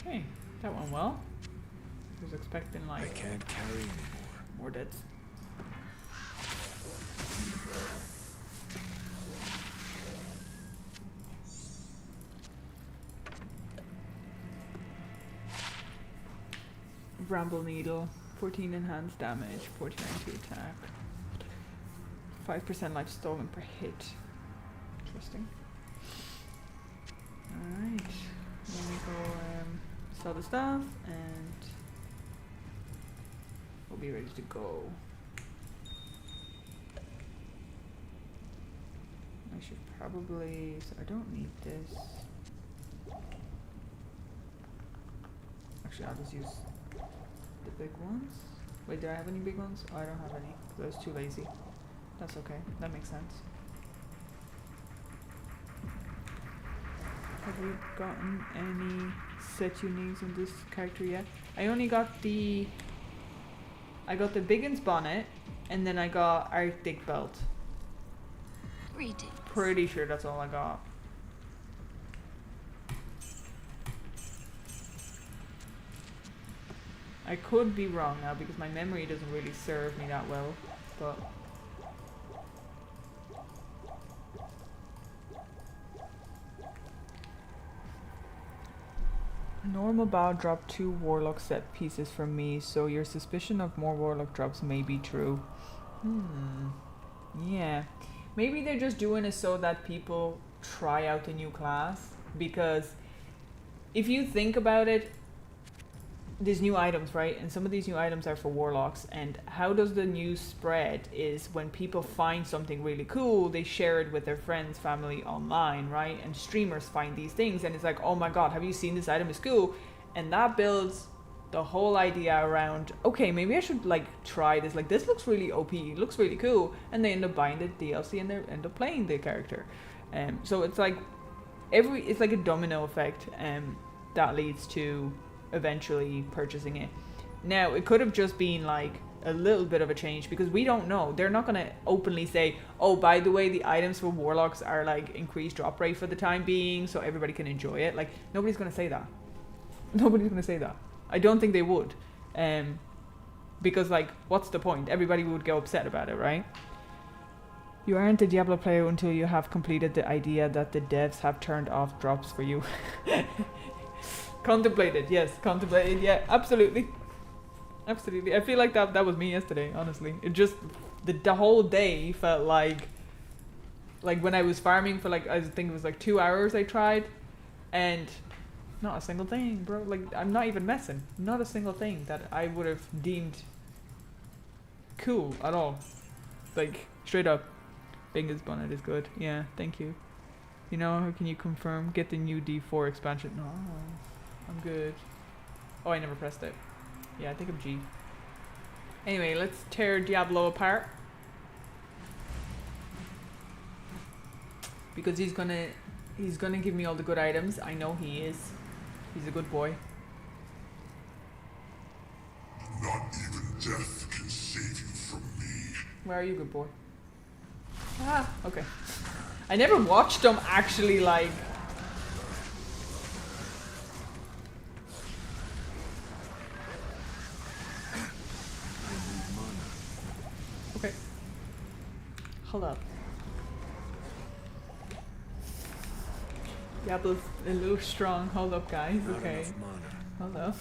S5: Hey, that went well. I was expecting
S2: I
S5: like
S2: can't carry anymore.
S5: more deaths. Bramble Needle, 14 enhanced damage, 49 to attack, 5% life stolen per hit. Interesting. Alright, let me go sell the stuff and we'll be ready to go. I should probably, so I don't need this. Actually, I'll just use the big ones. Wait, do I have any big ones? Oh, I don't have any. I was too lazy. That's okay. That makes sense. Have we gotten any set uniques in this character yet? I only got the... I got the Biggin's bonnet, and then I got Arctic belt.
S7: Greetings.
S5: Pretty sure that's all I got. I could be wrong now because my memory doesn't really serve me that well, but... Normal bow dropped 2 Warlock set pieces from me, so your suspicion of more Warlock drops may be true. Yeah. Maybe they're just doing it so that people try out the new class, because if you think about it, there's new items, right? And some of these new items are for Warlocks, and how does the news spread is when people find something really cool, they share it with their friends, family online, right? And streamers find these things and it's like, oh my god, have you seen this item? Is cool. And that builds the whole idea around, okay, maybe I should like try this, like this looks really OP, it looks really cool, and they end up buying the DLC and they end up playing the character. So it's like it's like a domino effect that leads to eventually purchasing it. Now, it could have just been like a little bit of a change because we don't know. They're not going to openly say, oh, by the way, the items for Warlocks are like increased drop rate for the time being so everybody can enjoy it. Like, nobody's going to say that. Nobody's going to say that. I don't think they would. Because like, what's the point? Everybody would get upset about it, right? You aren't a Diablo player until you have completed the idea that the devs have turned off drops for you. Contemplated, yes, contemplated, yeah, absolutely. Absolutely. I feel like that was me yesterday, honestly. It just, the whole day felt like when I was farming for like, I think it was like 2 hours I tried, and not a single thing, bro. Like, I'm not even messing. Not a single thing that I would have deemed cool at all. Like, straight up. Bingus bonnet is good. Yeah, thank you. You know, can you confirm? Get the new D4 expansion. No. I'm good. Oh, I never pressed it. Yeah, I think I'm G. Anyway, let's tear Diablo apart. Because he's gonna give me all the good items. I know he is. He's a good boy.
S6: Not even death can save you from me.
S5: Where are you, good boy? Ah, okay. I never watched them actually, like... Okay. Hold up. Diablo's a little strong. Hold up, guys.
S2: Not
S5: Okay.
S2: enough mana.
S5: Hold up.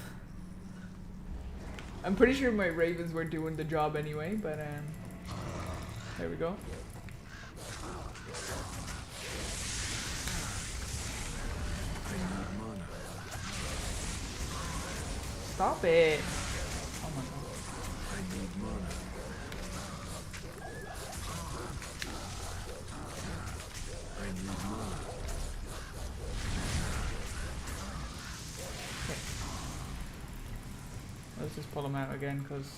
S5: I'm pretty sure my ravens were doing the job anyway, but there we go.
S2: I need mana.
S5: Stop it. Oh my god.
S2: I need mana. I need mana.
S5: Let's just pull them out again, because...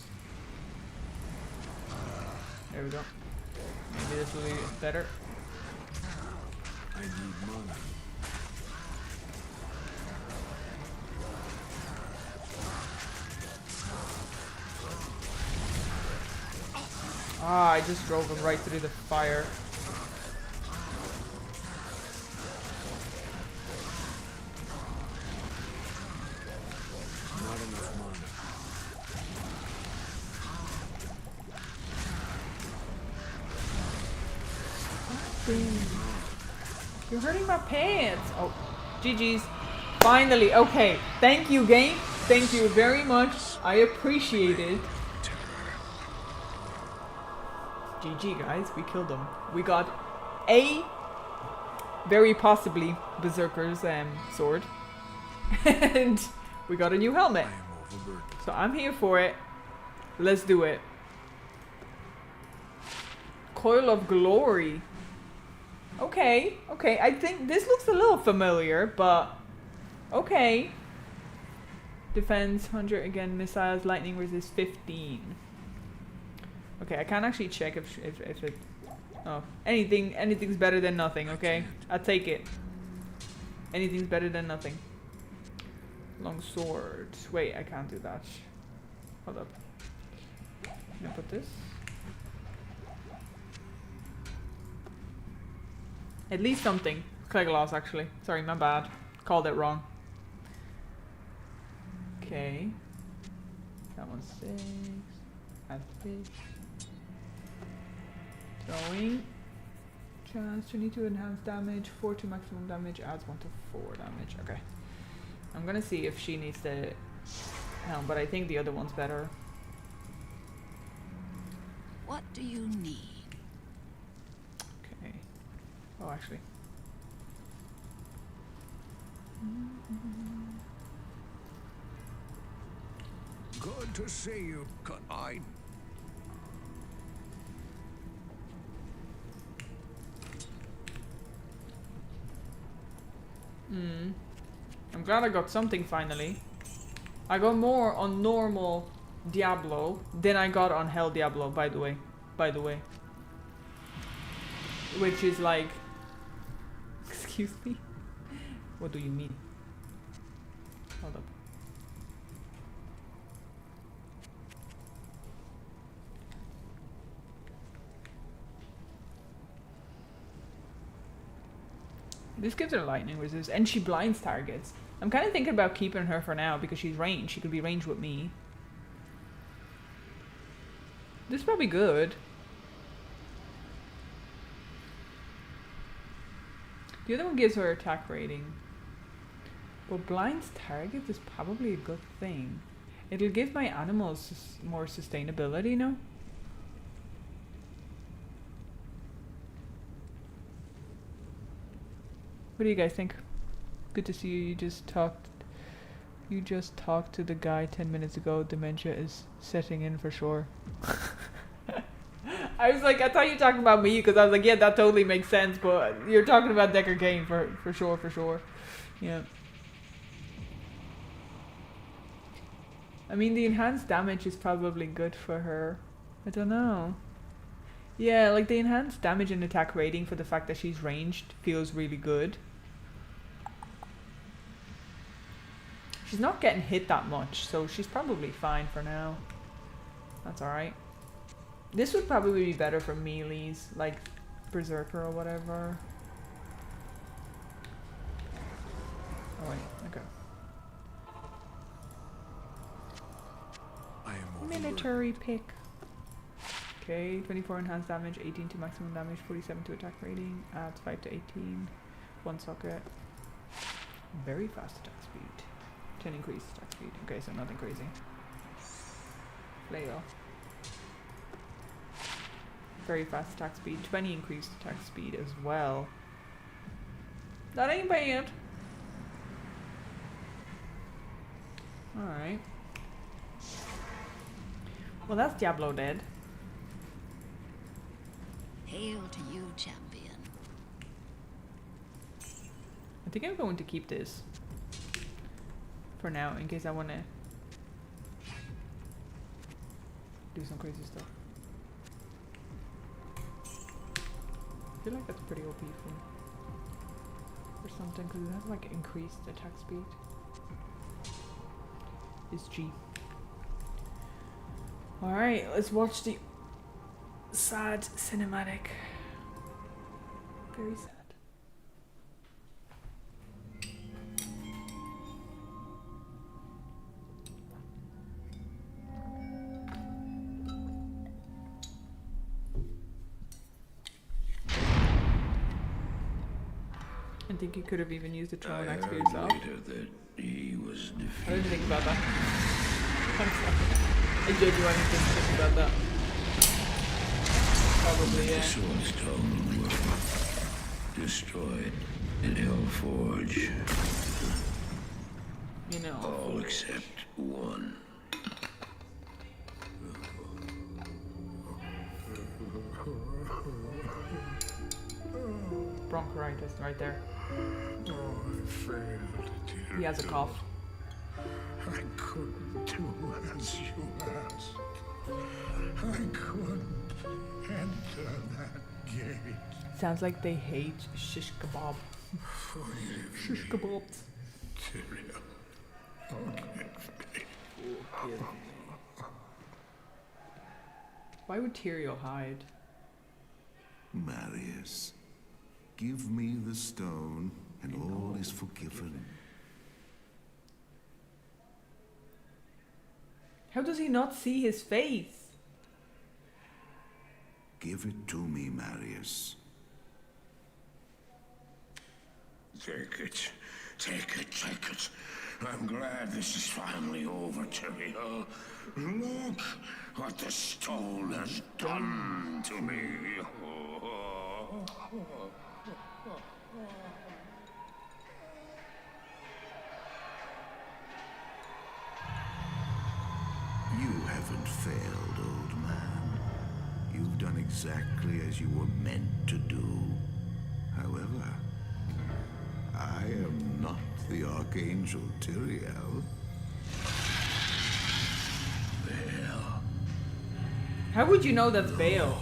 S5: There we go. Maybe this will be better.
S2: I need mana.
S5: Ah, I just drove him right through the fire.
S2: Not enough mana.
S5: You're hurting my pants. Oh, GG's. Finally. Okay. Thank you, game. Thank you very much. I appreciate it. GG, guys. We killed them. We got a very possibly Berserker's sword. And we got a new helmet.
S2: I am overburdened.
S5: So I'm here for it. Let's do it. Coil of Glory. Okay, okay. I think this looks a little familiar, but okay. Defense 100 again. Missiles. Lightning resist 15. Okay, I can't actually check if it. Oh, anything's better than nothing. Okay, I'll take it. Anything's better than nothing. Long sword. Wait, I can't do that. Hold up. Can I put this? At least something. Clegloss, actually. Sorry, my bad. Called it wrong. Okay. That one's 6. Add this. Throwing. Chance 22 enhanced damage. 4 to maximum damage. Adds 1 to 4 damage. Okay. I'm gonna see if she needs the helm, but I think the other one's better.
S7: What do you need?
S5: Okay. Oh, actually.
S3: Good to see you, Culinary.
S5: I'm glad I got something finally. I got more on normal Diablo than I got on Hell Diablo, by the way. Which is like... Excuse me? What do you mean? Hold up. This gives her lightning resist, and she blinds targets. I'm kind of thinking about keeping her for now because she's ranged. She could be ranged with me. This is probably good. The other one gives her attack rating. But blinds targets is probably a good thing. It'll give my animals more sustainability, no? What do you guys think? Good to see you. You just talked to the guy 10 minutes ago. Dementia is setting in for sure. I was like, I thought you were talking about me because I was like, yeah, that totally makes sense. But you're talking about Decker Kane for sure. Yeah. I mean, the enhanced damage is probably good for her. I don't know. Yeah, like the enhanced damage and attack rating for the fact that she's ranged feels really good. She's not getting hit that much, so she's probably fine for now. That's alright. This would probably be better for melees, like Berserker or whatever. Oh wait, okay.
S2: I am
S5: Military pick. Okay, 24 enhanced damage, 18 to maximum damage, 47 to attack rating, adds 5 to 18, 1 socket. Very fast attack speed. 10 increased attack speed. Okay, so nothing crazy. Flail. Very fast attack speed, 20 increased attack speed as well. That ain't bad. Alright. Well, that's Diablo dead.
S7: Hail to you, champion.
S5: I think I'm going to keep this for now in case I want to do some crazy stuff. I feel like that's pretty OP for something because it has like increased attack speed. It's G. Alright, let's watch the sad cinematic. Very sad. I think you could have even used the Throne Axe for yourself.
S3: That he was
S5: I didn't think about that. I'm sorry. I genuinely didn't think about that. Probably, yeah.
S3: The Swordstone were destroyed in Hellforge.
S5: You know.
S3: All except one.
S5: Bronchitis right there.
S6: Oh, I failed, dear.
S5: He has a cough.
S6: I couldn't do as you asked. I couldn't enter that gate.
S5: Sounds like they hate shish kebab. Shish kebabs.
S6: Tyrion, forgive me.
S5: Why would Tyrael hide?
S8: Marius, give me the stone, and all is forgiven.
S5: How does he not see his face?
S8: Give it to me, Marius.
S3: Take it. Take it, take it. I'm glad this is finally over, Tyrion. Look what the stone has done to me.
S8: You haven't failed, old man. You've done exactly as you were meant to do. However, I am not the Archangel Tyrael.
S5: How would you know that's Baal?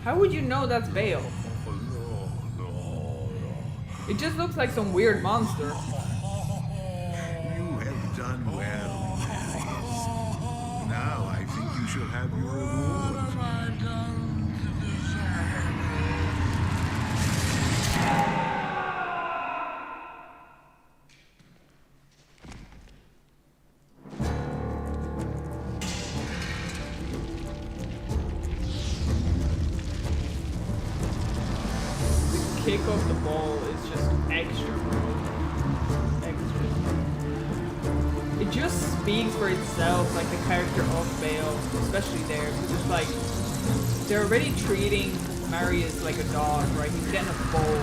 S5: How would you know that's Baal? It just looks like some weird monster.
S8: You have done well, Marius. Now I think you shall have your reward.
S5: Kick off the ball is just extra, bro. Extra. It just speaks for itself, like the character of Baal, especially there, because it's like they're already treating Marius like a dog, right? He's getting a bowl,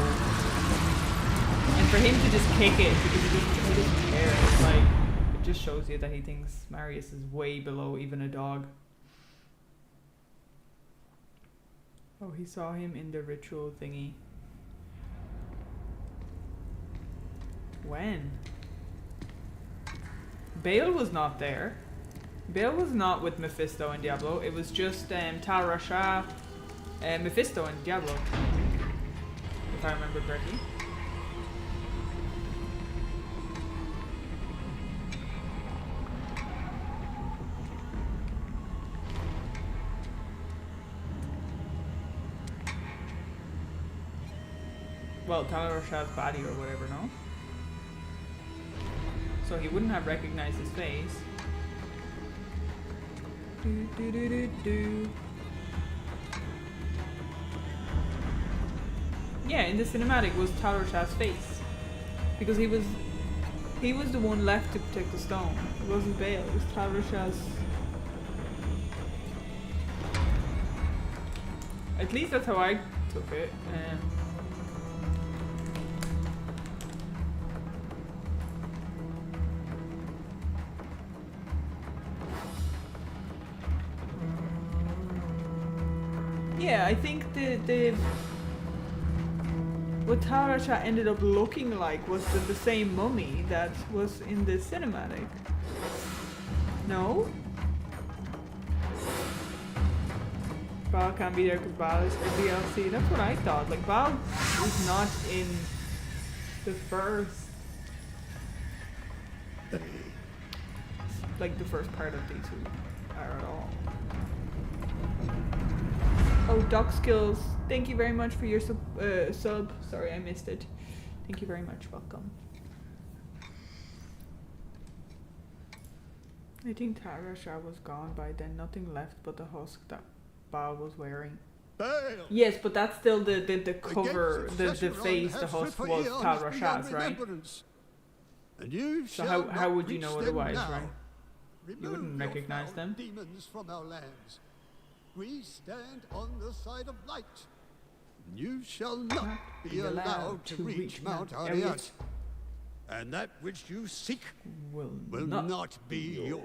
S5: and for him to just kick it because he doesn't care, it's like it just shows you that he thinks Marius is way below even a dog. Oh, he saw him in the ritual thingy. When? Bale was not there. Bale was not with Mephisto in Diablo. It was just Tal Rasha, Mephisto in Diablo, if I remember correctly. Well, Tal Rasha's body or whatever, no? So he wouldn't have recognized his face. Do, do, do, do, do. Yeah, in the cinematic was Tal Rasha's face. Because he was the one left to protect the stone. It wasn't Bale, it was Tal Rasha's. At least that's how I took it. Yeah, I think what Tal Rasha ended up looking like was the same mummy that was in the cinematic. No? Baal can't be there because Baal is for DLC. That's what I thought. Like, Baal is not in the first... like, the first part of D2R at all. Oh, Doc Skills, thank you very much for your sub. Sorry, I missed it. Thank you very much. Welcome. I think Tal Rasha was gone by then. Nothing left but the husk that Baal was wearing.
S6: Bale.
S5: Yes, but that's still the cover, the face, the husk was Tal Rasha's, right?
S6: And you
S5: So
S6: shall
S5: how
S6: not
S5: would you
S6: reach
S5: know
S6: them
S5: otherwise,
S6: now.
S5: right? You wouldn't
S6: Remove your
S5: recognize
S6: foul
S5: them.
S6: demons from our lands. We stand on the side of light. You shall not be allowed to reach Mount Ariat. And that which you seek
S5: Will
S6: not be yours.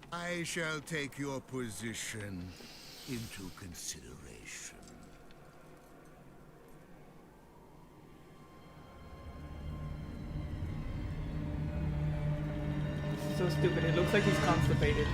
S8: I shall take your position into consideration.
S5: This is so stupid. It looks like he's constipated.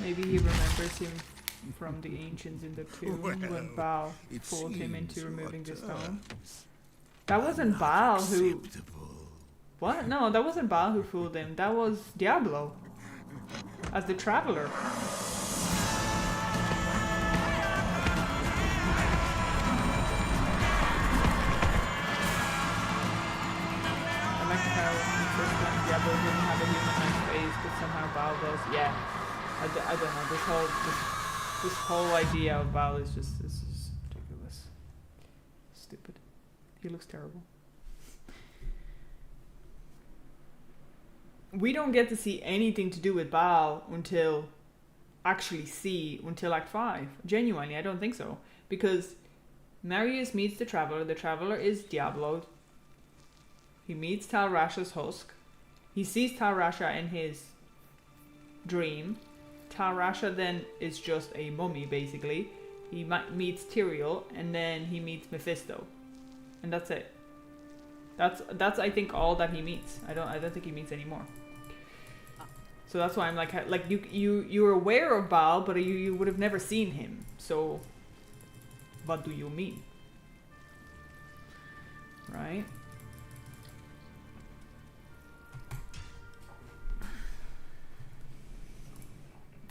S5: Maybe he remembers him from the ancients in the tomb when Baal pulled him into removing the stone. That wasn't Baal who... What? No, that wasn't Baal who fooled him. That was Diablo. As the traveler. I like how in the first one Diablo didn't have a human-like face, but somehow Baal does. Yeah. I don't know, this whole idea of Baal is just, this is ridiculous. Stupid. He looks terrible. We don't get to see anything to do with Baal until Act 5. Genuinely, I don't think so. Because Marius meets the Traveler is Diablo. He meets Tal Rasha's husk. He sees Tal Rasha in his dream. Tal Rasha then is just a mummy, basically. He meets Tyrael, and then he meets Mephisto, and that's it. That's I think all that he meets. I don't think he meets any more. So that's why I'm like you're aware of Baal, but you would have never seen him. So what do you mean, right?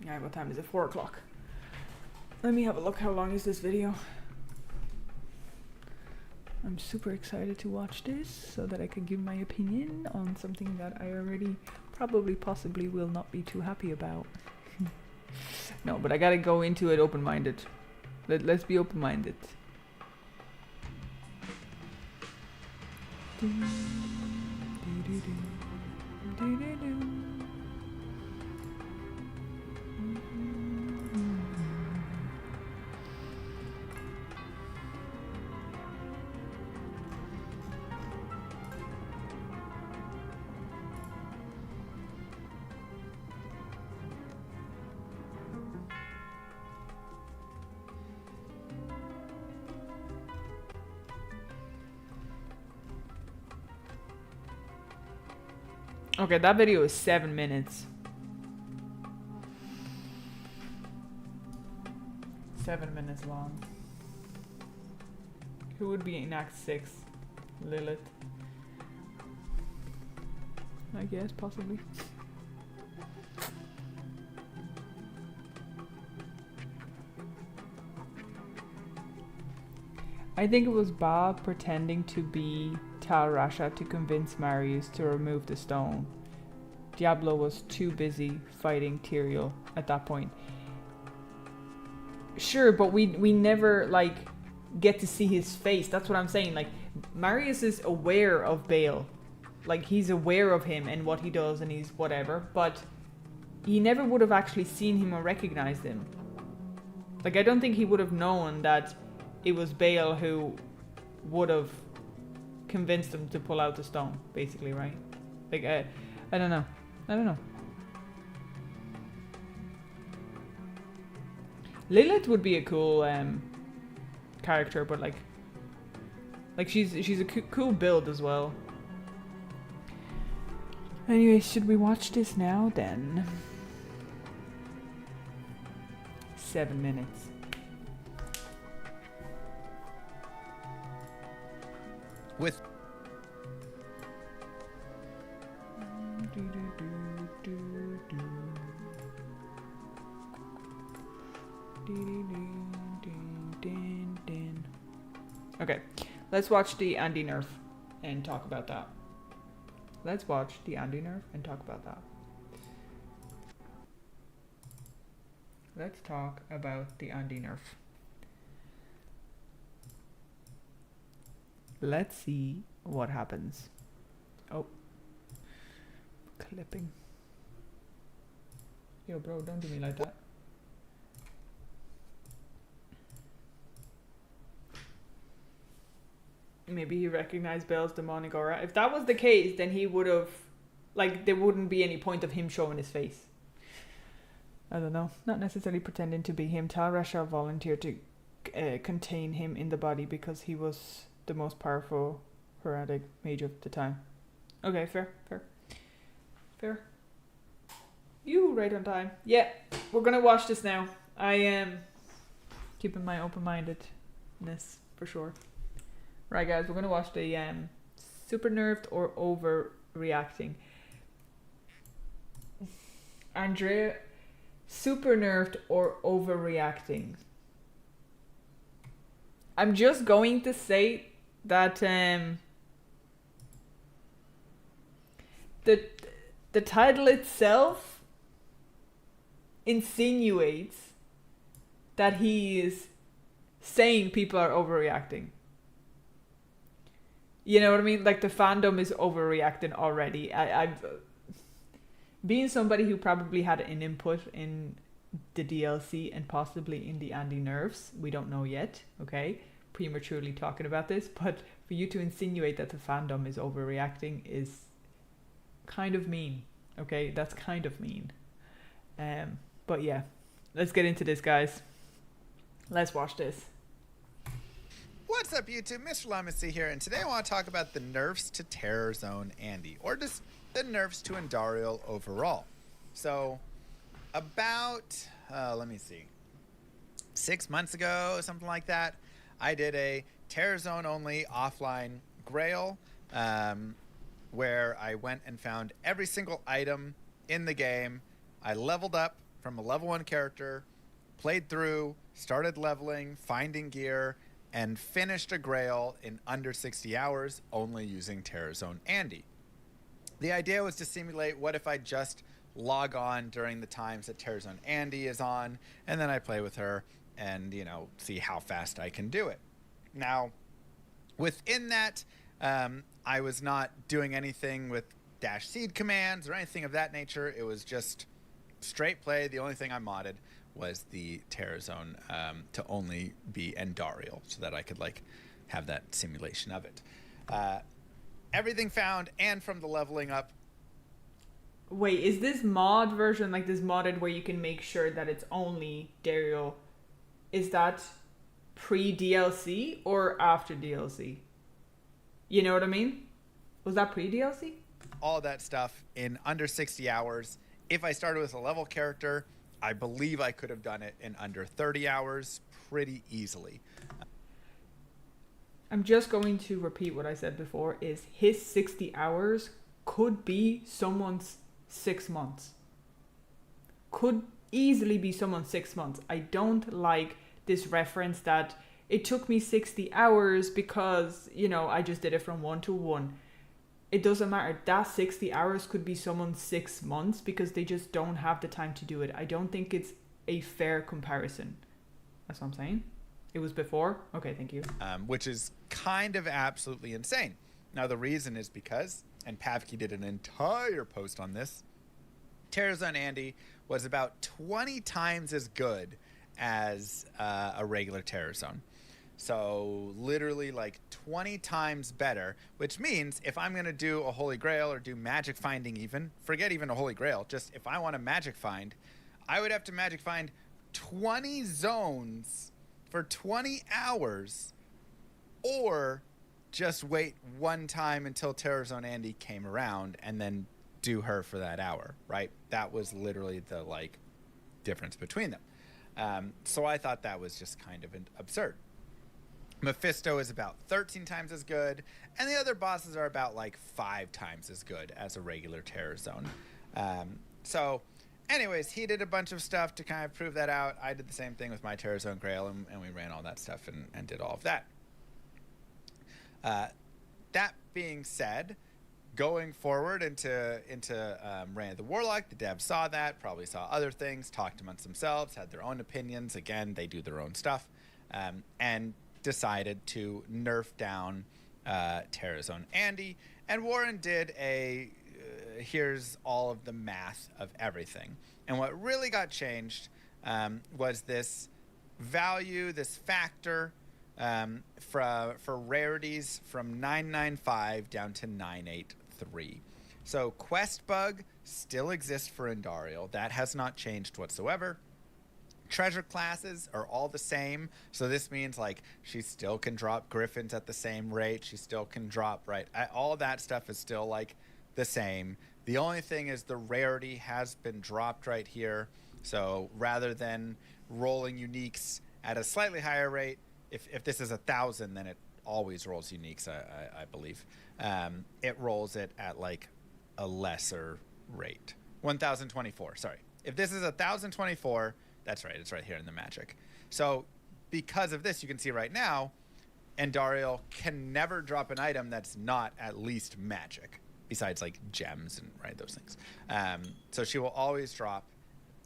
S5: Yeah, what time is it? 4 o'clock. Let me have a look. How long is this video? I'm super excited to watch this so that I can give my opinion on something that I already probably possibly will not be too happy about. No, but I gotta go into it open-minded. Let's be open-minded. Okay, that video is 7 minutes. 7 minutes long. Who would be in Act 6? Lilith. I guess, possibly. I think it was Bob pretending to be Tal Rasha to convince Marius to remove the stone. Diablo was too busy fighting Tyrael at that point. Sure, but we never like get to see his face. That's what I'm saying. Like, Marius is aware of Bale. Like, he's aware of him and what he does and he's whatever, but he never would have actually seen him or recognized him. Like, I don't think he would have known that it was Bale who would have convinced him to pull out the stone, basically, right? Like, I don't know. I don't know. Lilith would be a cool character, but like she's a cool build as well. Anyway, should we watch this now then? 7 minutes.
S9: With
S5: Okay, let's watch the Andy NERF and talk about that. Let's watch the Andy NERF and talk about that. Let's talk about the Andy NERF. Let's see what happens. Oh. Clipping. Yo, bro, don't do me like that. Maybe he recognized Bale's demonic aura. If that was the case, then he would have... Like, there wouldn't be any point of him showing his face. I don't know. Not necessarily pretending to be him. Tal Rasha volunteered to contain him in the body because he was the most powerful heretic mage of the time. Okay, fair. You right on time. Yeah, we're gonna watch this now. I am keeping my open-mindedness for sure. Right, guys, we're gonna watch the super nerfed or overreacting. Andrea, super nerfed or overreacting? I'm just going to say that the title itself insinuates that he is saying people are overreacting. You know what I mean? Like, the fandom is overreacting already. I've being somebody who probably had an input in the DLC and possibly in the Andy NERFs, we don't know yet, okay? Prematurely talking about this, but for you to insinuate that the fandom is overreacting is kind of mean, okay? That's kind of mean. But yeah, let's get into this, guys. Let's watch this.
S9: What's up, YouTube? Mr. Lamacy here, and today I want to talk about the nerfs to Terror Zone Andy, or just the nerfs to Andariel overall. So, about, let me see, 6 months ago, something like that, I did a Terror Zone only offline grail, where I went and found every single item in the game. I leveled up from a level 1 character, played through, started leveling, finding gear, and finished a grail in under 60 hours only using Terror Zone Andy. The idea was to simulate what if I just log on during the times that Terrazone Andy is on, and then I play with her and, you know, see how fast I can do it. Now, within that, I was not doing anything with dash seed commands or anything of that nature. It was just straight play. The only thing I modded was the Terrazone to only be Endarial, so that I could like have that simulation of it. Everything found and from the leveling up.
S5: Wait, is this mod version, like this modded where you can make sure that it's only Dario, is that pre-DLC or after DLC? You know what I mean? Was that pre-DLC?
S9: All that stuff in under 60 hours. If I started with a level character, I believe I could have done it in under 30 hours pretty easily.
S5: I'm just going to repeat what I said before, is his 60 hours could be someone's 6 months. Could easily be someone's 6 months. I don't like this reference that it took me 60 hours because, you know, I just did it from 1 to 1. It doesn't matter. That 60 hours could be someone's 6 months because they just don't have the time to do it. I don't think it's a fair comparison. That's what I'm saying. It was before? Okay, thank you.
S9: Which is kind of absolutely insane. Now, the reason is because, and Pavky did an entire post on this, Terrazone Andy was about 20 times as good as a regular Terrazone. So literally like 20 times better, which means if I'm going to do a Holy Grail or do magic finding even, forget even a Holy Grail, just if I want to magic find, I would have to magic find 20 zones for 20 hours or just wait one time until Terrazone Andy came around and then do her for that hour, right? That was literally the like difference between them. So I thought that was just kind of absurd. Mephisto is about 13 times as good, and the other bosses are about like 5 times as good as a regular Terrazone. So anyways, he did a bunch of stuff to kind of prove that out. I did the same thing with my Terrazone Grail, and we ran all that stuff and did all of that. That being said, going forward into Reign of the Warlock, the devs saw that, probably saw other things, talked amongst themselves, had their own opinions. Again, they do their own stuff, and decided to nerf down Terrazone Andy. And Warren did a here's all of the math of everything. And what really got changed was this value, this factor for rarities from 995 down to 983. So Quest Bug still exists for Endarial. That has not changed whatsoever. Treasure classes are all the same. So this means like she still can drop Griffins at the same rate. She still can drop, right? All that stuff is still like the same. The only thing is the rarity has been dropped right here. So rather than rolling uniques at a slightly higher rate, if this is 1,000, then it always rolls uniques, I believe. It rolls it at like a lesser rate. 1,024, sorry. If this is 1,024, that's right, it's right here in the magic. So because of this, you can see right now, Endarial can never drop an item that's not at least magic, besides like gems and right those things. So she will always drop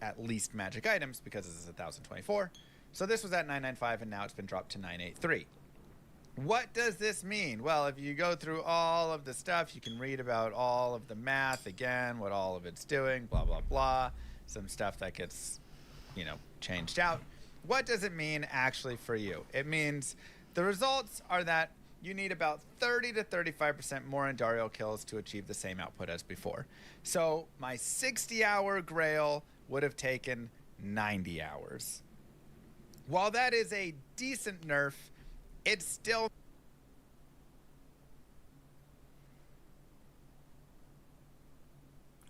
S9: at least magic items because this is 1,024. So this was at 995 and now it's been dropped to 983. What does this mean? Well, if you go through all of the stuff, you can read about all of the math again, what all of it's doing, blah, blah, blah. Some stuff that gets, you know, changed out. What does it mean actually for you? It means the results are that you need about 30 to 35% more Endarial kills to achieve the same output as before. So my 60-hour Grail would have taken 90 hours. While that is a decent nerf, it's still...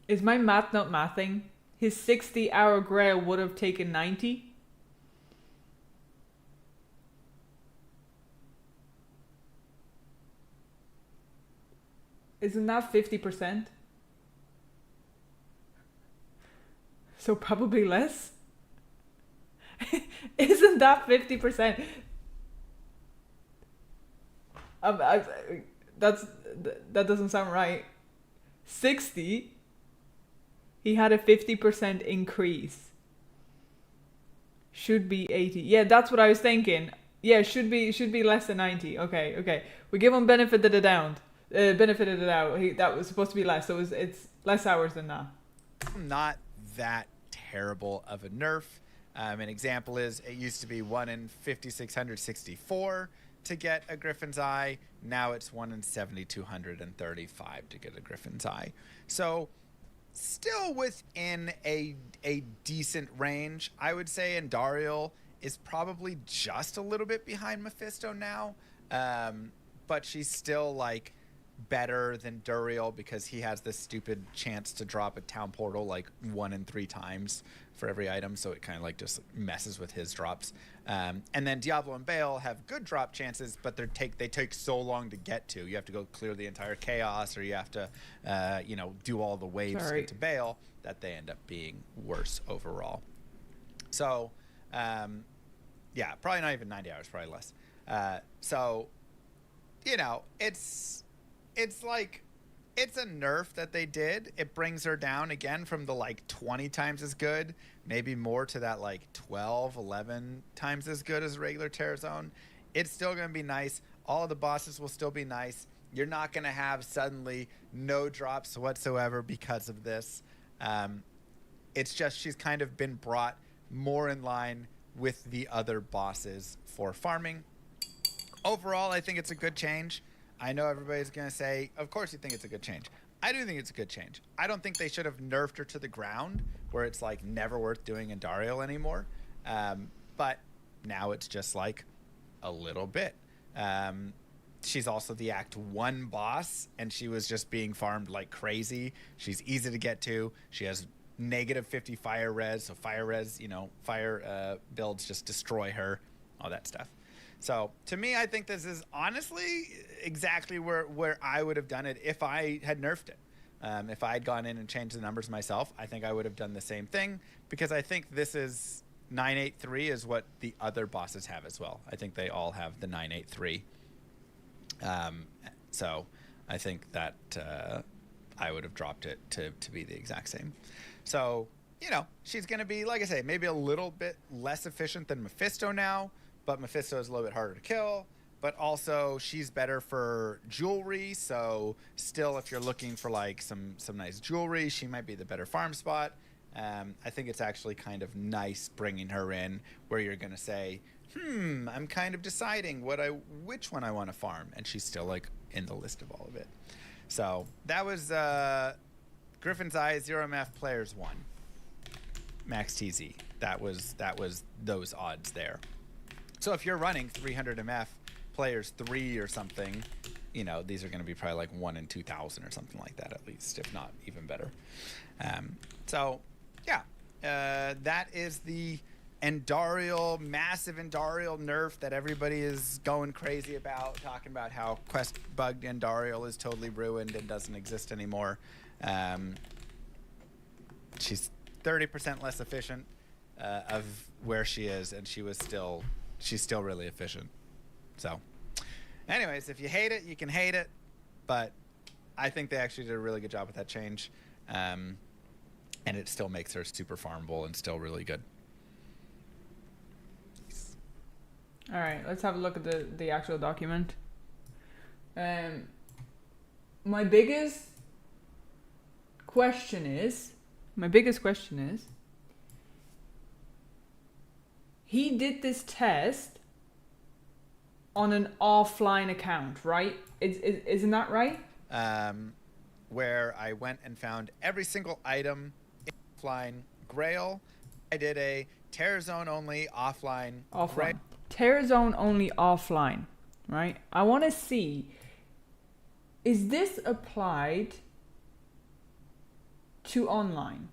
S5: Is my math not mathing? His 60-hour Grail would have taken 90? Isn't that 50%? So probably less? Isn't that 50%? That doesn't sound right. 60. He had a 50% increase. Should be 80. Yeah, that's what I was thinking. Yeah, should be less than 90. Okay. We give him benefit of the doubt. Benefit of the doubt. That was supposed to be less, so it's less hours than that.
S9: Not that terrible of a nerf. An example is it used to be 1 in 5,664 to get a Griffin's Eye. Now it's 1 in 7,235 to get a Griffin's Eye. So still within a decent range. I would say Andariel is probably just a little bit behind Mephisto now. But she's still like better than Duriel because he has this stupid chance to drop a town portal like 1 in 3 times for every item, so it kind of like just messes with his drops. And then Diablo and Bale have good drop chances, but they take so long to get to. You have to go clear the entire chaos, or you have to do all the waves to get to Bale, that they end up being worse overall. So yeah, probably not even 90 hours, probably less. So it's like, it's a nerf that they did. It brings her down again from the like 20 times as good, maybe more to that like 12, 11 times as good as regular Terror Zone. It's still going to be nice. All of the bosses will still be nice. You're not going to have suddenly no drops whatsoever because of this. It's just she's kind of been brought more in line with the other bosses for farming. Overall, I think it's a good change. I know everybody's going to say, of course you think it's a good change. I do think it's a good change. I don't think they should have nerfed her to the ground where it's like never worth doing Andariel anymore. But now it's just like a little bit. She's also the Act 1 boss, and she was just being farmed like crazy. She's easy to get to. She has negative 50 fire res, so fire res, fire builds just destroy her, all that stuff. So to me, I think this is honestly exactly where I would have done it if I had nerfed it. If I had gone in and changed the numbers myself, I think I would have done the same thing, because I think this is 983 is what the other bosses have as well. I think they all have the 983. So I think that I would have dropped it to be the exact same. So, she's going to be, like I say, maybe a little bit less efficient than Mephisto now. But Mephisto is a little bit harder to kill, but also she's better for jewelry. So still, if you're looking for like some nice jewelry, she might be the better farm spot. I think it's actually kind of nice bringing her in where you're going to say, I'm kind of deciding which one I want to farm. And she's still like in the list of all of it. So that was Griffin's Eye 0MF Players 1. Max TZ. That was those odds there. So if you're running 300 MF players 3 or something, these are going to be probably like 1 in 2,000 or something like that, at least, if not even better. So yeah, that is the massive Andariel nerf that everybody is going crazy about, talking about how quest bugged Andariel is totally ruined and doesn't exist anymore. She's 30% less efficient of where she is, and she's still really efficient. So anyways, if you hate it, you can hate it, but I think they actually did a really good job with that change. And it still makes her super farmable and still really good.
S5: All right, let's have a look at the actual document. My biggest question is, he did this test on an offline account, right? Isn't that right?
S9: Where I went and found every single item offline Grail. I did a Terror Zone only offline.
S5: Offline. Terror Zone only offline, right? I want to see, is this applied to online?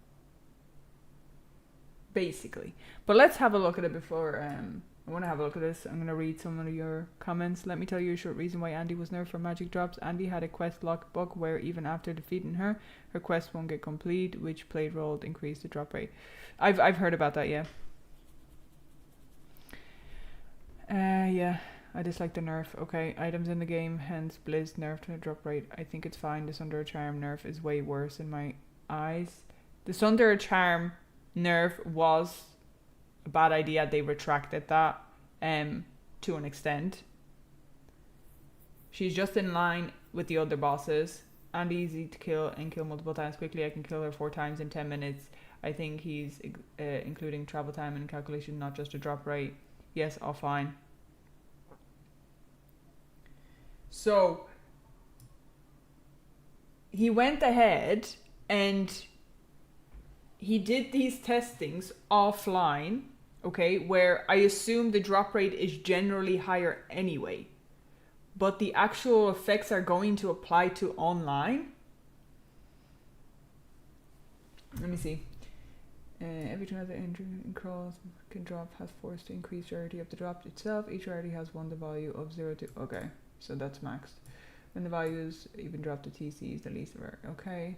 S5: Basically. But let's have a look at it before I want to have a look at this. I'm going to read some of your comments. Let me tell you a short reason why Andy was nerfed for magic drops. Andy had a quest lock bug where even after defeating her quest won't get complete, which played role to increase the drop rate. I've heard about that, yeah. Yeah. I dislike the nerf. Okay, items in the game, hence Blizz nerf to a drop rate. I think it's fine. The Sunder a Charm nerf is way worse in my eyes. The Sunder a Charm nerf was a bad idea. They retracted that to an extent. She's just in line with the other bosses and easy to kill and kill multiple times quickly. I can kill her 4 times in 10 minutes. I think he's including travel time and calculation, not just a drop rate. Yes, all fine. So he went ahead and he did these testings offline, okay, where I assume the drop rate is generally higher anyway, but the actual effects are going to apply to online. Let me see. Every time the entry and cross can drop has forced to increase rarity of the drop itself. Each rarity has one the value of 0 to... Okay, so that's maxed. When the values even drop to TC is the least rare. Okay.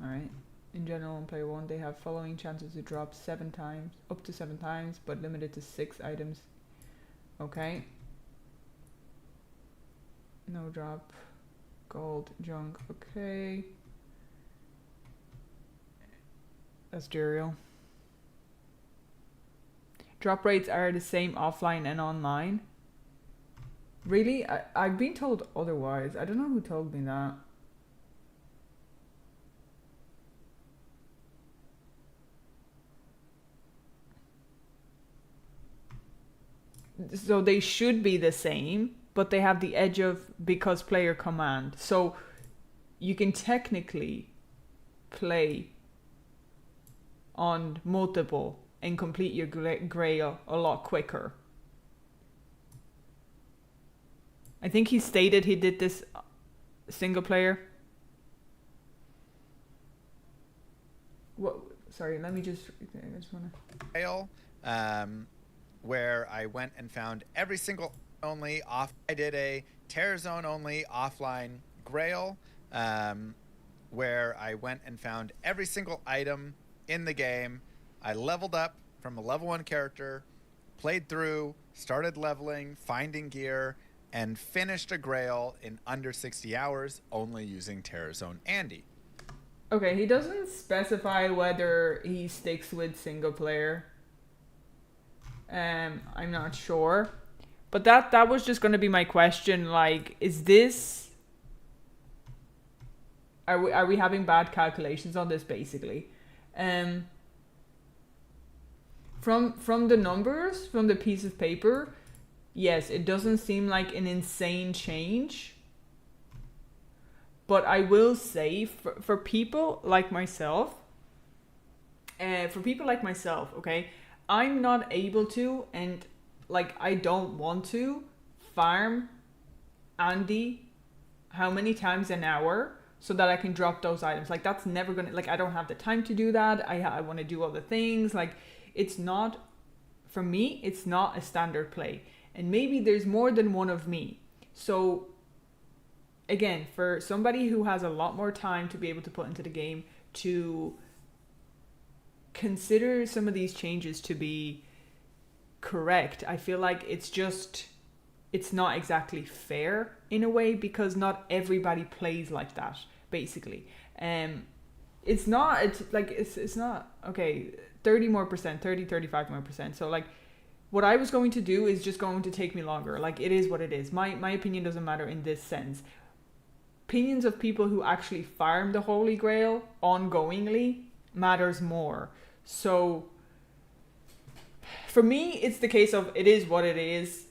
S5: Alright. In general, on player 1, they have following chances to drop 7 times, up to 7 times, but limited to 6 items. Okay. No drop. Gold, junk. Okay. That's Duriel. Drop rates are the same offline and online. Really? I've been told otherwise. I don't know who told me that. So they should be the same, but they have the edge of because player command. So you can technically play on multiple and complete your grail a lot quicker. I think he stated he did this single player. What? Sorry, let me just. I just wanna.
S9: Grail, where I went and found every single only off. I did a Terror Zone only offline Grail, where I went and found every single item in the game. I leveled up from a level 1 character, played through, started leveling, finding gear, and finished a Grail in under 60 hours only using Terror Zone Andy.
S5: Okay, he doesn't specify whether he sticks with single player. I'm not sure. But that was just going to be my question. Like, is this... Are we having bad calculations on this, basically? From the numbers, from the piece of paper, yes, it doesn't seem like an insane change. But I will say, for people like myself, okay, I'm not able to, and like I don't want to, farm Andy how many times an hour so that I can drop those items. Like, that's never gonna, like, I don't have the time to do that. I want to do other things. Like, it's not, for me, it's not a standard play. And maybe there's more than one of me. So, again, for somebody who has a lot more time to be able to put into the game, to consider some of these changes to be correct, I feel like it's not exactly fair in a way, because not everybody plays like that, basically. It's not, okay, 30 more percent, 35 more percent. So like, what I was going to do is just going to take me longer. Like, it is what it is. My opinion doesn't matter in this sense. Opinions of people who actually farm the Holy Grail ongoingly matters more. So for me, it's the case of it is what it is.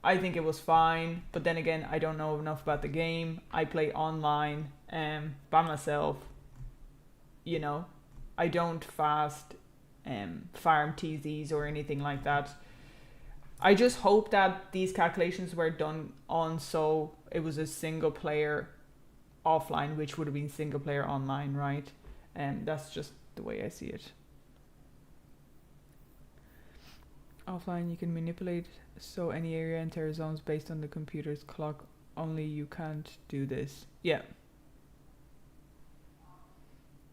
S5: I think it was fine, but then again, I don't know enough about the game. I play online by myself. You know, I don't farm TZs or anything like that. I just hope that these calculations were done on so it was a single player offline, which would have been single player online, right? And that's just the way I see it. Offline, you can manipulate so any area enters zones based on the computer's clock. Only you can't do this. Yeah.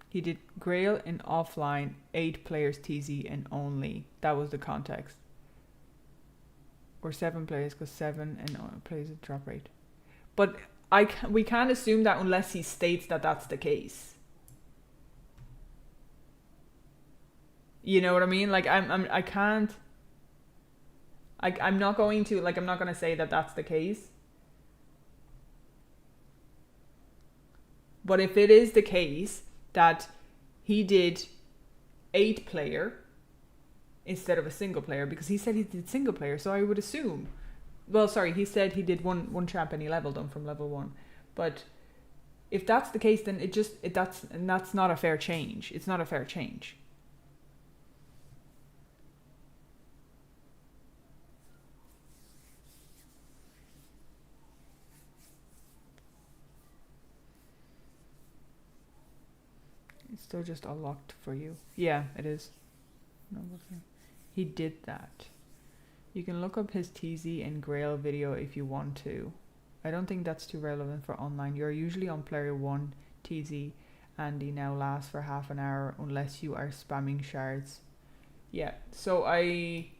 S5: He did Grail in offline, 8 players TZ and only. That was the context. or 7 players, because 7 and plays at drop rate. But we can't assume that unless he states that that's the case. You know what I mean? Like I'm not going to, like, I'm not going to say that that's the case. But if it is the case that he did 8 player instead of a single player, because he said he did single player, so I would assume, well, sorry, he said he did one champ and he leveled them from level 1. But if that's the case, then that's not a fair change. It's not a fair change. It's still just unlocked for you. Yeah, it is. No, he did that. You can look up his TZ and Grail video if you want to. I don't think that's too relevant for online. You're usually on player 1 TZ. Andy now lasts for half an hour unless you are spamming shards. Yeah, so I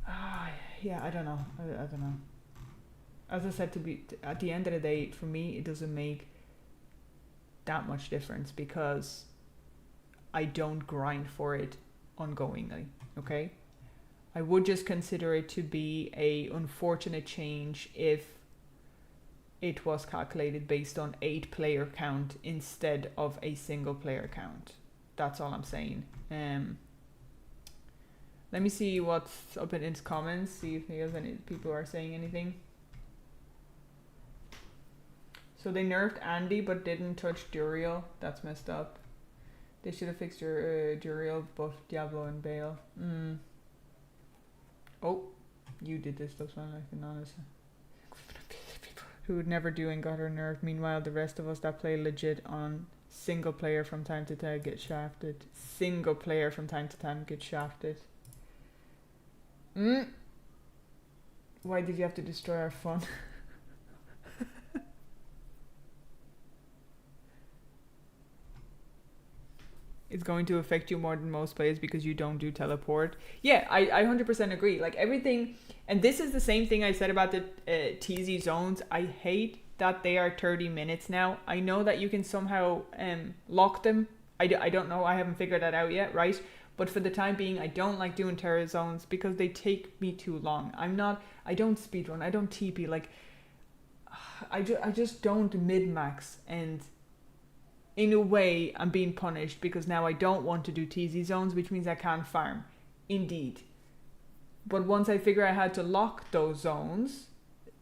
S5: don't know. I don't know. As I said, at the end of the day, for me, it doesn't make that much difference because I don't grind for it ongoingly, okay? I would just consider it to be a unfortunate change if it was calculated based on 8 player count instead of a single player count. That's all I'm saying. Let me see what's up in his comments, see if any people are saying anything. So they nerfed Andy but didn't touch Duriel. That's messed up. They should have fixed your Duriel, both Diablo and Bale. Oh, you did this, that's why I'm being honest. Who would never do and got her nerfed. Meanwhile, the rest of us that play legit on single player from time to time get shafted. Single player from time to time get shafted. Why did you have to destroy our fun? It's going to affect you more than most players because you don't do teleport. Yeah, I 100% agree. Like everything, and this is the same thing I said about the TZ zones. I hate that they are 30 minutes now. I know that you can somehow lock them. I don't know. I haven't figured that out yet, right? But for the time being, I don't like doing terror zones because they take me too long. I don't speedrun. I don't TP. Like, I just don't mid-max, and in a way, I'm being punished because now I don't want to do TZ zones, which means I can't farm. Indeed. But once I figure out how to lock those zones,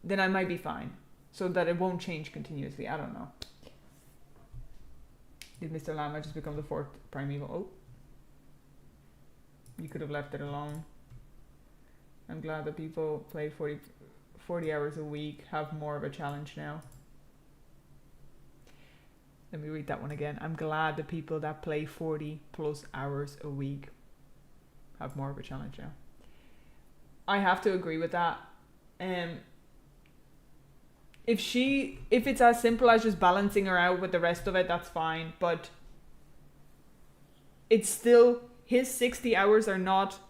S5: then I might be fine. So that it won't change continuously. I don't know. Did Mr. Lama just become the 4th primeval? Oh. You could have left it alone. I'm glad that people play 40 hours a week, have more of a challenge now. Let me read that one again. I'm glad the people that play 40 plus hours a week have more of a challenge now. I have to agree with that. If it's as simple as just balancing her out with the rest of it, that's fine. But it's still, his 60 hours are not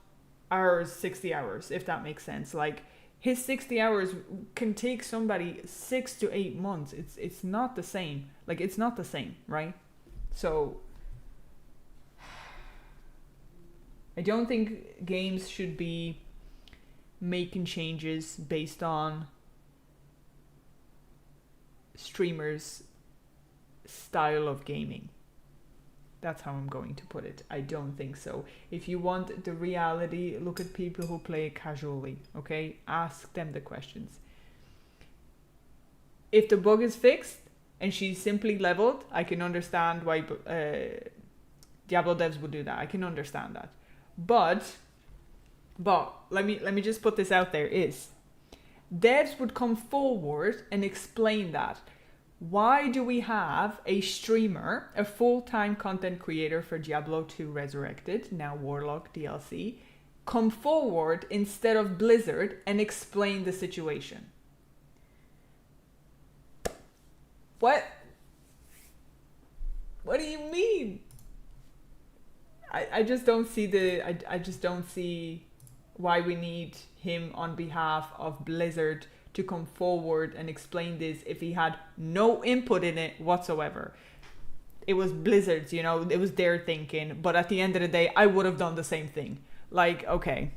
S5: our 60 hours, if that makes sense. Like, his 60 hours can take somebody 6 to 8 months. It's not the same. Like, it's not the same, right? So, I don't think games should be making changes based on streamers' style of gaming. That's how I'm going to put it. I don't think so. If you want the reality, look at people who play casually, okay? Ask them the questions. If the bug is fixed and she's simply leveled, I can understand why Diablo devs would do that. I can understand that. But let me just put this out there is devs would come forward and explain that. Why do we have a streamer, a full-time content creator for Diablo 2 Resurrected, now Warlock DLC, come forward instead of Blizzard and explain the situation? What? What do you mean? I just don't see why we need him on behalf of Blizzard to come forward and explain this if he had no input in it whatsoever. It was Blizzard's, you know, it was their thinking, but at the end of the day, I would have done the same thing. Like, okay.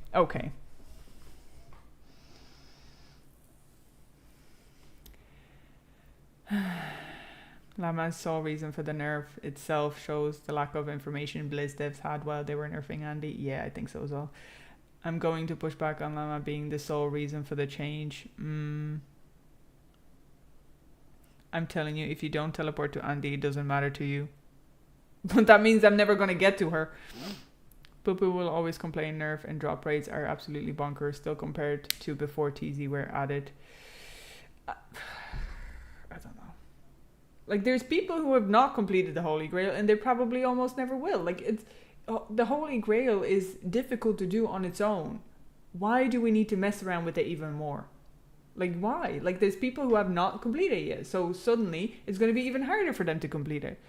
S5: Lama's sole reason for the nerf itself shows the lack of information Blizz devs had while they were nerfing Andy. Yeah, I think so as well. I'm going to push back on Lama being the sole reason for the change. I'm telling you, if you don't teleport to Andy, it doesn't matter to you. But that means I'm never going to get to her. Poo-Poo will always complain nerf and drop rates are absolutely bonkers still compared to before TZ were added. I don't know. Like, there's people who have not completed the Holy Grail and they probably almost never will. Like, it's the Holy Grail is difficult to do on its own. Why do we need to mess around with it even more? Like, why? Like, there's people who have not completed it yet, so suddenly it's going to be even harder for them to complete it.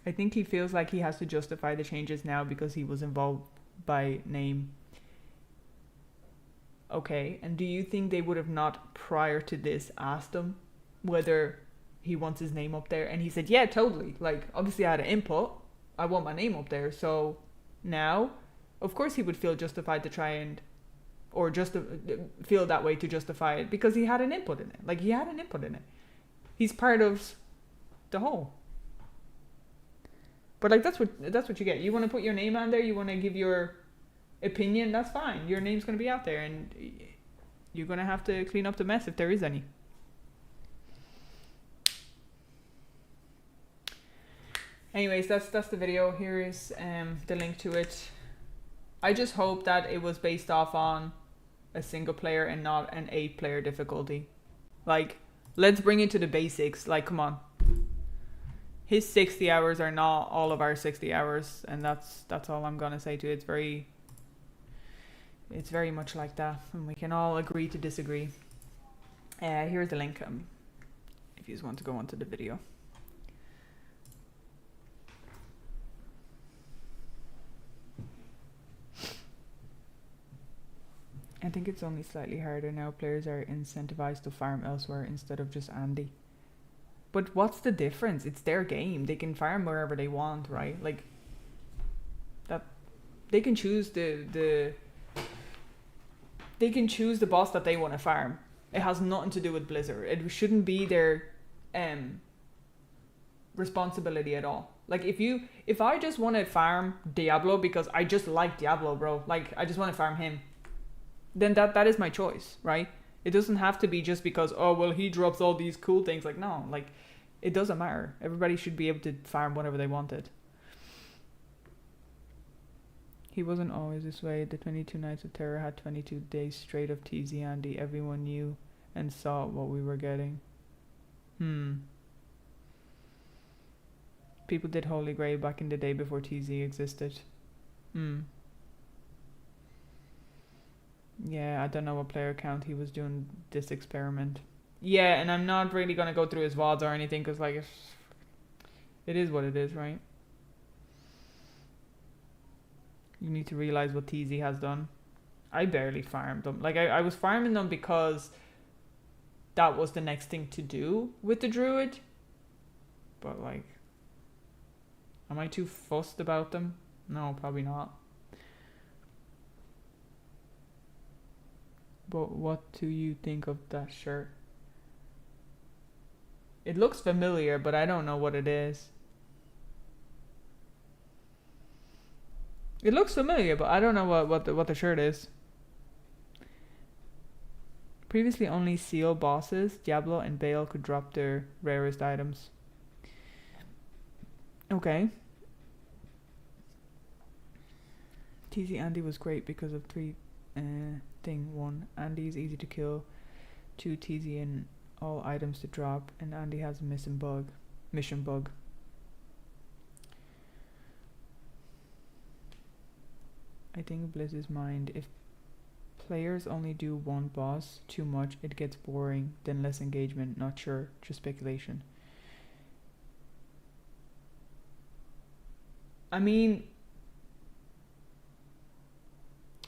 S5: I think he feels like he has to justify the changes now because he was involved by name. Okay, and do you think they would have not prior to this asked him whether he wants his name up there? And he said, yeah, totally. Like, obviously I had an input. I want my name up there. So now, of course he would feel justified to try and, or just feel that way to justify it because he had an input in it. Like, he had an input in it. He's part of the whole. But like, that's what you get. You want to put your name on there, you want to give your opinion, that's fine. Your name's going to be out there and you're going to have to clean up the mess if there is any. Anyways, that's the video. Here is the link to it. I just hope that it was based off on a single player and not an 8-player difficulty. Like, let's bring it to the basics. Like, come on. His 60 hours are not all of our 60 hours, and that's all I'm gonna say to it. It's very much like that, and we can all agree to disagree. Here's the link if you just want to go onto the video. I think it's only slightly harder now. Players are incentivized to farm elsewhere instead of just Andy. But what's the difference? It's their game. They can farm wherever they want, right? Like, that they can choose they can choose the boss that they want to farm. It has nothing to do with Blizzard. It shouldn't be their responsibility at all. Like, if I just want to farm Diablo because I just like Diablo, bro, like I just want to farm him, then that is my choice, right? It doesn't have to be just because, oh, well, he drops all these cool things. Like, no, like, it doesn't matter. Everybody should be able to farm whenever they wanted. He wasn't always this way. The 22 Nights of Terror had 22 days straight of TZ Andy. Everyone knew and saw what we were getting. People did Holy Grail back in the day before TZ existed. Yeah, I don't know what player count he was doing this experiment. Yeah, and I'm not really going to go through his VODs or anything because, like, it is what it is, right? You need to realize what TZ has done. I barely farmed them. Like, I was farming them because that was the next thing to do with the Druid. But, like, am I too fussed about them? No, probably not. But what do you think of that shirt? It looks familiar, but I don't know what it is. It looks familiar, but I don't know what the shirt is. Previously, only seal bosses, Diablo and Bale, could drop their rarest items. Okay. TZ Andy was great because of three thing. 1, Andy is easy to kill. 2, TZ and all items to drop, and Andy has a mission bug. I think Blizz's mind if Players only do one boss too much, it gets boring, then less engagement, not sure, just speculation. I mean,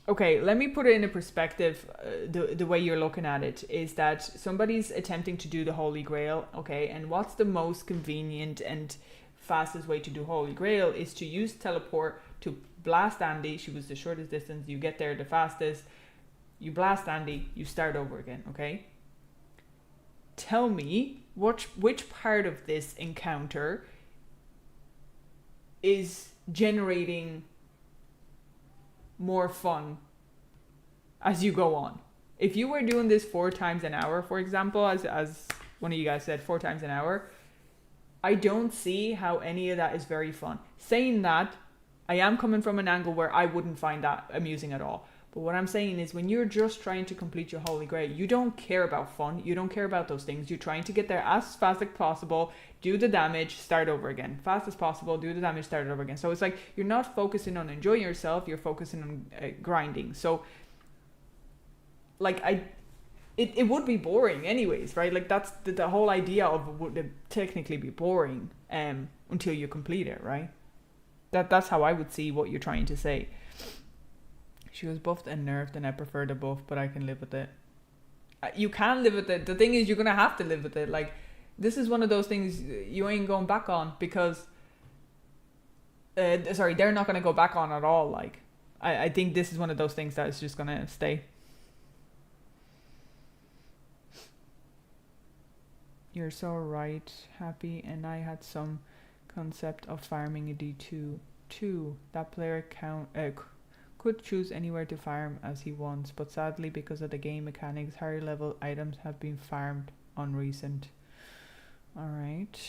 S5: okay, let me put it in a perspective. The way you're looking at it is that somebody's attempting to do the Holy Grail, okay, and what's the most convenient and fastest way to do Holy Grail is to use teleport to blast Andy. She was the shortest distance, you get there the fastest, you blast Andy, you start over again, okay? Tell me which part of this encounter is generating more fun as you go on. If you were doing this 4 times an hour, for example, as one of you guys said, 4 times an hour, I don't see how any of that is very fun. Saying that, I am coming from an angle where I wouldn't find that amusing at all. But what I'm saying is when you're just trying to complete your Holy Grail, you don't care about fun. You don't care about those things. You're trying to get there as fast as possible, do the damage, start over again. Fast as possible, do the damage, start over again. So it's like you're not focusing on enjoying yourself. You're focusing on grinding. So like it would be boring anyways, right? Like that's the whole idea of it would technically be boring until you complete it, right? That's how I would see what you're trying to say. She was buffed and nerfed and I prefer the buff, but I can live with it. You can live with it. The thing is you're going to have to live with it. Like, this is one of those things you ain't going back on because... they're not going to go back on at all. Like, I think this is one of those things that is just going to stay. You're so right, Happy, and I had some concept of farming a D2 too. That player could choose anywhere to farm as he wants, but sadly because of the game mechanics, higher level items have been farmed on recent. Alright.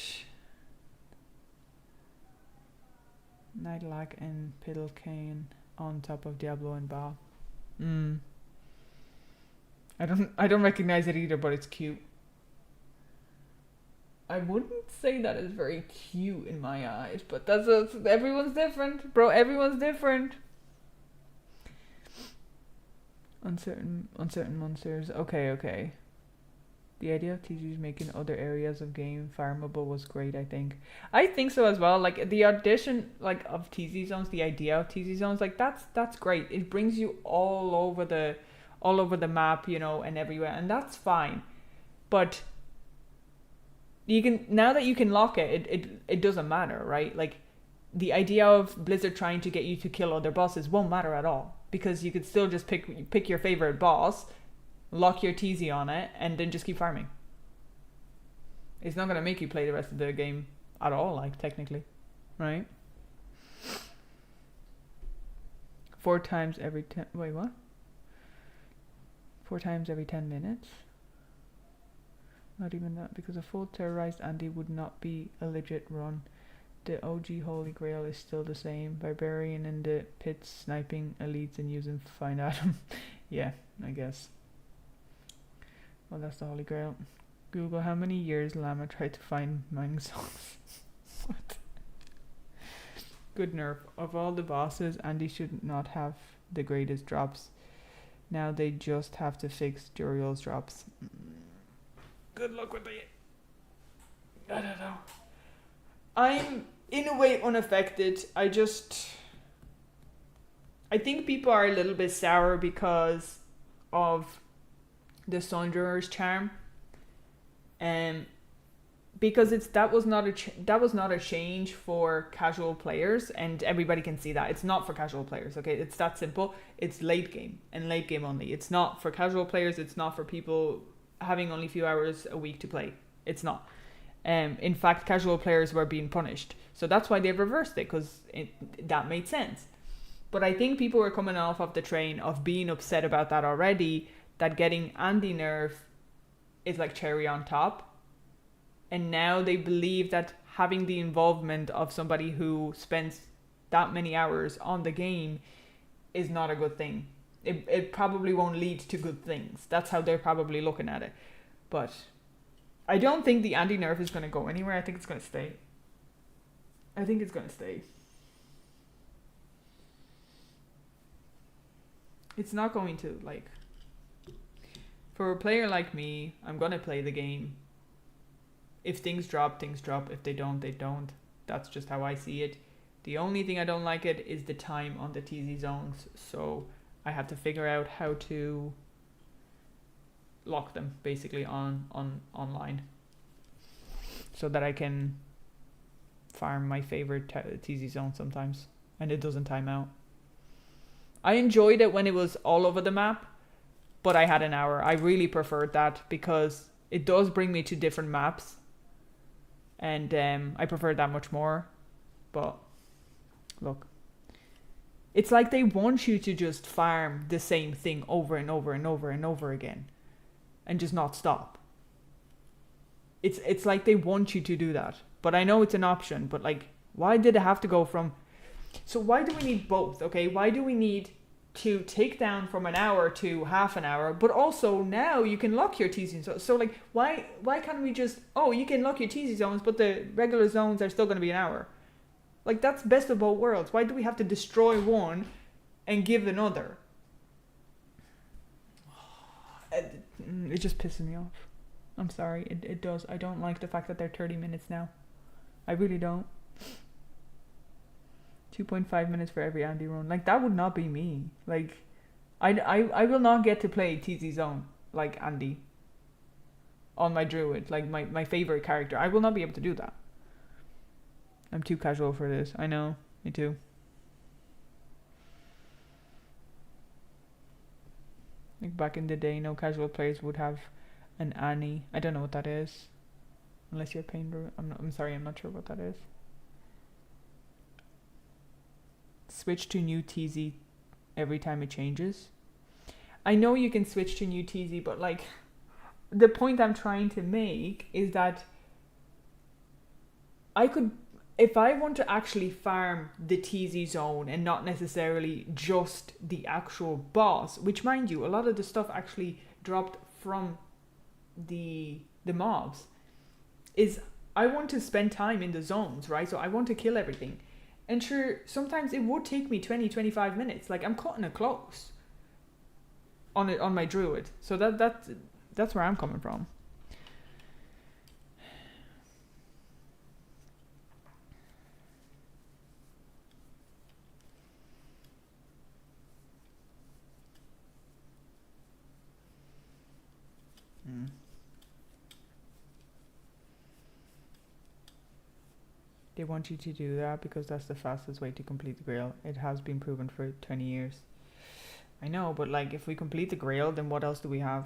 S5: Nightlag and Piddlecane on top of Diablo and Ba. I don't recognize it either, but it's cute. I wouldn't say that is very cute in my eyes, but everyone's different, bro. Everyone's different. Uncertain monsters. Okay. The idea of TZs making other areas of game farmable was great, I think. I think so as well. Like the addition of TZ zones, the idea of TZ zones, like that's great. It brings you all over the map, you know, and everywhere, and that's fine. But you can, now that you can lock it doesn't matter, right? Like the idea of Blizzard trying to get you to kill other bosses won't matter at all. Because you could still just pick your favorite boss, lock your TZ on it, and then just keep farming. It's not going to make you play the rest of the game at all, like, technically. Right? 4 times every 10... Wait, what? 4 times every 10 minutes? Not even that, because a full terrorized Andy would not be a legit run. The OG Holy Grail is still the same. Barbarian in the pits, sniping elites and using fine item. Yeah, I guess. Well, that's the Holy Grail. Google how many years Llama tried to find mining songs. What? Good nerf. Of all the bosses, Andy should not have the greatest drops. Now they just have to fix Juriel's drops. Good luck with it. I don't know. I'm in a way unaffected. I think people are a little bit sour because of the Soldier's charm, because that was not a change for casual players, and everybody can see that it's not for casual players. Okay, it's that simple. It's late game and late game only. It's not for casual players. It's not for people having only a few hours a week to play. It's not. In fact, casual players were being punished. So that's why they reversed it, because that made sense. But I think people were coming off of the train of being upset about that already, that getting Andy NERF is like cherry on top. And now they believe that having the involvement of somebody who spends that many hours on the game is not a good thing. It probably won't lead to good things. That's how they're probably looking at it. But I don't think the Andy NERF is going to go anywhere. I think it's going to stay. I think it's going to stay. It's not going to, like... For a player like me, I'm gonna play the game. If things drop, things drop. If they don't, they don't. That's just how I see it. The only thing I don't like it is the time on the TZ zones. So I have to figure out how to lock them basically on online, so that I can farm my favorite TZ zone sometimes, and it doesn't time out. I enjoyed it when it was all over the map, but I had an hour. I really preferred that because it does bring me to different maps, and I preferred that much more. But look, it's like they want you to just farm the same thing over and over and over and over again and just not stop. It's like they want you to do that. But I know it's an option, but like, why did it have to go from... So why do we need both, okay? Why do we need to take down from an hour to half an hour, but also now you can lock your TZ zones? So like, why can't we just... Oh, you can lock your TZ zones, but the regular zones are still going to be an hour. Like, that's best of both worlds. Why do we have to destroy one and give another? It just pisses me off. I'm sorry, it does. I don't like the fact that they're 30 minutes now. I really don't. 2.5 minutes for every Andy run. Like, that would not be me. Like, I will not get to play TZ Zone like Andy on my Druid, like my favorite character. I will not be able to do that. I'm too casual for this. I know, me too. Like back in the day, no casual players would have an Annie. I don't know what that is. Unless you're paying... I'm sorry, I'm not sure what that is. Switch to new TZ every time it changes. I know you can switch to new TZ, but like, the point I'm trying to make is that I could... If I want to actually farm the TZ zone and not necessarily just the actual boss, which mind you, a lot of the stuff actually dropped from the mobs, is I want to spend time in the zones, right? So I want to kill everything. And sure, sometimes it would take me 20-25 minutes. Like, I'm cutting it close on my Druid. So that's where I'm coming from. They want you to do that because that's the fastest way to complete the Grail. It has been proven for 20 years. I know, but like, if we complete the Grail, then what else do we have?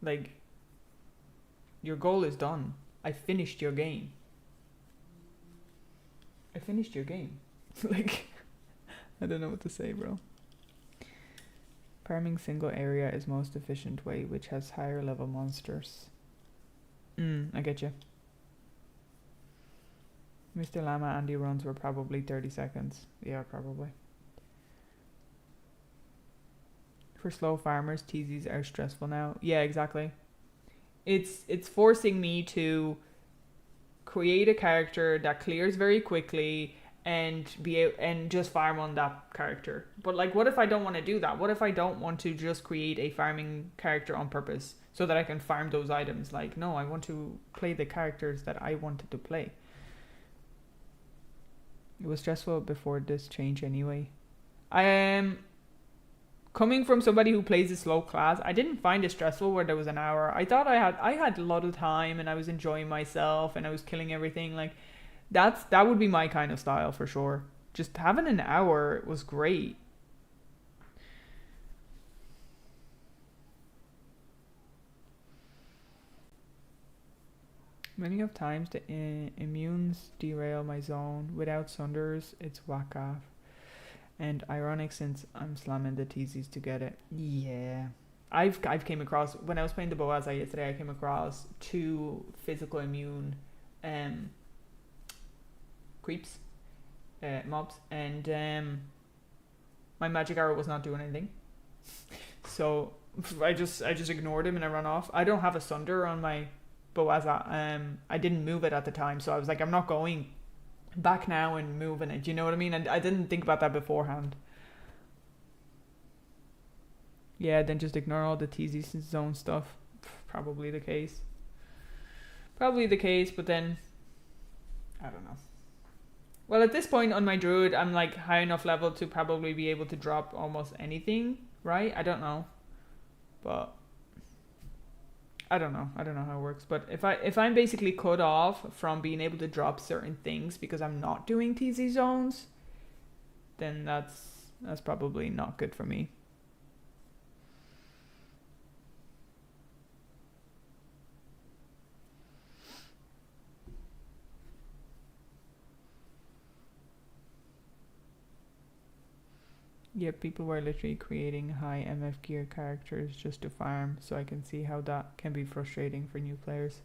S5: Like, your goal is done. I finished your game. I finished your game. Like, I don't know what to say, bro. Farming single area is most efficient way, which has higher level monsters. I get you. Mr. Llama Andy runs were probably 30 seconds. Yeah, probably. For slow farmers, TZs are stressful now. Yeah, exactly. It's forcing me to create a character that clears very quickly and and just farm on that character. But like, what if I don't want to do that? What if I don't want to just create a farming character on purpose so that I can farm those items? Like, no, I want to play the characters that I wanted to play. It was stressful before this change anyway. I am coming from somebody who plays a slow class. I didn't find it stressful where there was an hour. I thought I had a lot of time and I was enjoying myself and I was killing everything. Like, that would be my kind of style for sure. Just having an hour was great. Many of times the immunes derail my zone. Without Sunders, it's whack off. And ironic since I'm slamming the TZs to get it. Yeah. I've came across, when I was playing the Boaz yesterday, I came across 2 physical immune creeps, mobs, and my magic arrow was not doing anything. So I just ignored him and I ran off. I don't have a Sunder on my Boaz. I didn't move it at the time, so I was like, I'm not going back now and moving it. You know what I mean? And I didn't think about that beforehand. Yeah, then just ignore all the TZ zone stuff. Probably the case. Probably the case, but then I don't know. Well, at this point on my druid, I'm like high enough level to probably be able to drop almost anything, right? I don't know, but I don't know how it works. But if I'm basically cut off from being able to drop certain things because I'm not doing TZ zones, then that's probably not good for me. Yeah, people were literally creating high MF gear characters just to farm, so I can see how that can be frustrating for new players.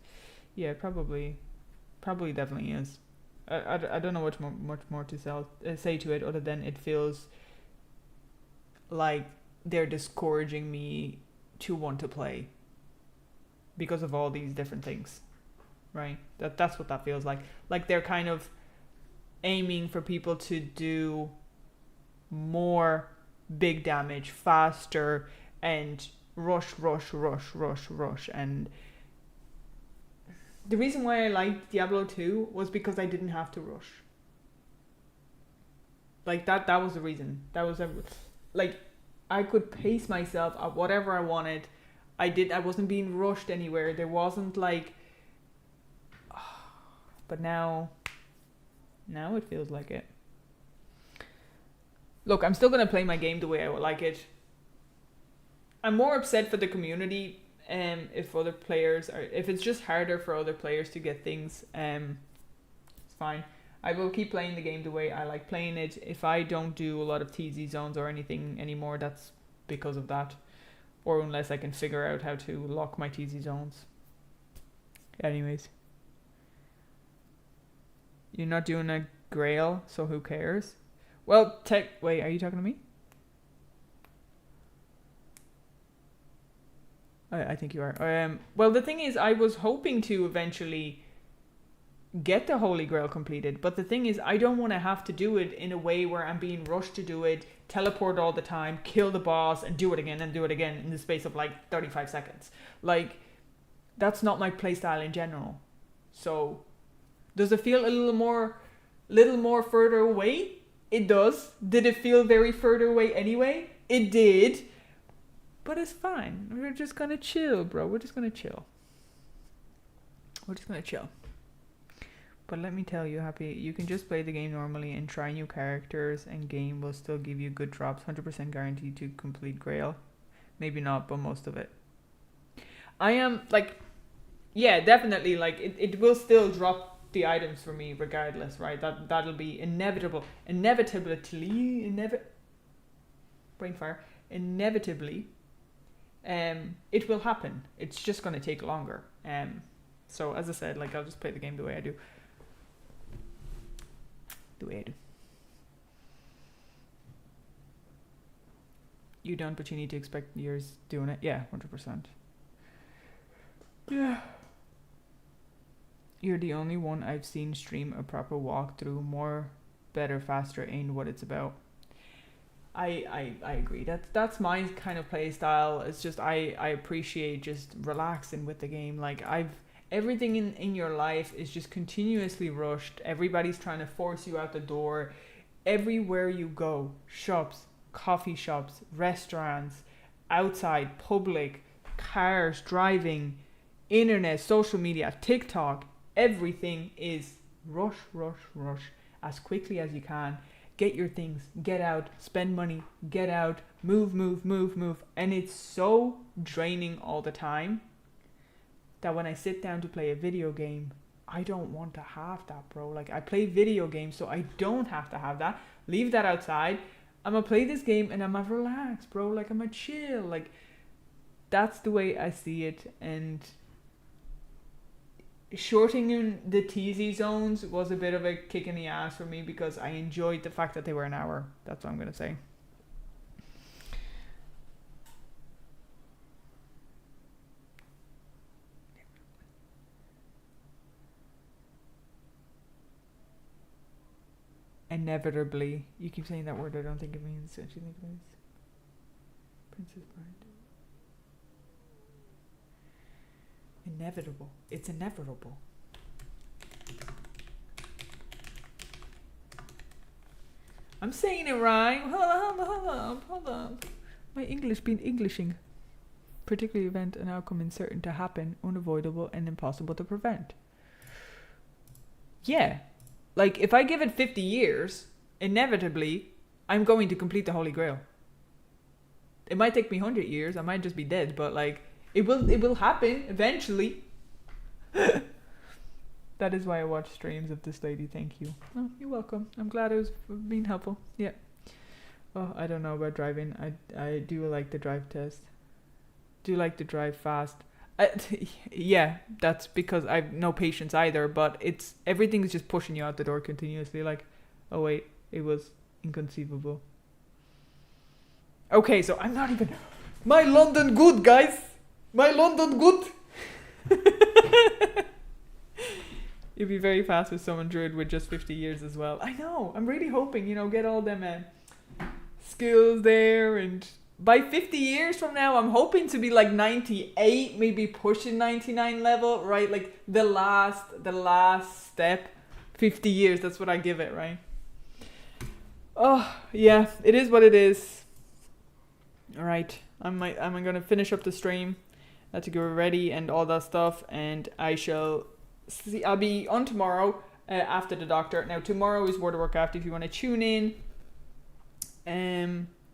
S5: Yeah, probably definitely is. I don't know much more to say to it other than it feels like they're discouraging me to want to play because of all these different things, right? That's what that feels like. Like they're kind of aiming for people to do more big damage faster and rush. And the reason why I liked Diablo 2 was because I didn't have to rush. Like that was the reason. That was like I could pace myself at whatever I wanted. I wasn't being rushed anywhere. There wasn't like but now it feels like it. Look, I'm still going to play my game the way I would like it. I'm more upset for the community if other players are... If it's just harder for other players to get things, it's fine. I will keep playing the game the way I like playing it. If I don't do a lot of TZ zones or anything anymore, that's because of that. Or unless I can figure out how to lock my TZ zones. Anyways. You're not doing a grail, so who cares? Well, wait, are you talking to me? I think you are. Well, the thing is, I was hoping to eventually get the Holy Grail completed, but the thing is, I don't want to have to do it in a way where I'm being rushed to do it, teleport all the time, kill the boss, and do it again in the space of like 35 seconds. Like, that's not my playstyle in general. So, does it feel a little more further away? It does. Did it feel very further away anyway? It did. But it's fine. We're just gonna chill, bro. We're just gonna chill. But let me tell you, Happy, you can just play the game normally and try new characters, and game will still give you good drops. 100% guaranteed to complete Grail. Maybe not, but most of it. I am, like... Yeah, definitely, like, it will still drop the items for me regardless, right? That'll be inevitably it will happen. It's just going to take longer. So as I said, like, I'll just play the game the way I do. You don't, but you need to expect years doing it. Yeah, 100%. Yeah. You're the only one I've seen stream a proper walkthrough. More, better, faster ain't what it's about. I agree. That's my kind of play style. It's just I appreciate just relaxing with the game. Like everything in your life is just continuously rushed. Everybody's trying to force you out the door. Everywhere you go, shops, coffee shops, restaurants, outside, public, cars, driving, internet, social media, TikTok. Everything is rush as quickly as you can. Get your things, get out, spend money, get out, move. And it's so draining all the time that when I sit down to play a video game, I don't want to have that, bro. Like, I play video games, so I don't have to have that. Leave that outside. I'm gonna play this game and I'm gonna relax, bro. Like, I'm gonna chill. Like, that's the way I see it. And shortening the TZ zones was a bit of a kick in the ass for me because I enjoyed the fact that they were an hour. That's what I'm going to say. Inevitably. You keep saying that word. I don't think it means what you think it means. Princess Bride. Inevitable. It's inevitable. I'm saying it right. Hold on. My English been Englishing. Particular event and outcome uncertain to happen, unavoidable and impossible to prevent. Yeah. Like, if I give it 50 years, inevitably, I'm going to complete the Holy Grail. It might take me 100 years. I might just be dead, but like, it will happen eventually. That is why I watch streams of this lady. Thank you. Oh, you're welcome. I'm glad I was being helpful. Yeah. Oh, I don't know about driving. I do like the drive test. Do like to drive fast. Yeah, that's because I've no patience either, but everything's just pushing you out the door continuously. Like, oh wait, it was inconceivable. Okay, so I'm not even... My London good, guys! My London good! You'd be very fast with someone Druid with just 50 years as well. I know, I'm really hoping, get all them skills there, and by 50 years from now, I'm hoping to be like 98, maybe pushing 99 level, right? Like the last step, 50 years, that's what I give it, right? Oh, yeah, it is what it is. All right, I'm gonna finish up the stream to get ready and all that stuff, and I shall see. I'll be on tomorrow after the doctor. Now tomorrow is World of Warcraft. If you want to tune in,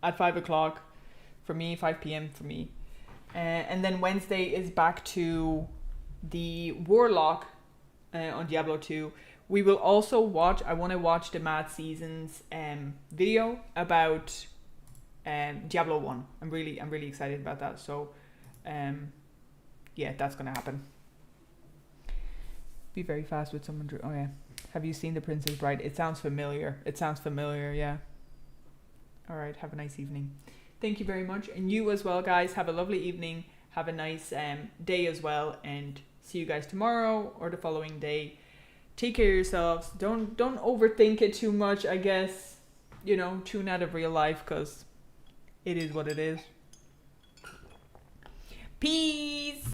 S5: at 5 o'clock for me, 5 p.m. for me, and then Wednesday is back to the Warlock on Diablo 2. We will also watch. I want to watch the Mad Seasons video about Diablo 1. I'm really excited about that. So, yeah, that's gonna happen. Be very fast with someone. Oh yeah. Have you seen The Princess Bride? It sounds familiar. Yeah. All right. Have a nice evening. Thank you very much, and you as well, guys. Have a lovely evening. Have a nice day as well, and see you guys tomorrow or the following day. Take care of yourselves. Don't overthink it too much. I guess tune out of real life because it is what it is. Peace.